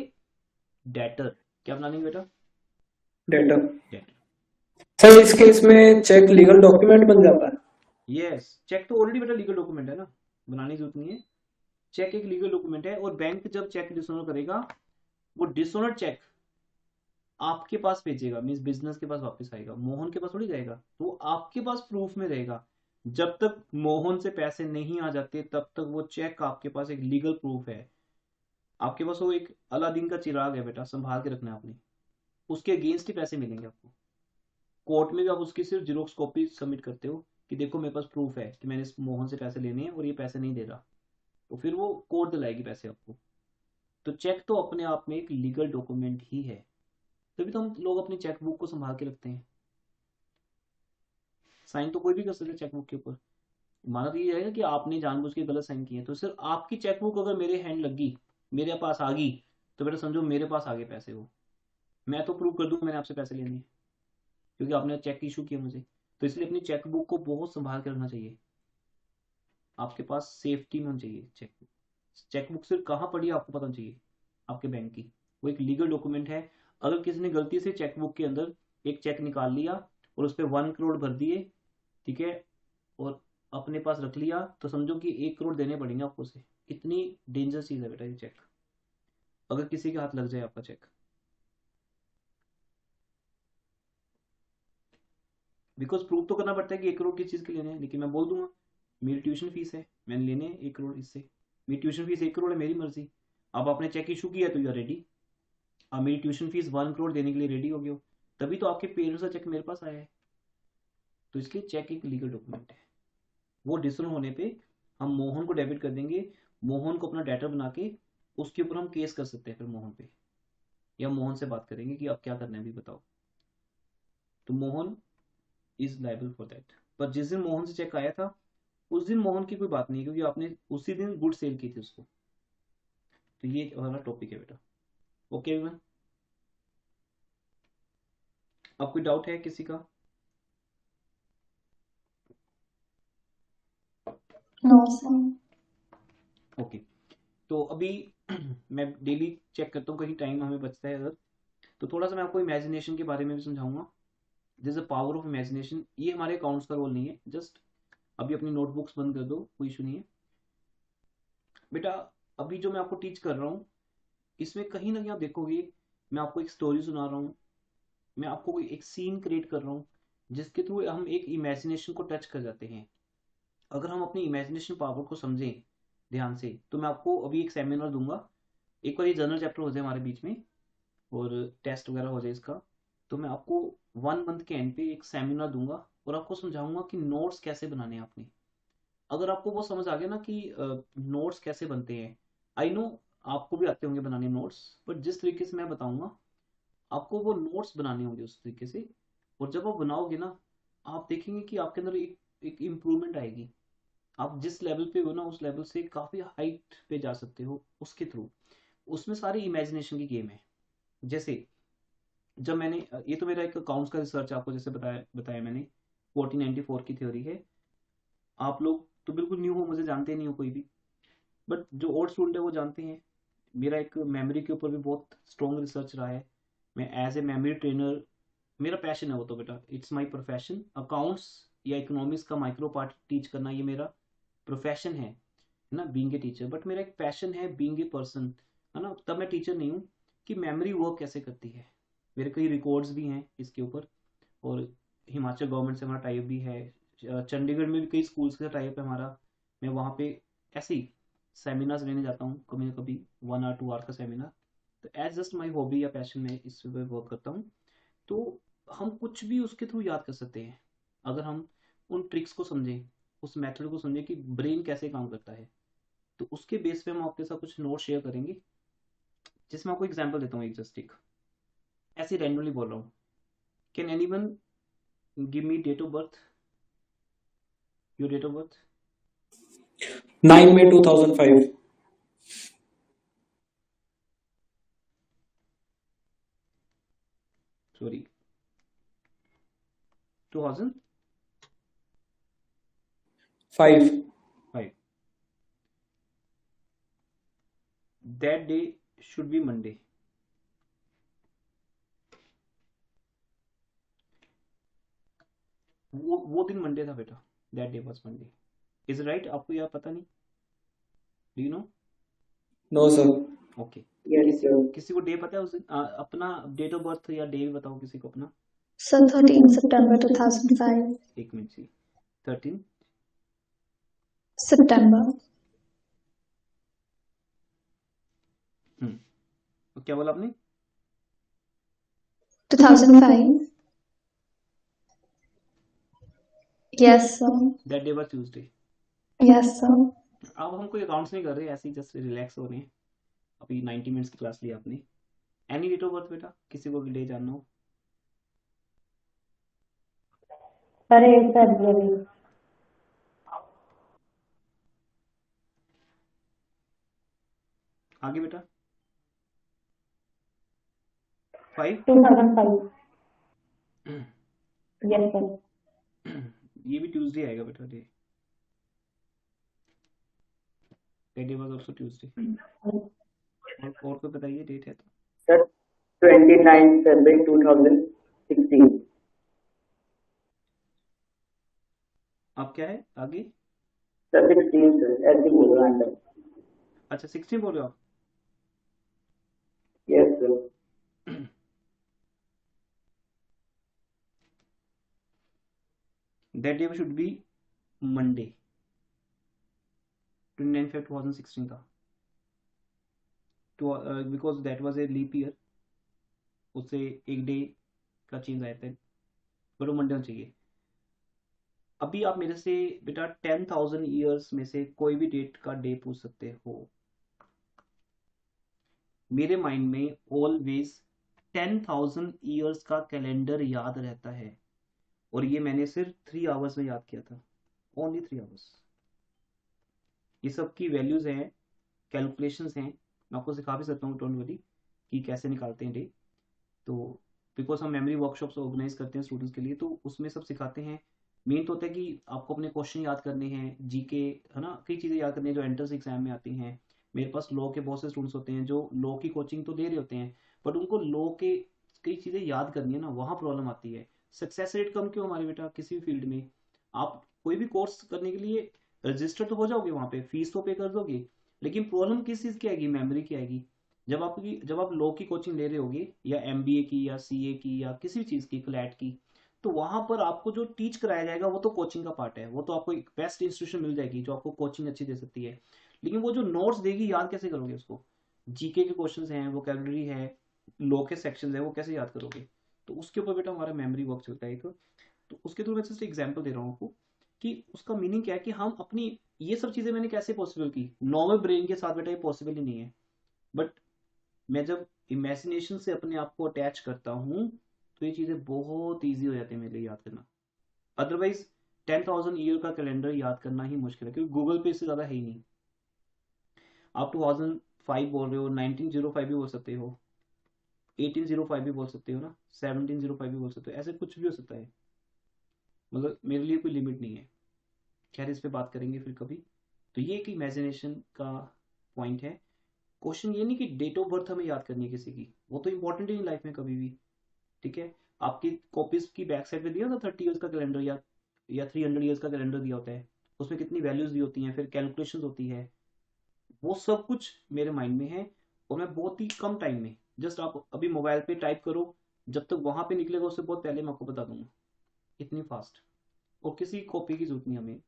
डेटर। क्या बना लेंगे बेटा, डेटा। डेटर। सर इस केस में चेक लीगल डॉक्यूमेंट बन जाता है? यस, चेक तो ऑलरेडी बेटा लीगल डॉक्यूमेंट है ना, बनाने की जरूरत नहीं है। चेक एक लीगल डॉक्यूमेंट है, और बैंक जब चेक डिसऑनर करेगा, वो डिसऑनर चेक आपके पास भेजेगा, मीन्स बिजनेस के पास वापस आएगा, मोहन के पास थोड़ी जाएगा। तो वो आपके पास प्रूफ में रहेगा। जब तक मोहन से पैसे नहीं आ जाते तब तक वो चेक आपके पास एक लीगल प्रूफ है। आपके पास वो एक अलादीन का चिराग है बेटा, संभाल के रखना है आपने। उसके अगेंस्ट ही पैसे मिलेंगे आपको। कोर्ट में भी आप उसकी सिर्फ जीरोक्स कॉपी सबमिट करते हो कि देखो मेरे पास प्रूफ है कि मैंने इस मोहन से पैसे लेने हैं और ये पैसे नहीं दे रहा, तो फिर वो कोर्ट दिलाएगी पैसे आपको। तो चेक तो अपने आप में एक लीगल डॉक्यूमेंट ही है, तभी तो हम लोग अपनी चेकबुक को संभाल के रखते हैं। साइन तो कोई भी कर सकता है चेकबुक के ऊपर। माना तो ये जाएगा कि आपने जानबूझ के गलत साइन किए, तो सिर्फ आपकी चेकबुक अगर मेरे हैंड लगी, मेरे पास आ गई, तो बेटा समझो मेरे पास आ गए पैसे। वो मैं तो प्रूव कर दूं मैंने आपसे पैसे लेने हैं, क्योंकि आपने चेक इशू किया मुझे। तो इसलिए अपनी चेकबुक को बहुत संभाल के रखना चाहिए। आपके पास सेफ्टी में होनी चाहिए चेकबुक। चेकबुक सिर्फ कहाँ पड़ी है आपको पता होना चाहिए, आपके बैंक की। वो एक लीगल डॉक्यूमेंट है। अगर किसी ने गलती से चेकबुक के अंदर एक चेक निकाल लिया और उस पर 1 करोड़ भर दिए, ठीक है, और अपने पास रख लिया, तो समझो कि 1 करोड़ देने पड़ेंगे आपको से। इतनी डेंजर चीज है बेटा ये चेक, अगर किसी के हाथ लग जाए आपका चेक। बिकॉज प्रूव तो करना पड़ता है कि 1 करोड़ किस चीज के लेने हैं। लेकिन मैं बोल दूंगा मेरी ट्यूशन फीस है, मैंने लेने 1 करोड़ इससे, मेरी ट्यूशन फीस 1 करोड़ है, मेरी मर्जी। अब आपने चेक इशू किया तो यू आर रेडी। अब मेरी ट्यूशन फीस 1 करोड़ देने के लिए रेडी हो गए हो, तभी तो आपके पेरेंट्स का चेक मेरे पास आया है। तो इसलिए चेक एक लीगल डॉक्यूमेंट है। वो डिसऑनर होने पे हम मोहन को डेबिट कर देंगे, मोहन को अपना डेटर बना के उसके ऊपर हम केस कर सकते हैं फिर मोहन पे, या मोहन से बात करेंगे कि अब क्या करना है अभी बताओ। तो Mohan is liable for that. पर जिस दिन मोहन से चेक आया था उस दिन मोहन की कोई बात नहीं, क्योंकि आपने उसी दिन गुड सेल की थी उसको। तो ये हमारा टॉपिक है बेटा। ओके एवरीवन, अब कोई डाउट है किसी का? No sir. ओके, तो अभी मैं डेली चेक करता हूँ कहीं टाइम हमें बचता है अगर, तो थोड़ा सा मैं आपको इमेजिनेशन के बारे में भी समझाऊंगा। This a power of imagination. ये हमारे अकाउंट्स का रोल नहीं है, जस्ट अभी अपनी नोटबुक्स बंद कर दो, कोई इशू नहीं है बेटा। अभी जो मैं आपको टीच कर रहा हूँ इसमें कहीं ना कहीं आप देखोगे मैं आपको एक स्टोरी सुना रहा हूँ, मैं आपको कोई एक सीन क्रिएट कर रहा हूँ जिसके थ्रू हम एक इमेजिनेशन को टच कर जाते हैं। अगर हम अपनी इमेजिनेशन पावर को समझें ध्यान से, तो मैं आपको अभी एक सेमिनार दूंगा। एक बार ये जनरल चैप्टर हो जाए हमारे बीच में और टेस्ट वगैरह हो जाए इसका, तो मैं आपको 1 मंथ के एंड पे एक सेमिनार दूंगा और आपको समझाऊंगा कि नोट्स कैसे बनाने हैं आपने। अगर आपको वो समझ आ गया ना कि नोट्स कैसे बनते हैं, आई नो आपको भी आते होंगे बनाने नोट्स, बट जिस तरीके से मैं बताऊंगा आपको वो नोट्स बनाने होंगे उस तरीके से, और जब आप बनाओगे ना आप देखेंगे कि आपके अंदर एक इम्प्रूवमेंट आएगी। आप जिस लेवल पे हो ना उस लेवल से काफ़ी हाइट पे जा सकते हो उसके थ्रू। उसमें सारी इमेजिनेशन की गेम है। जैसे जब मैंने ये तो मेरा एक अकाउंट्स का रिसर्च आपको जैसे बताया बताया मैंने, 1494 की थ्योरी है। आप लोग तो बिल्कुल न्यू हो, मुझे जानते नहीं हो कोई भी, बट जो ओल्ड स्टूडेंट है वो जानते हैं। मेरा एक मेमोरी के ऊपर भी बहुत स्ट्रॉन्ग रिसर्च रहा है। मैं एज ए मेमोरी ट्रेनर, मेरा पैशन है वो, तो बेटा इट्स माय प्रोफेशन। अकाउंट्स या इकोनॉमिक्स का माइक्रो पार्ट टीच करना ये मेरा प्रोफेशन है ना, बीइंग ए टीचर। बट मेरा एक पैशन है बीइंग ए पर्सन, है ना, तब मैं टीचर नहीं हूँ, कि मेमोरी वर्क कैसे करती है। मेरे कई रिकॉर्ड्स भी हैं इसके ऊपर, और हिमाचल गवर्नमेंट से हमारा टाइप भी है, चंडीगढ़ में भी कई स्कूल्स का टाइप है हमारा। मैं वहाँ पे ऐसे ही सेमिनार्स लेने जाता हूँ कभी ना कभी, 1 or 2 आवर का सेमिनार। तो एज जस्ट माई हॉबी या पैशन में इस पे वर्क करता हूँ। तो हम कुछ भी उसके थ्रू याद कर सकते हैं अगर हम उन ट्रिक्स को समझें, उस मेथड को समझें कि ब्रेन कैसे काम करता है। तो उसके बेस पे हम आपके साथ कुछ नोट शेयर करेंगे, जिसमें आपको एग्जांपल देता हूँ एक जस्ट एक, ऐसे रैंडमली बोल रहा हूँ। Can anyone give me date of birth, your date of birth? 9 May 2005. Sorry, 2005। 5. That day should be Monday. वो दिन मंडे था बेटा, that day was Monday. Is right? आपको यार पता नहीं? Do you know? No, sir. Okay. Yes, sir. किसी को डे पता है उस दिन? अपना डेट ऑफ बर्थ या डे भी बताओ किसी को अपना। सर 13 सितंबर 2005 एक मिनट सी, 13 सितंबर। तो क्या बोला आपने? 2005 yes sir. That day was Tuesday. Yes sir. अब हम कोई अकाउंट्स नहीं कर रहे, ऐसे ही जस्ट रिलैक्स हो रहे हैं। अभी 90 मिनट्स की क्लास ली आपने। एनी डेट ऑफ बर्थ बेटा, किसी को भी डे जानना हो? सर 8 फरवरी आगे बेटा, 5। 2005 यस सर। ये भी ट्यूसडे आएगा बेटा day. That day was also Tuesday. और कोई बताइए डेट है तो। Sir, 29 February 2016. अब क्या है आगे? Sir, 16 sir, ऐसे बोल रहा है. अच्छा 16 बोल रहे हो आप? Yes, sir. That day should be Monday, 29 Feb 2016 का, because that was a leap year, उससे एक डे का चेंज आया था, बट वो मंडे होना चाहिए। अभी आप मेरे से बेटा 10,000 ईयर्स में से कोई भी डेट का डे पूछ सकते हो। मेरे माइंड में ऑलवेज 10,000 ईयर्स का कैलेंडर याद रहता है, और ये मैंने सिर्फ 3 आवर्स में याद किया था, ओनली 3 आवर्स। ये सब की वैल्यूज हैं, कैलकुलेशंस हैं, मैं आपको सिखा भी सकता हूँ, डोंट वरी, कि कैसे निकालते हैं डे। तो बिकॉज हम मेमोरी वर्कशॉप्स ऑर्गेनाइज करते हैं स्टूडेंट्स के लिए, तो उसमें सब सिखाते हैं। मेन तो होता है कि आपको अपने क्वेश्चन याद करने हैं, जीके, है ना, कई चीज़ें याद करनी है जो एंट्रेंस एग्जाम में आती हैं। मेरे पास लॉ के बहुत से स्टूडेंट्स होते हैं जो लॉ की कोचिंग तो ले रहे होते हैं, बट उनको लॉ के कई चीज़ें याद करनी है ना, वहाँ प्रॉब्लम आती है। सक्सेस रेट कम क्यों हमारे बेटा किसी भी फील्ड में? आप कोई भी कोर्स करने के लिए रजिस्टर तो हो जाओगे, वहाँ पे फीस तो पे कर दोगे, लेकिन प्रॉब्लम किस चीज़ की आएगी? मेमोरी की आएगी। जब आप लॉ की कोचिंग ले रहे होगे, या एमबीए की, या सीए की, या किसी भी चीज़ की, क्लैट की, तो वहां पर आपको जो टीच कराया जाएगा वो तो कोचिंग का पार्ट है, वो तो आपको एक बेस्ट इंस्टीट्यूशन मिल जाएगी जो आपको कोचिंग अच्छी दे सकती है, लेकिन वो जो नोट्स देगी याद कैसे करोगे उसको? जीके के क्वेश्चंस हैं, वोकैबुलरी है, लॉ के सेक्शंस हैं, वो कैसे याद करोगे? तो उसके ऊपर बेटा हमारा मेमोरी वर्क चलता है एक। तो उसके थ्रू मैं जस्ट एग्जांपल दे रहा हूँ आपको कि उसका मीनिंग क्या है, कि हम अपनी ये सब चीजें मैंने कैसे पॉसिबल की, नॉर्मल ब्रेन के साथ बेटा ये पॉसिबल ही नहीं है। बट मैं जब इमेजिनेशन से अपने आप को अटैच करता हूँ तो ये चीजें बहुत ईजी हो जाती है मेरे लिए याद करना। अदरवाइज 10,000 ईयर का कैलेंडर याद करना ही मुश्किल है, क्योंकि गूगल पे इससे ज्यादा है ही नहीं। आप 2005 बोल रहे हो, 1905 भी बोल सकते हो, 1805 भी बोल सकते हो ना, 1705 भी बोल सकते हो, ऐसे कुछ भी हो सकता है। मतलब मेरे लिए कोई लिमिट नहीं है। खैर इस पे बात करेंगे फिर कभी। तो ये एक इमेजिनेशन का पॉइंट है। क्वेश्चन ये नहीं कि डेट ऑफ बर्थ हमें याद करनी है किसी की, वो तो इंपॉर्टेंट ही नहीं लाइफ में कभी भी। ठीक है, आपकी कॉपीज की बैक साइड पे दिया होता 30 ईयर्स का कैलेंडर या 300 ईयर्स का कैलेंडर दिया होता है, उसमें कितनी वैल्यूज दी होती हैं, फिर कैलकुलेशन होती है, वो सब कुछ मेरे माइंड में है। और मैं बहुत ही कम टाइम में, जस्ट आप अभी मोबाइल पे टाइप करो, जब तक वहां पे निकलेगा उससे बहुत पहले मैं आपको बता दूंगा, इतनी फास्ट। और किसी कॉपी की जरूरत नहीं हमें,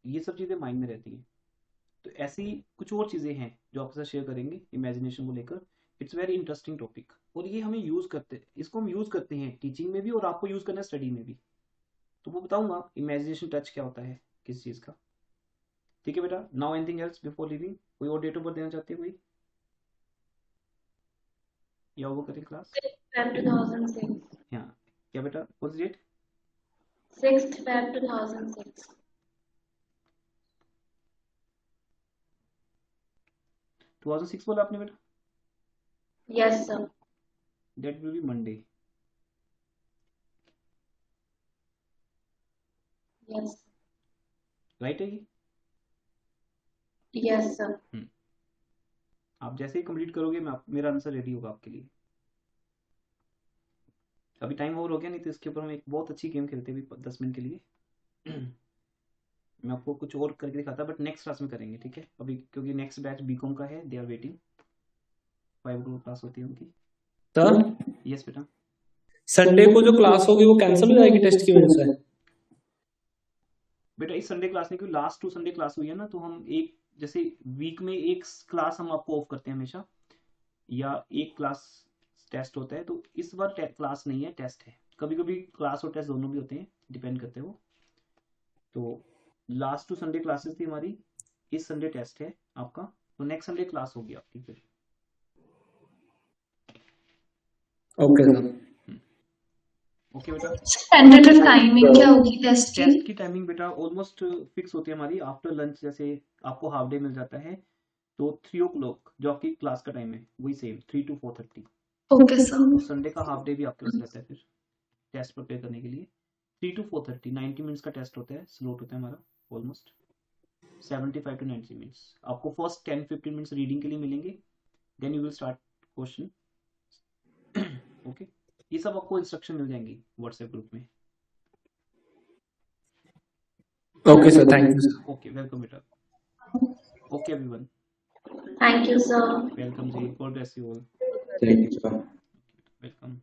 ये सब चीजें माइंड में रहती हैं। तो ऐसी कुछ और चीजें हैं जो आपके साथ शेयर करेंगे इमेजिनेशन को लेकर। इट्स वेरी इंटरेस्टिंग टॉपिक, और ये हमें इसको हम यूज करते हैं टीचिंग में भी, और आपको यूज करना है स्टडी में भी। तो वो बताऊंगा इमेजिनेशन टच क्या होता है किस चीज का। ठीक है बेटा, now anything else before living? कोई और डेट ऑफ बर्थ देना चाहते हैं कोई, या वो करें क्लास? 2006 हाँ क्या बेटा, व्हाट्स डेट? 6th Feb 2006 2006 बोला आपने बेटा? Yes sir. Date will be Monday. Yes. Right है ये? Yes sir. आप जैसे ही कंप्लीट करोगे मेरा आंसर रेडी होगा आपके लिए। अभी टाइम ओवर हो गया, नहीं तो इसके ऊपर हम एक बहुत अच्छी गेम खेलते हैं अभी 10 मिनट के लिए। मैं आपको कुछ और करके दिखाता, बट नेक्स्ट क्लास में करेंगे। ठीक है, अभी क्योंकि नेक्स्ट बैच बीकॉम का है, दे आर वेटिंग, 5 क्लास होती है उनकी। सर यस बेटा। संडे को जो क्लास होगी वो कैंसिल हो जाएगी टेस्ट की वजह से? बेटा इस संडे क्लास नहीं, क्योंकि लास्ट 2 संडे क्लास हुई है ना, तो हम एक जैसे वीक में एक क्लास हम आपको ऑफ करते हैं हमेशा, या एक क्लास टेस्ट होता है। तो इस बार क्लास नहीं है, टेस्ट है। कभी कभी क्लास और टेस्ट दोनों भी होते हैं, डिपेंड करते हैं वो। तो लास्ट 2 संडे क्लासेस थी हमारी, इस संडे टेस्ट है आपका, तो नेक्स्ट संडे क्लास होगी आपकी फिर। Okay sir. ओके बेटा। टेंटेटिव टाइमिंग क्या होगी टेस्ट की? टेस्ट की टाइमिंग बेटा ऑलमोस्ट फिक्स होती है हमारी, आफ्टर लंच जैसे आपको हाफ डे मिल जाता है, तो 3 o'clock जो आपकी क्लास का टाइम है वही same 3 to 4:30। Okay sir. Sunday का हाफ डे भी आपके पास रहता है फिर टेस्ट प्रिपेयर करने के लिए। 3 to 4:30 90 मिनट्स का टेस्ट होता है, स्लोट होता है हमारा, ऑलमोस्ट 75 to 90 मिनट्स। आपको फर्स्ट 10-15 मिनट्स रीडिंग के लिए मिलेंगे, then you will start question. Okay, ये सब आपको इंस्ट्रक्शन मिल जाएंगी व्हाट्सएप ग्रुप में। Okay sir, thank you sir. Okay, welcome बेटा। Okay everyone, Thank you sir. Welcome जी, God bless you all, Thank you, sir. Welcome.